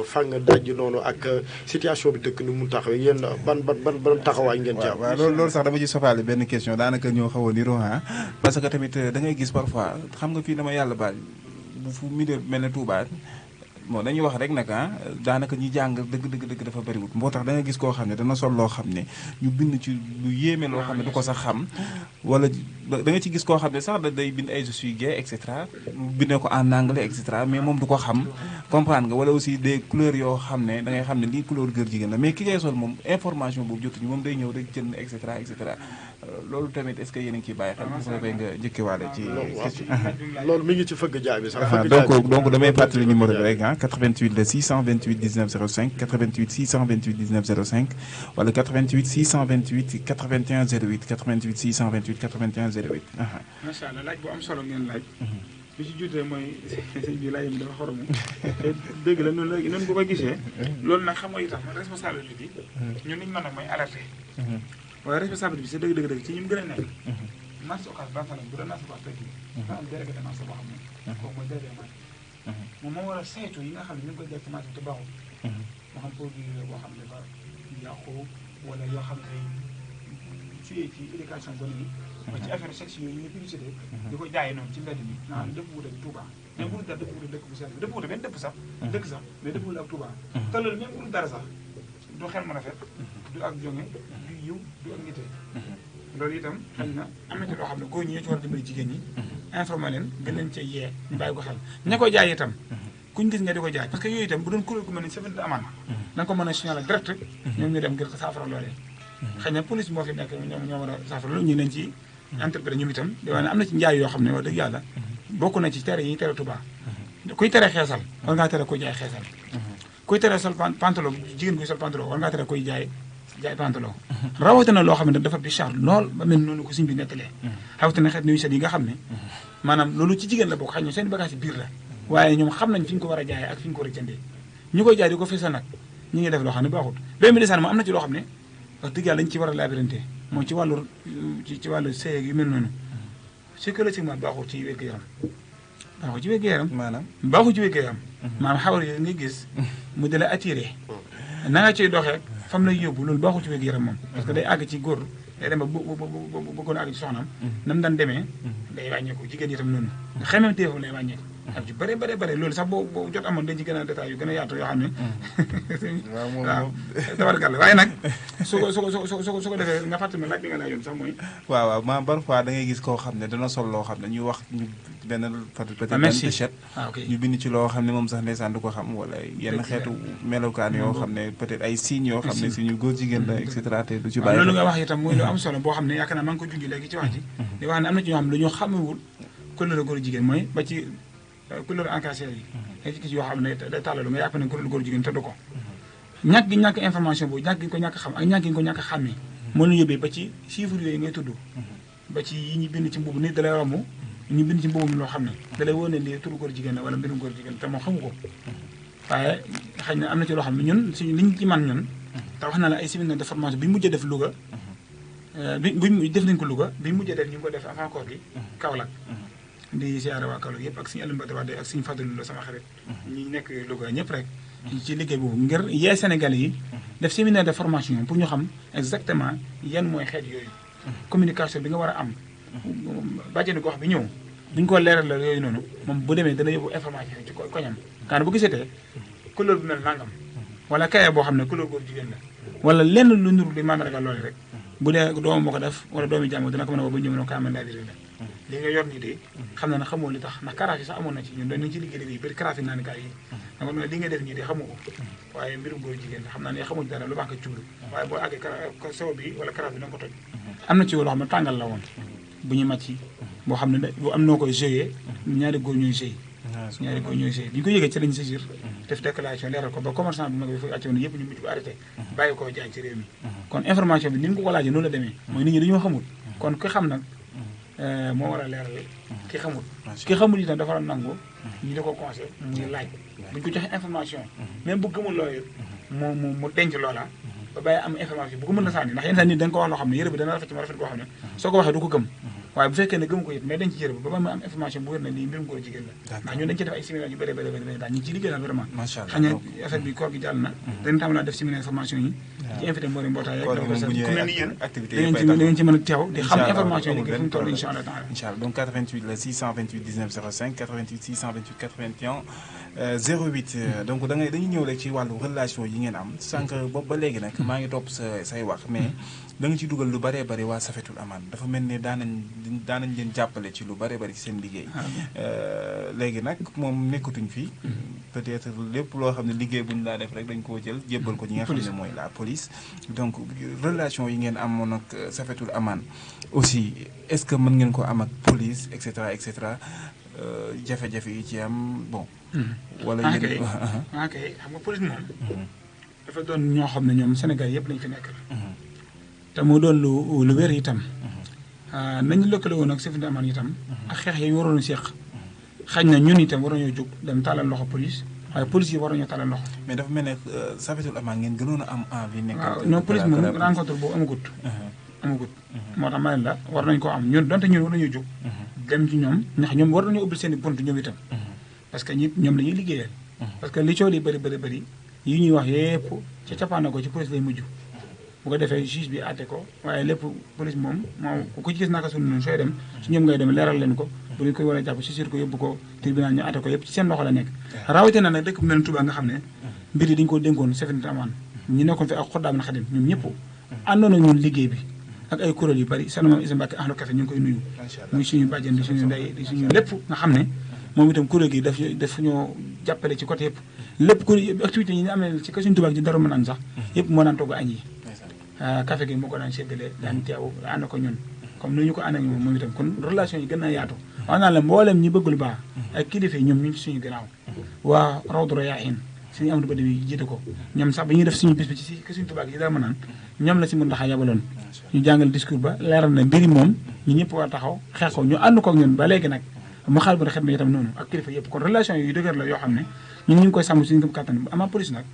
fang daj noonu ak situation bi dëkk ni mu taxawee yéen ban taxawaay ngeen ci am. waaw loolu sax dama ci sofaale benn question daanaka ñoo xaw a niroo parce que tamit da ngay gis parfois xam nga fii dama yàlla baal bu fu milieu mel ne Touba bon dañuy wax rek nag daanaka ñi jàng dëgg dafa bëriwut moo tax da nga gis koo xam ne dana sol loo xam ne ñu bind ci lu yéeme loo xam ne du ko sax xam wala da nga ci gis koo xam ne sax da day bind ay je suis gay et cetera bindee ko en anglais et cetera mais moom du ko xam comprendre nga wala aussi des couleurs yoo xam ne da ngay xam ne lii couleur góor jigéen la mais ki ngay sol moom information boobu jotuñu moom day ñëw rek jënd et cetera loolu tamit est-ce que yéen a ngi ciy bàyyi xel bu ko defee nga jëkkiwaale ci question loolu mi ngi ci fëgg jaay bi sax donc damay fàttali numéro bi rek 88 le 628 19 05 88 628 19 05 wala 88 628 81 08 88 628 81 08. macha allah laaj bu am solo ngeen laaj. bi ci jutee mooy sëñ bi laaj bi dafa xoromu te dëgg la noonu la noonu bu ko gisee. loolu nag xam nga itam responsabilité bi ñun liñ mën nag mooy alerté. waaye responsabilité bi sa dëgg ci ñi mu gën a nekk. marché Ocass ba bu doon marché Ocass tey jii. dafa am délégué de marché boo xam ne. kooku mooy délégué marché. moom moo war a saytu yi nga xam ne ñu ngi koy def ci marché te baaxul. moo xam produit boo xam ne ba yàqu wala yoo xam ne ci éducation gone yi. ba ci affaire sexe yooyu ñu publicité. di ko jaayee noonu ci mbedd mi. naan dëpp wuute bi Touba. même bu dul dara dëpp wuute dëkk bu sell bi dëpp wuute benn dëpp sax. dëkk sax mais dëpp wuute ak Touba. te loolu même bu dul dara sax du xel mën a fet du ak jonge du yiw du ak nite. loolu itam xëy na am na ci loo xam ne góor ñi ñoo ci war a dimbali jigéen ñi. informé leen gën leen cee yee ñu bàyyi ko xel ña ko jaay itam kuñ gis nga di ko jaay parce que yooyu itam bu doon kuréel gu mel ni Safinatoul Aman da nga ko mën a signaler direct ñoom ñu dem ngir saafara loolee xëy na police moo fi nekk ñoo war a saafara loolu ñu leen ci interpellé ñoom itam di wax ne am na ci njaay yoo xam ne wax dëgg yàlla bokk na ci tere yi tere Touba kuy tere xeesal war ngaa tere koy jaay xeesal kuy tere sol pantalon jigéen kuy sol pantalon war ngaa tere koy jaay pantalon rawatina loo xam ne dafa bichar lool ba mel noonu ko suñ bi nettalee rawatina xeet nuyu set yi nga xam ne maanaam loolu ci jigéen la bokk xëy na seen bagage biir la waaye ñoom xam nañ fi ñu ko war a jaayee ak fi ñu ko war a jëndee ñu koy jaay di ko feesal nag ñu ngi def loo xam ne baaxul benn bi desaan moom am na ci loo xam ne wax dëgg yàlla dañu ci war a labirante mooy ci wàllu sëy yu mel noonu psychologiquement baaxul ci wér-gu-yaram baaxul ci wér-gu-yaram maanaam baaxul ci wér-gu-yaram maanaam xawar yooyu nga gis mu di la attiré na nga ciy doxee fam lay yóbbu loolu baaxul ci wér-gu-yaram moom parce que day àgg ci góor day dem ba bëggoon àgg ci soxnaam nam daan demee day wàññeeku jigéen itam noonu xemem téefam lay wàññeeku ak ju bare loolu sax boo jot amoon dañ ci gën a détail yu gën a yaatu yoo xam ne waaw tabarkàlla waaye nag su ko defee nga fàttali ma laaj bi nga laajoon sax mooy waaw maam parfois da ngay gis koo xam ne dana sol loo xam ne ñu wax ñu benn peut-être benn t-shirt ñu bind ci loo xam ne moom sax ndeysaan du ko xam wala yenn xeetu melokaan yoo xam ne peut-être ay signes yoo xam ne suñu góor jigéen la et cetera te du ci bàyyi loolu nga wax itam muy lu am solo boo xam ne yaakaar naa maa ngi ko junj léegi ci wax ji di wax ne am na ci ñoo xam ne dañoo xamewul couleur góor jigéen mooy ba ci couleur encassée yi ay ci yoo xam ne day tàllalu nga yàpp ne couleur góor jigéen te du ko ñàkk gi ñàkk information boobu ñàkk gi ko ñàkk xam ak ñàkk gi ko ñàkk xàmmee moo ñu yóbbee ba ci chiffres yooyu ngay tudd ba ci yi ñu bind ci mbubu nit dalay romb ñu bind ci mbubum loo xam ne dalay wóor ne lii turu góor jigéen la wala mbirum góor jigéen te moom xamu ko waaye xëy na am na ci loo xam ne ñun suñu liñ ci man ñun te wax na la ay séminaire de formation bi ñu mujjee def Louga bi def nañ ko Louga bi ñu mujjee def ñu ngi ko def avant koor gi Kaolack di siyaare waa Kaolack yëpp ak suñu Aliou Badara Wade ak suñu Fadilou la sama xarit ñi nekk Louga ñëpp rek ci liggéey boobu ngir yee Sénégalais yi def séminaire de formation pour ñu xam exactement yan mooy xeet yooyu communication bi nga war a am bàjjenu gox bi ñëw duñ ko leeral la yooyu noonu moom bu demee dana yóbbu information ci koñam kaana bu gisatee couleur bu mel nangam wala kaye boo xam ne couleur góor jigéen la wala lenn lu nuru di mandarga loolu rek bu dee doomu moo ko def wala doomu jàmm dina ko mën a woo ba ñëw ne ko amal la li nga yor nii de xam na ne xamoo li tax ndax karaaf yi sax amoon na ci ñun doon nañ ci liggéey liggéey bëri karaaf yi naan kaay yi danga ne li nga def nii de xamoo ko waaye mbirum góor jigéen la xam naa ne xamoo dara lu baax nga jublu waaye boo àggee sew bi wala karaaf bi da nga ko toj am na ci loo xam ne tàngal la woon bu ñu màcc boo xam ne bu am noo koy joué ñaari góor ñooy joué bi ñu ko yëgee ci lañ saisir def déclaration leeral ko ba commerçant bi mag bi fa accoon yëpp ñu mujj ko arrêté bàyyi koo jaay ci réew mi kon information bi ni ñu ko laajee noonu la demee mooy nit ñi dañoo xamul kon ki xam nag moo war a leeral ki xamul itam dafa war a nangu ñu di ko conseil muy laaj buñ ko joxe information même bu gëmul loolu mu denc loola ba bàyyi am information bu ko mën na sànni ndax yenn saa nit da nga ko wax loo xam ne yëre bi dana rafet ci ma rafet boo xam ne soo ko waxee du ko gëm waaye bu fekkee ne gëm ko it mais denc ci yëre bi ba mu am information bu wér na lii mbirum góor jigéen la ndax ñun dañ ci def ay séminaire yu bëri daal ñu ngi ciy liggéey daal vraiment xam ne affaire bi koor gi jàll na dañ tàmbali def séminaire formation yi ci invité mboori mbootaay ku mel ni yéen da ngeen ci mën a teew di xam information yi fu mu toll incha allah taala incha allah donc 88 la 628 19 05 88 628 81 08 donc dañuy ñëw rek ci wàllu relation yi ngeen am sànq boobu ba léegi nag maa ngi topp say wax mais da nga ci dugal lu bëree bëri waa Safinatoul Aman dafa mel ne daanañ leen jàppale ci lu bëree bëri ci seen liggéey léegi nag moom nekkatuñ fi peut-être lépp loo xam ne liggéey bu ñu laa def rek dañ koo jël jébbal ko ñi nga xam ne mooy la police donc relation yi ngeen amoon ak Safinatoul Aman aussi est-ce que mën ngeen ko am ak police et cetera jafe-jafe yi ci am bon wala yéen kay xam nga police moom dafa doon ñoo xam ne ñoom Sénégal yëpp lañ fi nekk te mu doon lu wér itam nañu lëkkale woon ak Safinatoul Aman itam ak xeex yi waroon a seeq xañ na ñun itam war nañoo jóg dem tàllal loxo police waaye police yi war nañoo tàllal loxo mais dafa mel ne Safinatoul Aman ngeen gënoon a am envie nekk waaw non police moom rencontre boobu amagut moo tax ma ne la war nañ koo am ñun donte ñun war nañoo jóg dem ci ñoom ndax ñoom war nañoo ubbil seen i bunt ñoom itam parce que ñoom la ñuy liggéeyal parce que li coow li bëri yi ñuy wax yépp ca cappaana ko ci police lay mujj bu ko defee juge bi àtte ko waaye lépp police moom ku ci gis naka sunu noonu sooy dem su ñoom ngay dem leeral leen ko bu ñu koy war a jàpp si sur ko yóbbu ko tribunal ñu àtte ko yëpp ci seen loxo la nekk rawatina nag dëkk bu mel ne Touba nga xam ne mbir yi dañu ko dénkoon Safinatoul Aman ñu nekkoon fi ak xoddaam na xadim ñoom ñëpp àndoon ak ñun liggéey bi ak ay kuréel yu bari seen maam Isa Mbacke ahlu café ñu ngi koy nuyu muy suñu bàjjen di suñu ndey di suñu lépp nga xam ne moom itam kuréel gi daf ñoo jàppale ci côté yëpp lépp ku activité yi ñu amee ci kër Sëriñ Tuubaa ci Daaru Manaan sax yëpp moo daan togg añ yi café gi moo ko daan séddale daan teew ànd ko ñun comme ni ñu ko ànd ak moom itam kon relation yi gën a yaatu wax naa la mboolem ñi bëgg lu baax ak kilifa yi ñoom ñu ngi ci suñu gannaaw waa Rawdu Rayaahiin suñu Amadu Badawi yi jiite ko ñoom sax ba ñuy def suñu bis bi ci kër Sëriñ Tuubaa gi ci Daaru Manaan ñoom la si Muntaxa yabaloon ñu jàngal discours ba leeral na mbiri moom ñu ñëpp war a taxaw xeex ko ñu ànd ko ak ñun ba léegi nag mu xaal bu rafet na itam noonu ak kilifa yëpp kon relation yu dëgër la yoo xam ne ñun ñu ngi koy sàmm suñu kam kàttan bu ama police nag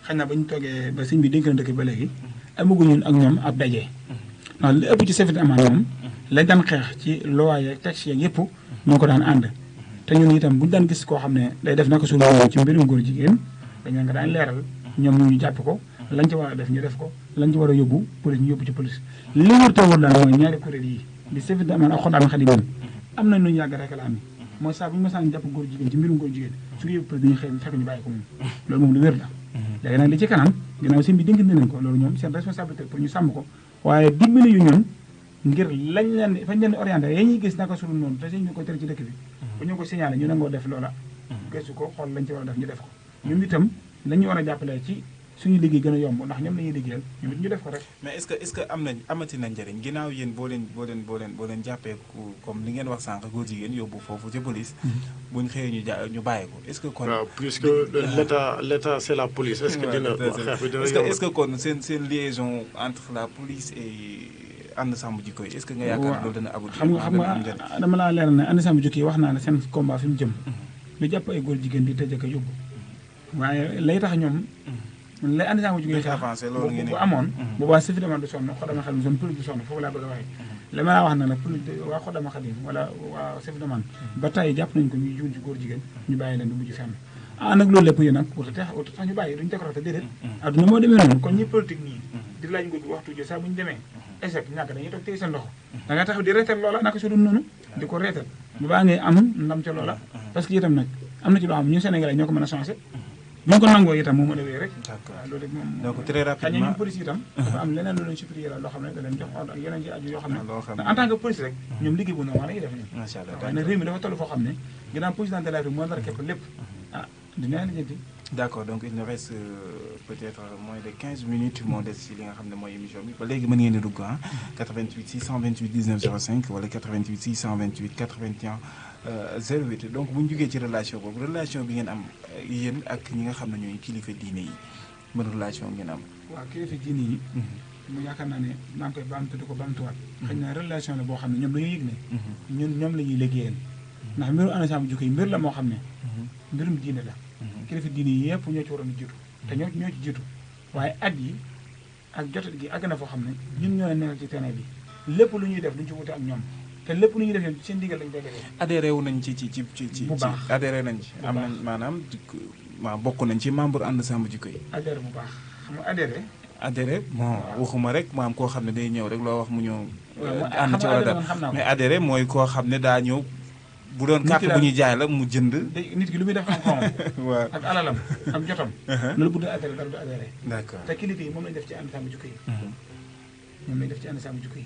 xëy na ba ñu toogee ba sëñ bi dénk na dëkk ba léegi amagu ñun ak ñoom ab daje ndax li ëpp ci safet amaan moom lañ daan xeex ci loi yeeg texte yeeg yëpp ñoo ko daan ànd te ñun itam buñu daan gis koo xam ne day def naka suñu ci mbirum góor jigéen dañ nga daan leeral ñoom ñu jàpp ko lañ ci war a def ñu def ko lañ ci war a yóbbu police ñu yóbbu ci police li wër te wër daal mooy ñaari kuréel yi di safet amaan ak Xuddaamul Xadiim am nañ lu ñu yàgg réclamé mooy saa bu ñu mësaan jàpp góor jigéen ci mbirum góor jigéen su ñu yóbbu police dañuy xëy fekk ñu bàyyi ko moom loolu moom lu wér la léegi nag li ci kanam ginnaaw sëñ bi dénk nañ ko loolu ñoom seen responsabilité pour ñu sàmm ko waaye dimbali yu ñun ngir lañ leen fañ leen orienté yee ñuy gis naka sulu noonu te sëñ ñu ko tere ci dëkk bi bu ñu ko signalé ñu nangoo def loola gëstu ko xool lañ ci war a def ñu def ko ñun itam lañu war a jàppalee ci suñu liggéey gën a yomb ndax ñoom la ñuy liggéeyal ñun it ñu def ko rek mais est-ce que amati na njëriñ ginnaaw yéen boo leen jàppee comme li ngeen wax sànq góor jigéen yóbbu foofu ci police buñ xëyee ñu bàyyi ko est-ce que kon waaw puisque l'état c'est la police est-ce que dina xeex bi dina est-ce que kon seen liaison entre la police et ànd sàmm jikko yi est-ce que nga yaakaar loolu dana aboutir xam nga dama laa leeral ne ànd sàmm jikko yi wax naa ne seen combat fi mu jëm lu jàpp ay góor jigéen di tëj ak yóbbu waaye lay tax ñoom lay ànd sàmm jikko yi bu amoon boobaa suffisamment du sonn Xuddaamul Xadiim sonn police du sonn foofu laa bëgg a waxee li ma laa wax na nag police waa Xuddaamul Xadiim wala waa suffisamment ba tey jàpp nañ ko ñuy juul ci góor jigéen ñu bàyyi leen du mujj fenn nag loolu lépp yi nag wut tax ñu bàyyi duñu décroté déedéet adduna moo demee noonu kon ñi politique nii di laaj nguur gi waxtu jo saa bu ñu demee échec ñàkk dañuy toog téye seen loxo da nga taxaw di reetal loola naka su dul noonu di ko reetal bu baa ngay am ndam ca loola parce que itam nag am na ci loo xam ñu Sénégalais ñoo ko mën a changé bu ñu ko nangoo itam moo mën a wéy rek waaw loolu moom donc très rapidement xëy na ñun police itam dafa am leneen lu leen supérieur loo xam ne da leen jox ordre ak yeneen ci aju yoo xam ne en tant que police rek ñoom liggéey bu normal la ñuy def ñun waaye nag réew mi dafa toll foo xam ne ginnaaw président de la République moo dara képp lépp dina lijjanti d'accord donc il nous reste peut-être moins de 15 minutes moo des ci li nga xam ne mooy émission bi ba léegi mën ngeen a dugg 88 628 19 05 wala 88 628 81 08 donc bu ñu jógee ci relation boobu relation bi ngeen am yéen ak ñi nga xam ne ñooy kilifa diine yi ban relation ngeen am. waaw kilifa diine yi. mu yaakaar naa ne maa ngi koy baamtu di ko baamtuwaat. xëy na relation la boo xam ne ñoom dañoo yëg ne. ñoom la ñuy liggéeyal. ndax mbiru ànd sàmm jikko yi mbir la moo xam ne. mbirum diine la. kilifa diine yi yëpp ñoo ci waroon a jiitu. te ñoo ci jiitu waaye at yi ak jotat gi àgg na foo xam ne ñun ñoo leen nekkal ci terrain bi lépp lu ñuy def duñ ci wute ak ñoom te lépp lu ñuy def seen digal lañ koy defee. adhéré wu nañ ci bu baax adhéré nañ ci. am nañ maanaam bokk nañ ci membre ànd sàmm jikko yi. adhéré bu baax xam nga adhéré bon waxuma rek maam koo xam ne day ñëw rek loo wax mu ñëw. ànd ci wala dara mais adhéré mooy koo xam ne daa ñëw. bu doon carte bu ñuy jaay la mu jënd. nit ki lu muy def xam-xamam. waaw ak alalam ak jotam. loolu bu dee adhéré dara du adhéré. d'accord te kilifa yi moom lañ def ci ànd sàmm jikko yi. moom lañ def ci ànd sàmm jikko yi.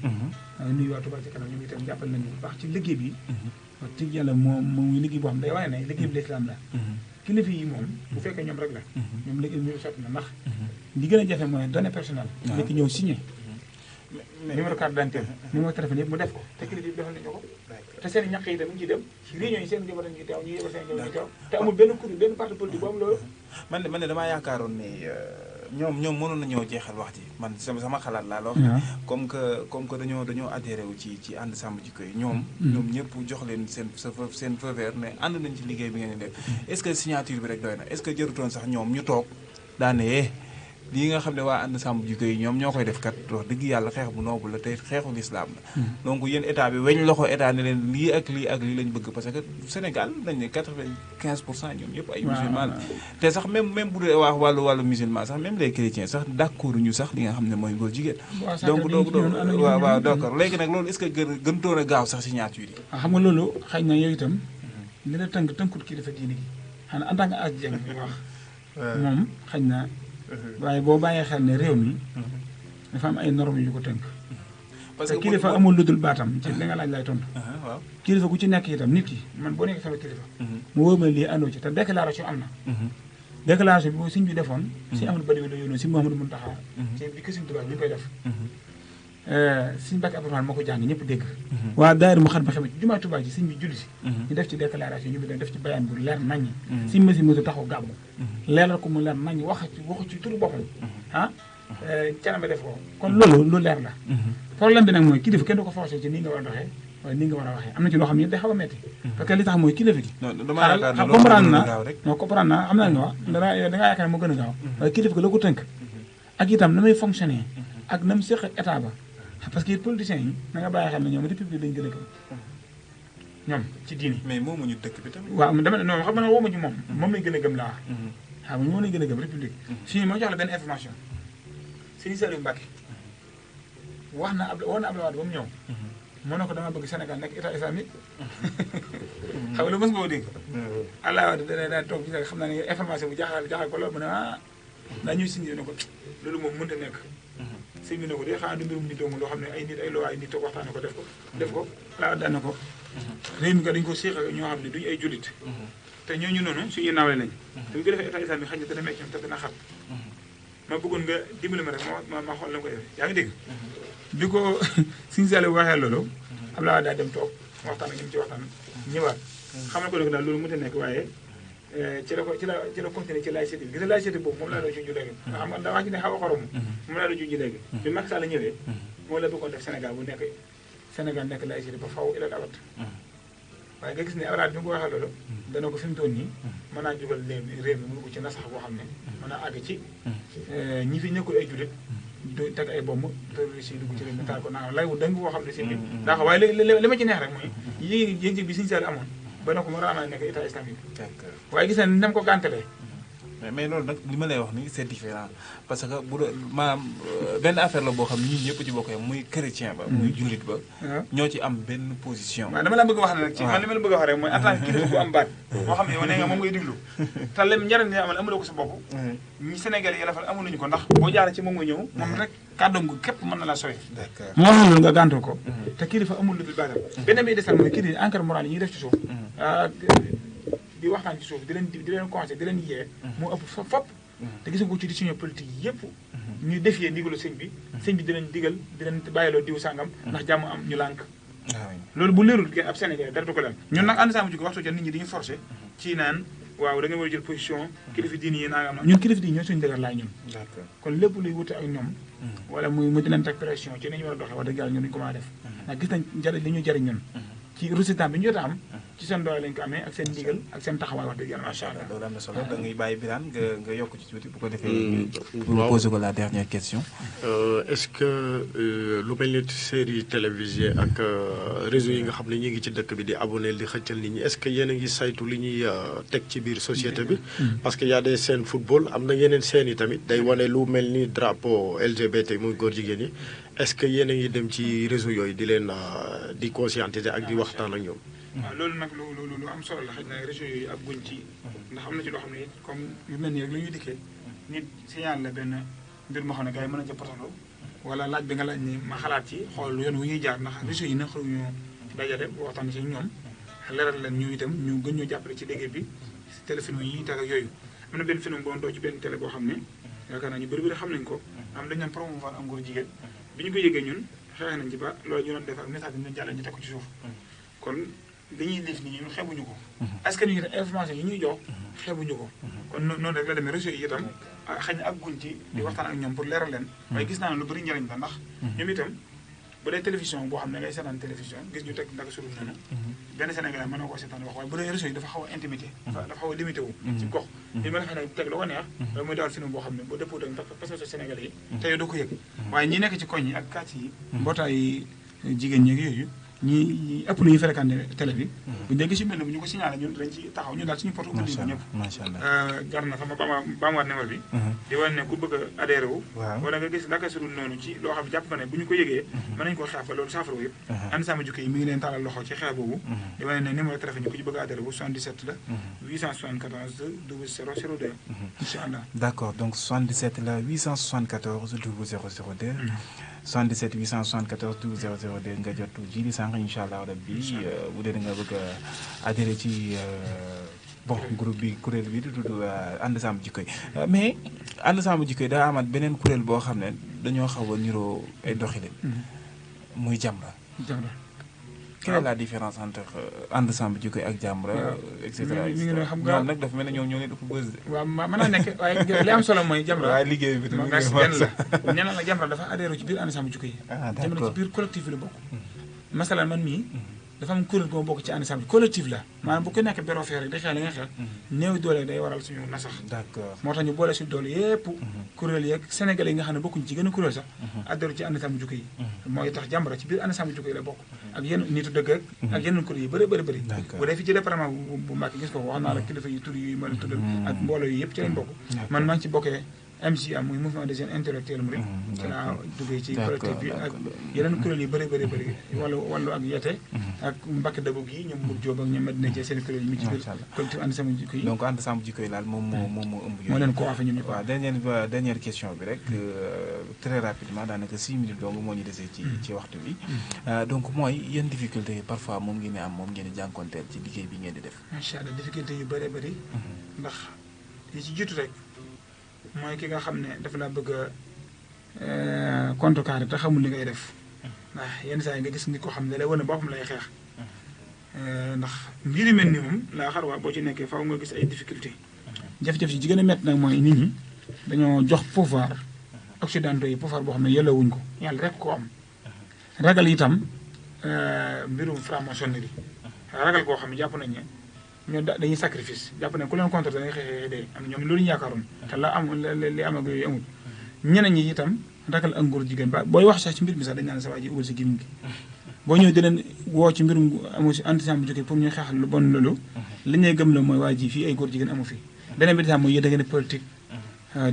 waaye nuyu waa Touba ci kanam ñoom itam jàppal nañu bu baax ci liggéey bi. wax dëgg yàlla moom liggéey boo xam day waaye ne liggéey bi lislaam la. kilifa yi moom bu fekkee ñoom rek la. ñoom liggéey bi ñu sotti na ndax li gën a jafe mooy données personnelles. waaw nit ki ñëw signé. numéro carte d'identité numéro téléphone yëpp mu def ko te kilifa yi defal nañu ko. te seen ñaq yi tamit ñu dem ci réunion yi seen njaboot ñu teew ñu yebal seen njaboot ñu teew te amul benn kuréel benn parti politique bu am loolu. man de damaa yaakaaroon ne ñoom mënoon nañoo jeexal wax ji man sama xalaat laa la wax. comme que dañoo adhéré wu ci ànd sàmm jikko yi ñoom ñëpp jox leen seen feu vert ne ànd nañ ci liggéey bi ngeen di def est-ce que signature bi rek doy na est-ce que jërutoon sax ñoom ñu toog daane lii nga xam ne waa ànd sàmm jikko yi ñoom ñoo koy def kat wax dëgg yàlla xeex bu noobu la te xeexu lislaam la donc yéen état bi weñ loxo état ne leen lii ak lii lañ bëgg parce que Sénégal dañ ne 95% ñoom ñëpp ay musulman la te sax même bu dee wax wàllu musulman sax même les chrétiens sax d'accord ñu sax li nga xam ne mooy góor jigéen donc waaw d'accord léegi nag loolu est-ce que gëntoon a gaaw sax signature yi xam nga loolu xëy na yow itam li la tënkut kilifa diine gi xanaa en tant que as jeng bi wax moom xëy na waaye boo bàyyee xel ne réew mi dafa am ay normes yu ko tënk. parce te que kilifa amul lu dul baatam ci li nga laaj lay tontu. waaw. kilifa ku ci nekk itam nit ki man boo nekkee sama kilifa. mu wóor ma lii àndoo ci te déclaration am na. déclaration bi sëñ bi defoon. sëñ Amadou Badi la yónnoon sëñ Mouhamadou Mountakha. ci bi ko sëñ Tuubaa ñu koy def. sëñ Mbàkke Abdourahmane moo ko jàng ñëpp dégg. waa daayira mu xam ba xamit jumaa Tuubaa ji sëñ bi julli si. ñu def ci déclaration ñu bi def ci bayaan bu leer naññi. sëñ Masi Masi taxaw gàmmu. leeral ko mu leer naññi waxu ci turu boppam. canama def ko kon loolu lu leer la. problème bi nag mooy kilifa kenn du ko forcé ci nii nga war a doxee waaye nii nga war a waxee am na ci loo xam ne day xaw a metti parce que li tax mooy kilifa gi. comprendre naa xam naa nga wax dangaa yaakaar ne moo gën a gaaw. waaye kilifa gi la ko tënk ak itam na muy fonctionner ak na mu séq ak état ba parce que politiciens yi na nga bàyyi xel ne ñoom république lañ gën a gëm ñoom ci diini. mais moomuñu dëkk bi tamit. waaw dama non xam nga woo ma ci moom lañ gën a gëm laa xam nga moom lañ gën a gëm république. fii moo jox la benn information Serigne Saliou Mbacké wax na Abdoulaye Wade ba mu ñëw. moo ne ko dama bëgg Sénégal nekk état islamique. xam nga lu mës nga koo dégg. Abdoulaye Wade dana toog ci xam naa ne information bu jaaxal ko loolu mu ne daa ñuy signé ne ko loolu moom mënut a nekk. sëñ bi ne ko de xanaa du mbirum nit doomu loo xam ne ay nit ay loi ay nit toog waxtaane ko def ko. Abdoulaye Wade daan na ko. réew mi dañu ko séq ak ñoo xam ne duñu ay jullit. te ñooñu noonu suñuy nawle lañ. te bu ko defee état islamique xëy na dana mekk te dana xat. ma bëggoon nga dimbali ma rek ma xool la nga koy defee yaa ngi dégg. bi ko Sëñ Saliou waxee loolu. Abdoulaye Wade daa dem toog waxtaan ak ñoom ci waxtaan ñëwaat. xamal ko ne daal loolu mënut a nekk waaye ci la continuer ci laïcité bi gis nga laïcité boobu moom laa doon junj léegi. nga xam nga daa wax ci ne xaw a xorom. moom laa doon junj léegi. bi Macky Sall ñëwee. moo la bëggoon def Sénégal bu nekk Sénégal nekk laïcité ba faw ilal abat. waaye nga gis ne Abdoulaye bi nga ko waxee loolu. dana ko fi mu toll nii mën naa jugal réew mi mënu ko ci nasax boo xam ne mën naa àgg ci ñi fi nekkul ay jullit du teg ay bomb terroriste yi dugg ci réew mi taal ko naa lay wu dëng boo xam ne si biir daa ko waaye li ma ci neex rek mooy yéeg bi Sëñ Saliou amoon ba na ko mu raana nekk état islamique waaye gis na ni dem ko gàntalee mais loolu nag li ma lay wax ni c'est différent parce que bu doon maanaam benn affaire la boo xam ne ñun ñëpp ci bokk muy chrétien ba muy jullit ba ñoo ci am benn position waaw dama la bëgg a wax ne nag ci man li ma la bëgg a wax rek mooy en tant que kilifa bu am baat boo xam ne yow nee nga moom ngay diglu te lem njariñ li amal amuloo ko sa bopp ñi Sénégalais yi la fa amuluñu ko ndax boo jaaree ci moom nga ñëw moom rek kàddoom gu képp mën na la sowe moo wax loolu nga gàntul ko te kilifa amul lu dul baatam benn may desal mooy kilifa encre moral yi ñuy def ci suuf di waxtaan ci suuf di leen conseil di leen yee moo ëpp fop te gis nga ko ci décision politique yi yëpp ñu defee ndigalu sëñ bi di leen digal di leen bàyyiloo diw sàngam ndax jàmm am ñu lànk loolu bu leerul kenn ab Sénégal dara du ko leen ñun nag ànd sàmm ji ko waxtu ca nit ñi dañu forcé ci naan waaw da nga war a jël position kilifa diini yi naa am ñun kilifa diini ñoo suñu dëgër laay ñun kon lépp luy wute ak ñoom wala mu di leen teg pression ci ni ñu war a doxee wax dëgg yàlla ñun duñu ko mën a def ndax gis nañ njëriñ li ñu jëriñ ñun ci résultat bi ñu jot a am ci seen doole lañ ko amee ak seen ndigal ak seen taxawaay wax dëgg yàlla macha allah. loolu am na solo da ngay bàyyi Birane nga yokk ci tuuti bu ko defee. pour poser ko la dernière question. est-ce que lu mel ni série télévisée ak réseau yi nga xam ne ñu ngi ci dëkk bi di abonné di xëccal nit ñi est-ce que yéen a ngi saytu li ñuy teg ci biir société bi. parce que y a des scènes football am na yeneen scènes yi tamit day wane lu mel ni drapeau LGBT muy góor jigéen yi est-ce que yéen a ngi dem ci réseau yooyu di leen di conscientiser ak di waxtaan ak ñoom. waaw loolu nag lu am solo la xëy na réseau yooyu ab guñ ci ndax am na ci loo xam ne comme yu mel nii rek lu ñuy dikkee nit signal la benn mbir moo xam ne gars yi mën nañu ca portalo wala laaj bi nga laaj ni ma xalaat ci xool yoon wu ñuy jaar ndax réseau yi nag xaruñu dajale waxtaan ci ñoom leeral leen ñu itam ñu gën ñoo jàppale ci liggéey bi téléfilm yi ñuy tag ak yooyu am na benn film boo doo ci benn télé boo xam ne yaakaar naa ñu bëri xam nañ ko am dañu am promouvoir am góor jigéen bi ñu ko yëgee ñun xeex nañ ci ba loolu ñu doon def ak message bi ñu jàllale ñu teg ko ci suuf kon li ñuy def nii ñun xeebuñu ko est-ce que ñu ngi information yi ñuy jox xeebuñu ko kon noonu rek la demee réseau yi itam xëy na ak guñ ci di waxtaan ak ñoom pour leeral leen waaye gis naa ne lu bëri njëriñ la ndax ñoom itam bu dee télévision boo xam ne ngay seetaan télévision gis ñu teg ndaka sudul noonu benn Sénégalais mën na koo seetaan wax waaye bu dee réseau yi dafa xaw a intimité dafa xaw a limité wu ci gox li ma la xëy ne teg la ko neex loolu mooy dawal film boo xam ne boo dëppoo ak parce que Sénégalais yi te yow doo ko yëg waaye ñi nekk ci koñ yi ak quartier yi mbootaay jigéen ñeeg yooyu ñi ëpp lu ñu fréquenté télé bi bu ñu dégg si mel ne bu ñu ko signalé ñun dañ ci taxaw ñu daal suñu porte ubbi ñëpp macha allah jar na sama baamuwaat numéro bi di wane ne ku bëgg a adhéré wu wala nga gis naka sudul noonu ci loo xam ne jàpp nga ne bu ñu ko yëgee mën nañu ko xeex ba loolu saafara yëpp ànd sama jukki yi mi ngi leen taalal loxo ci xeex boobu di wane ne numéro téléphone yi ku ci bëgg a adhéré wu 77 la 874 0002 incha allah d'accord donc 77 la 874 0002 77 874 12 00 nga jot Djily Sànq incha allah rabbi bu dee nga bëgg a adhéré ci bon groupe bi kuréel bi di tudd ànd sàmm jikko yi mais ànd sàmm jikko yi daa amaat beneen kuréel boo xam ne dañoo xaw a niroo ay doxalin. muy Jamra. quelle est la différence entre ànd sàmm jikko yi ak Jamra et cetera. mi ngi xam nga ñoom nag dafa mel ne ñoom ñoo leen ëpp bës de. waaw mën naa nekk waaye li am solo mooy Jamra. waaye liggéey bi tamit nee na la Jamra dafa adhéré ci biir ànd sàmm jikko yi. Jamra ci biir collectif bi la bokk. masalan man mii dafa am kuréel gu ma bokk ci ànd sàmm collectif la maanaam bu ko nekk béro feer rek day xel li nga xel néew doole day waral suñu nasax. d'accord moo tax ñu boole suñu doole yépp kuréel yeeg sénégalais yi nga xam ne bokkuñ ci gën a kuréel sax adhéré ci ànd sàmm jikko yi mooy tax Jamra ci biir ànd sàmm jikko yi la bokk ak yenn nitu dëgg ak yeneen kuréel yi bëri bu dee fi ci département bu Mbacké gis ko wax naa la kilifa yi tur yi ma la tuddal ak mbooloo yi yëpp ci lañ bokk man maa ngi ci bokkee MCA muy mouvement des jeunes intellectuels murid ci laa duggee ci collectif bi ak yeneen kuréel yi bëri wàllu ak yete ak Mbacké Dabo gi ñoom Mour Diop ak ñoom Medina ci seen kuréel yi mi ci biir collectif ànd sàmm jikko yi donc ànd sàmm jikko yi daal moom moo ëmb moo leen ko waafee ñun ñëpp waaw dernière question bi rek très rapidement daanaka 6 minutes donc moo ñu desee ci waxtu bi donc mooy yenn difficulté yi parfois moom ngeen di am moom ngeen di jànkonteel ci liggéey bi ngeen di def. macha allah difficulté yu bëri ndax yi ci jiitu rek mooy ki nga xam ne dafa laa bëgg a contrecarré te xamul li ngay def ndax yenn saa yi nga gis nit ko xam ne lay wane boppam lay xeex ndax mbir yu mel ni moom laa xar waa boo ci nekkee faaw nga gis ay difficulté jafe-jafe yi ci gën a métti nag mooy nit ñi dañoo jox pouvoir occidentaux yi pouvoir boo xam ne yellawuñ ko yàlla rek ko am ragal itam mbirum franc-maçonnerie ragal koo xam ne jàpp nañ ne ñoo dañuy sacrifice jàpp ne ku leen contre dañuy xeexee dee am ñoom loolu ñu yaakaaroon te la am li am ak yooyu amul ñeneen ñi itam ragal ak ngóor jigéen ba booy wax sax ci mbir mi sax dañ naan sa waa ji ubal si gémmiñ gi boo ñëw di leen woo ci mbirum amu si ànd sàmm jikko pour ñu xeexal lu bon loolu li ñuy gëm la mooy waa ji fii ay góor jigéen amu fi beneen bi itam mooy yéen da ngeen politique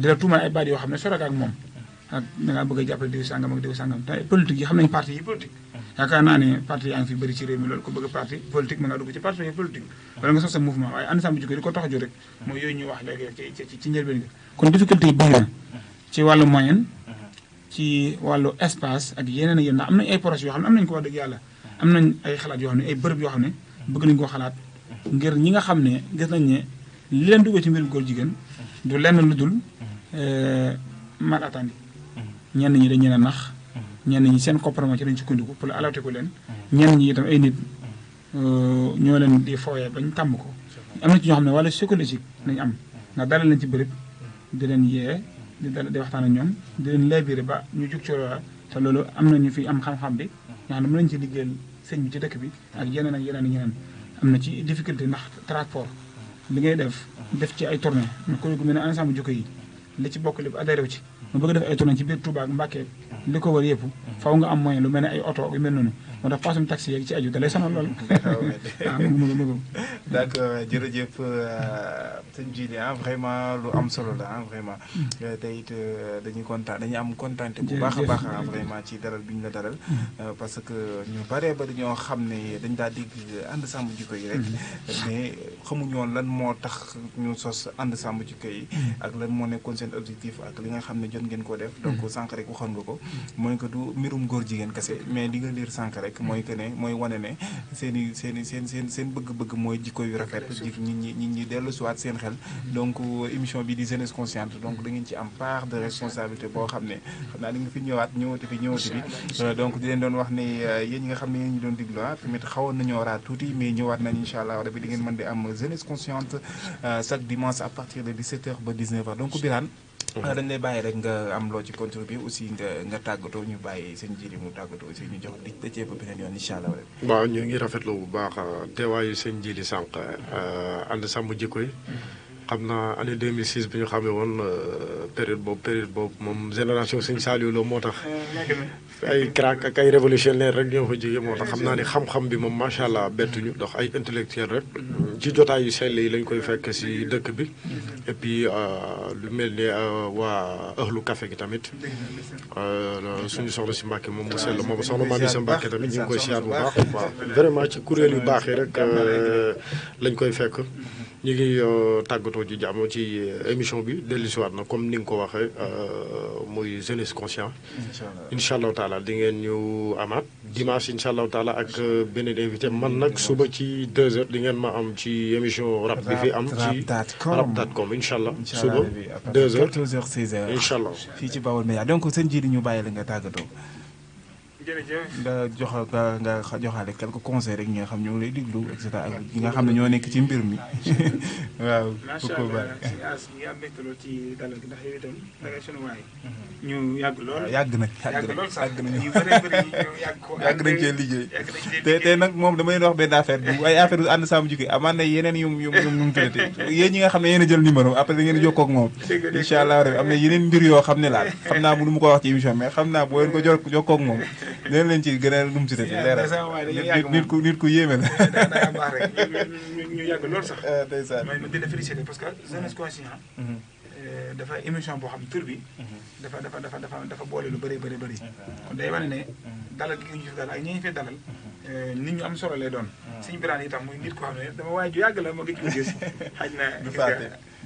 di la tuumal ay baat yoo xam ne soraka ak moom ak da ngaa bëgg a jàppale diw sàngam ak diw sàngam te politique yi xam nañ parti yi politique yaakaar naa ne parti yaa ngi fi bëri ci réew mi loolu ko bëgg parti politique mën ngaa dugg ci parti yi politique wala nga sos sa mouvement waaye ànd sàmm jikko li ko tax a jóg rek mooy yooyu ñuy wax léegi ci njëlbeen gi kon difficulté yi bëri na ci wàllu moyen ci wàllu espace ak yeneen ak yeneen ndax am nañ ay projets yoo xam ne am nañ ko wax dëgg yàlla am nañ ay xalaat yoo xam ne ay bërëb yoo xam ne bëgg nañ koo xalaat ngir ñi nga xam ne gis nañ ne li leen duggee ci mbirum góor jigéen du lenn lu dul mal attendi ñenn ñi dañ leen a nax ñenn ñi seen comportement ci lañ sukkandiku pour alerter ko leen ñenn ñi itam ay nit ñoo leen di fooyee bañ tàmm ko am na ci ñoo xam ne wàllu psychologique nañ am nga dalal leen ci bërëb di leen yee di waxtaan ak ñoom di leen labiré ba ñu jug ci loola te loolu am na ñu fi am xam-xam bi nga xam ne mën nañu ci liggéeyal sëñ bi ci dëkk bi ak yeneen ak yeneen ak yeneen am na ci difficulté ndax transport li ngay def ci ay tournée na kuréel gu mel ne ànd sàmm jikko yi li ci bokk lépp adhéré wu ci mu bëgg def ay tournée ci biir Touba ak Mbacké li ko wër yëpp faw nga am moyen lu mel ne ay oto yu mel noonu moo tax passum taxi yeeg ci aju da lay sonal lool. waaw d'accord jërëjëf sëñ Djily vraiment lu am solo la vraiment te it dañuy kontaan dañuy am kontaante bu baax a baax vraiment ci dalal bi ñu la dalal parce que ñu baree bari ñoo xam ne dañ daa digg ànd sàmm jikko yi rek mais xamuñu woon lan moo tax ñu sos ànd sàmm jikko yi ak lan moo nekkoon seen objectif ak li nga xam ne jot ngeen koo def donc sànq rek waxoon nga ko mooy que du mbirum góor jigéen kese mais di nga liir sànq rek mooy que ne mooy wane ne seen bëgg-bëgg mooy jikko yu rafet nit ñi dellu siwaat seen xel donc émission bi di jeunesse consciente donc da ngeen ci am part de responsabilité boo xam ne xam naa di nga fi ñëwati bi donc di leen doon wax ne yéen ñi nga xam ne yéen ñu doon diglu tamit xawoon nañoo raat tuuti mais ñëwaat nañ incha allah rabi di ngeen mën di am jeunesse consciente chaque dimanche à partir de 17h ba 19h donc Birane dañ lay bàyyi rek nga am loo ci contribuer aussi nga tàggatoo ñu bàyyi seen Djily mu tàggatoo aussi ñu jox di dëccee ba beneen yoon incha allah. waaw ñu ngi rafetlu bu baax teewaayu seen Djily sànq ànd sàmm jikko yi xam naa année 2006 bi ñu xamee woon période boobu moom génération sëñ Saliou Lo moo tax ay crack ak ay révolutionnaire rek ñoo fa jógee moo tax xam naa ni xam-xam bi moom macha allah bettuñu ndax ay intellectuel rek ci jotaay yu sell yi lañ koy fekk si dëkk bi et puis lu mel ni waa ëxlu café gi tamit suñu soxna si Mbàkke moom mu sell moom soxna Mami sa Mbàkke tamit ñu ngi koy siyaar bu baax waaw vraiment ci kuréel yu baax yi rek lañ koy fekk ñu ngi tàggatoo ci jàmm ci émission bi dellusiwaat na comme ni nga ko waxee muy jeunesse conscient. incha allahu taala di ngeen ñu amaat dimanche incha allahu taala ak beneen invité man nag suba ci 2h di ngeen ma am ci émission rap bi fi am. ci rap.com incha allah suba 2h 14h 16h incha allah fii ci Baol Média donc sëñ Djily ñu bàyyi la nga tàggatoo. jërëjëf nga joxaale quelques conseils rek ñi nga xam ñoo lay diglu et cetera ak ñi nga xam ne ñoo nekk ci mbir mi waaw. macha allah si as ñu am mbégte lool ci dalal gi ndax yow itam da ngay sunu waay. ñu yàgg lool yàgg na lool sax yàgg nañu yu bëree bëri ñu yàgg nañ cee liggéey te nag moom dama leen wax benn affaire bu ay affaire ànd saamu jikko amaan na yeneen yu mu tuddati yéen ñi nga xam ne yéen a jël numéro après da ngeen jokkoo ak moom incha allah rabbi am na yeneen mbir yoo xam ne laal xam naa bu nu mu ko wax ci émission mais xam naa boo leen ko jokkoo ak moom dinañ leen ci gën a num si leeral nit ku yéeme la daa baax rek ñu yàgg lool sax ndeysaan ma di la féliciter parce que jeunesse conscient dafa émission boo xam tur bi dafa boole lu bëri kon day wane ne dalal gi ñu fi dalal ak ñi ñu fi dalal nit ñu am solo lay doon suñu biraan itam muy nit ko xam ne dama waaye ju yàgg la ma gëj ko gis xaj na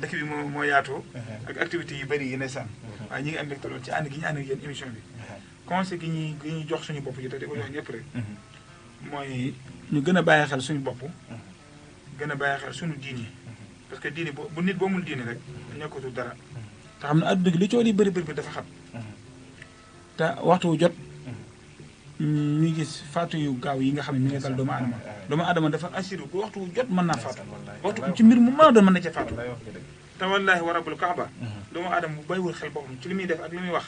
dëkk bi moo yaatoo ak activités yu bëri yi ne sànn waaye ñi ngi am mbégte lool ci ànd gi ñu ànd ak yéen émission bi conseil gi ñuy jox suñu bopp yi te di ko jox ñëpp rek mooy ñu gën a bàyyi xel suñu bopp gën a bàyyi xel suñu diini parce que diini bu nit boo mul diini rek nekkatul dara te xam ne adduna gi li coow li bëri dafa xam te waxtu wu jot ñu gis faatu yu gaaw yi nga xam ne mi ngi dal doomu aadama dafa assuré bu waxtu wu jot mën naa faatu waxtu ci mbir mu mën a doon mën na ca faatu te wallaahi wa rabbul kaaba doomu aadama bu bàyyiwul xel boppam ci li muy def ak li muy wax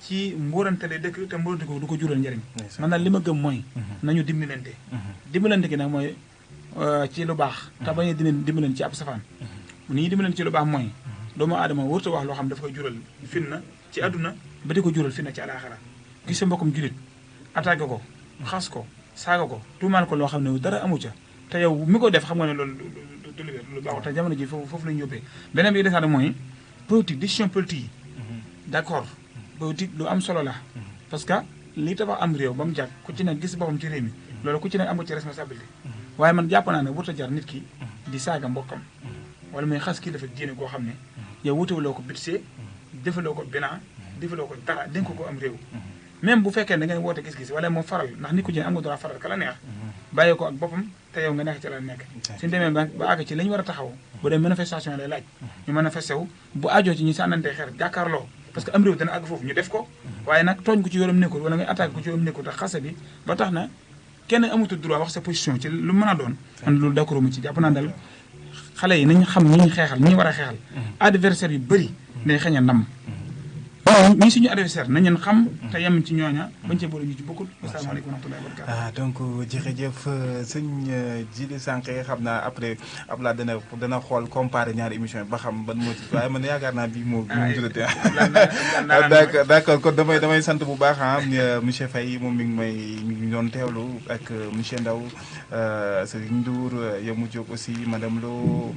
ci mbuurantale dëkk te mbuurante ko du ko jural njëriñ man daal li ma gëm mooy nañu dimbalante gi nag mooy ci lu baax te bañ a dimbalante ci ab safaan bu ni ñuy dimbalante ci lu baax mooy doomu aadama wërta wax loo xam dafa koy jural fitna ci àdduna ba di ko jural fitna ci alaxira gis sa mbokkum julit attaqué ko xas ko saaga ko tuumaal ko loo xam ne dara amu ca te yow mi ko def xam nga ne loolu du lu baaxul te jamono ji foofu la ñu yóbbee beneen bi desaat mooy politique décision politique yi d'accord politique lu am solo la parce que li tabax am réew ba mu jàkk ku ci ne gis boppam ci réew mi loolu ku ci ne am nga ci responsabilité waaye man jàpp naa ne warut a jar nit ki di saaga mbokkam wala muy xas kii dafa diine koo xam ne yow wutewuloo ko budget defaloo ko bilan defaloo ko dara dénk ko am réew même bu fekkee da ngeen woote gis-gis wala moom faral ndax nit ku ci ne am nga droit faral ka la neex bàyyi ko ak boppam te yow nga nekk ci la nekk suñu demee ba àgg ci la ñu war a taxaw bu dee manifestation lay laaj ñu manifesté wu bu ajoo ci ñu sànnante xeer jàkkaarloo parce que am réew dana àgg foofu ñu def ko waaye nag tooñ ko ci yoonam nekkul wala ngay attaqué ko ci yoonam nekkul te xase bi ba tax na kenn amatul droit wax sa position ci lu mën a doon man loolu d'accord mu ci jàpp naa dal xale yi nañ xam ñi xeexal ñi war a xeexal adversaire yu bëri day xëñ a ndam ñii suñu adversaire nañ leen xam te yem ci ñooña bañ cee boole ñu ci bokkul asalaamaaleykum wa rahmatullahi wa barakatuh donc jërëjëf sëñ Djily Sànqe xam naa après Abdoulaye dana xool comparé ñaari émission yi ba xam ban moo ci waaye man yaakaar naa bii moo tuddati d'accord kon damay sant bu baax monsieur Faye moom mi ngi doon teewlu ak monsieur Ndaw Serigne Ndour Yemou Diop aussi madame Lo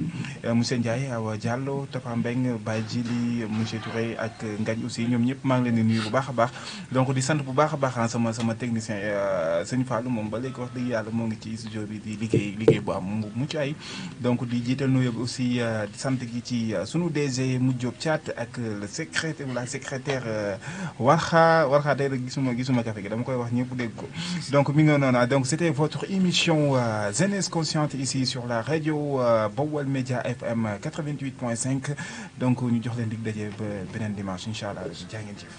monsieur Ndiaye Awa Diallo Tafa Mbeng Baye Djily monsieur Touré ak Ngagne aussi ñoom ñëpp maa ngi leen di nuyu bu baax a baax donc di sant bu baax a baax sama technicien sëñ Fallou moom ba léegi wax dëgg yàlla moo ngi ci studio bi di liggéey bu am mucc ay donc di jiital nuyoo bi aussi di sant gi ci sunu DG mu Diop Thiat ak le secrétaire ou la secrétaire Warxa tey rek gisuma café gi dama koy wax ñëpp dégg ko donc mi ngi noonu donc c'était votre émission Jeunesse Consciente ici sur la radio Baol Média FM 88.5 donc ñu jox leen dig daje ba beneen dimanche incha allah jaa ngeen jëf.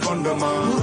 Fondement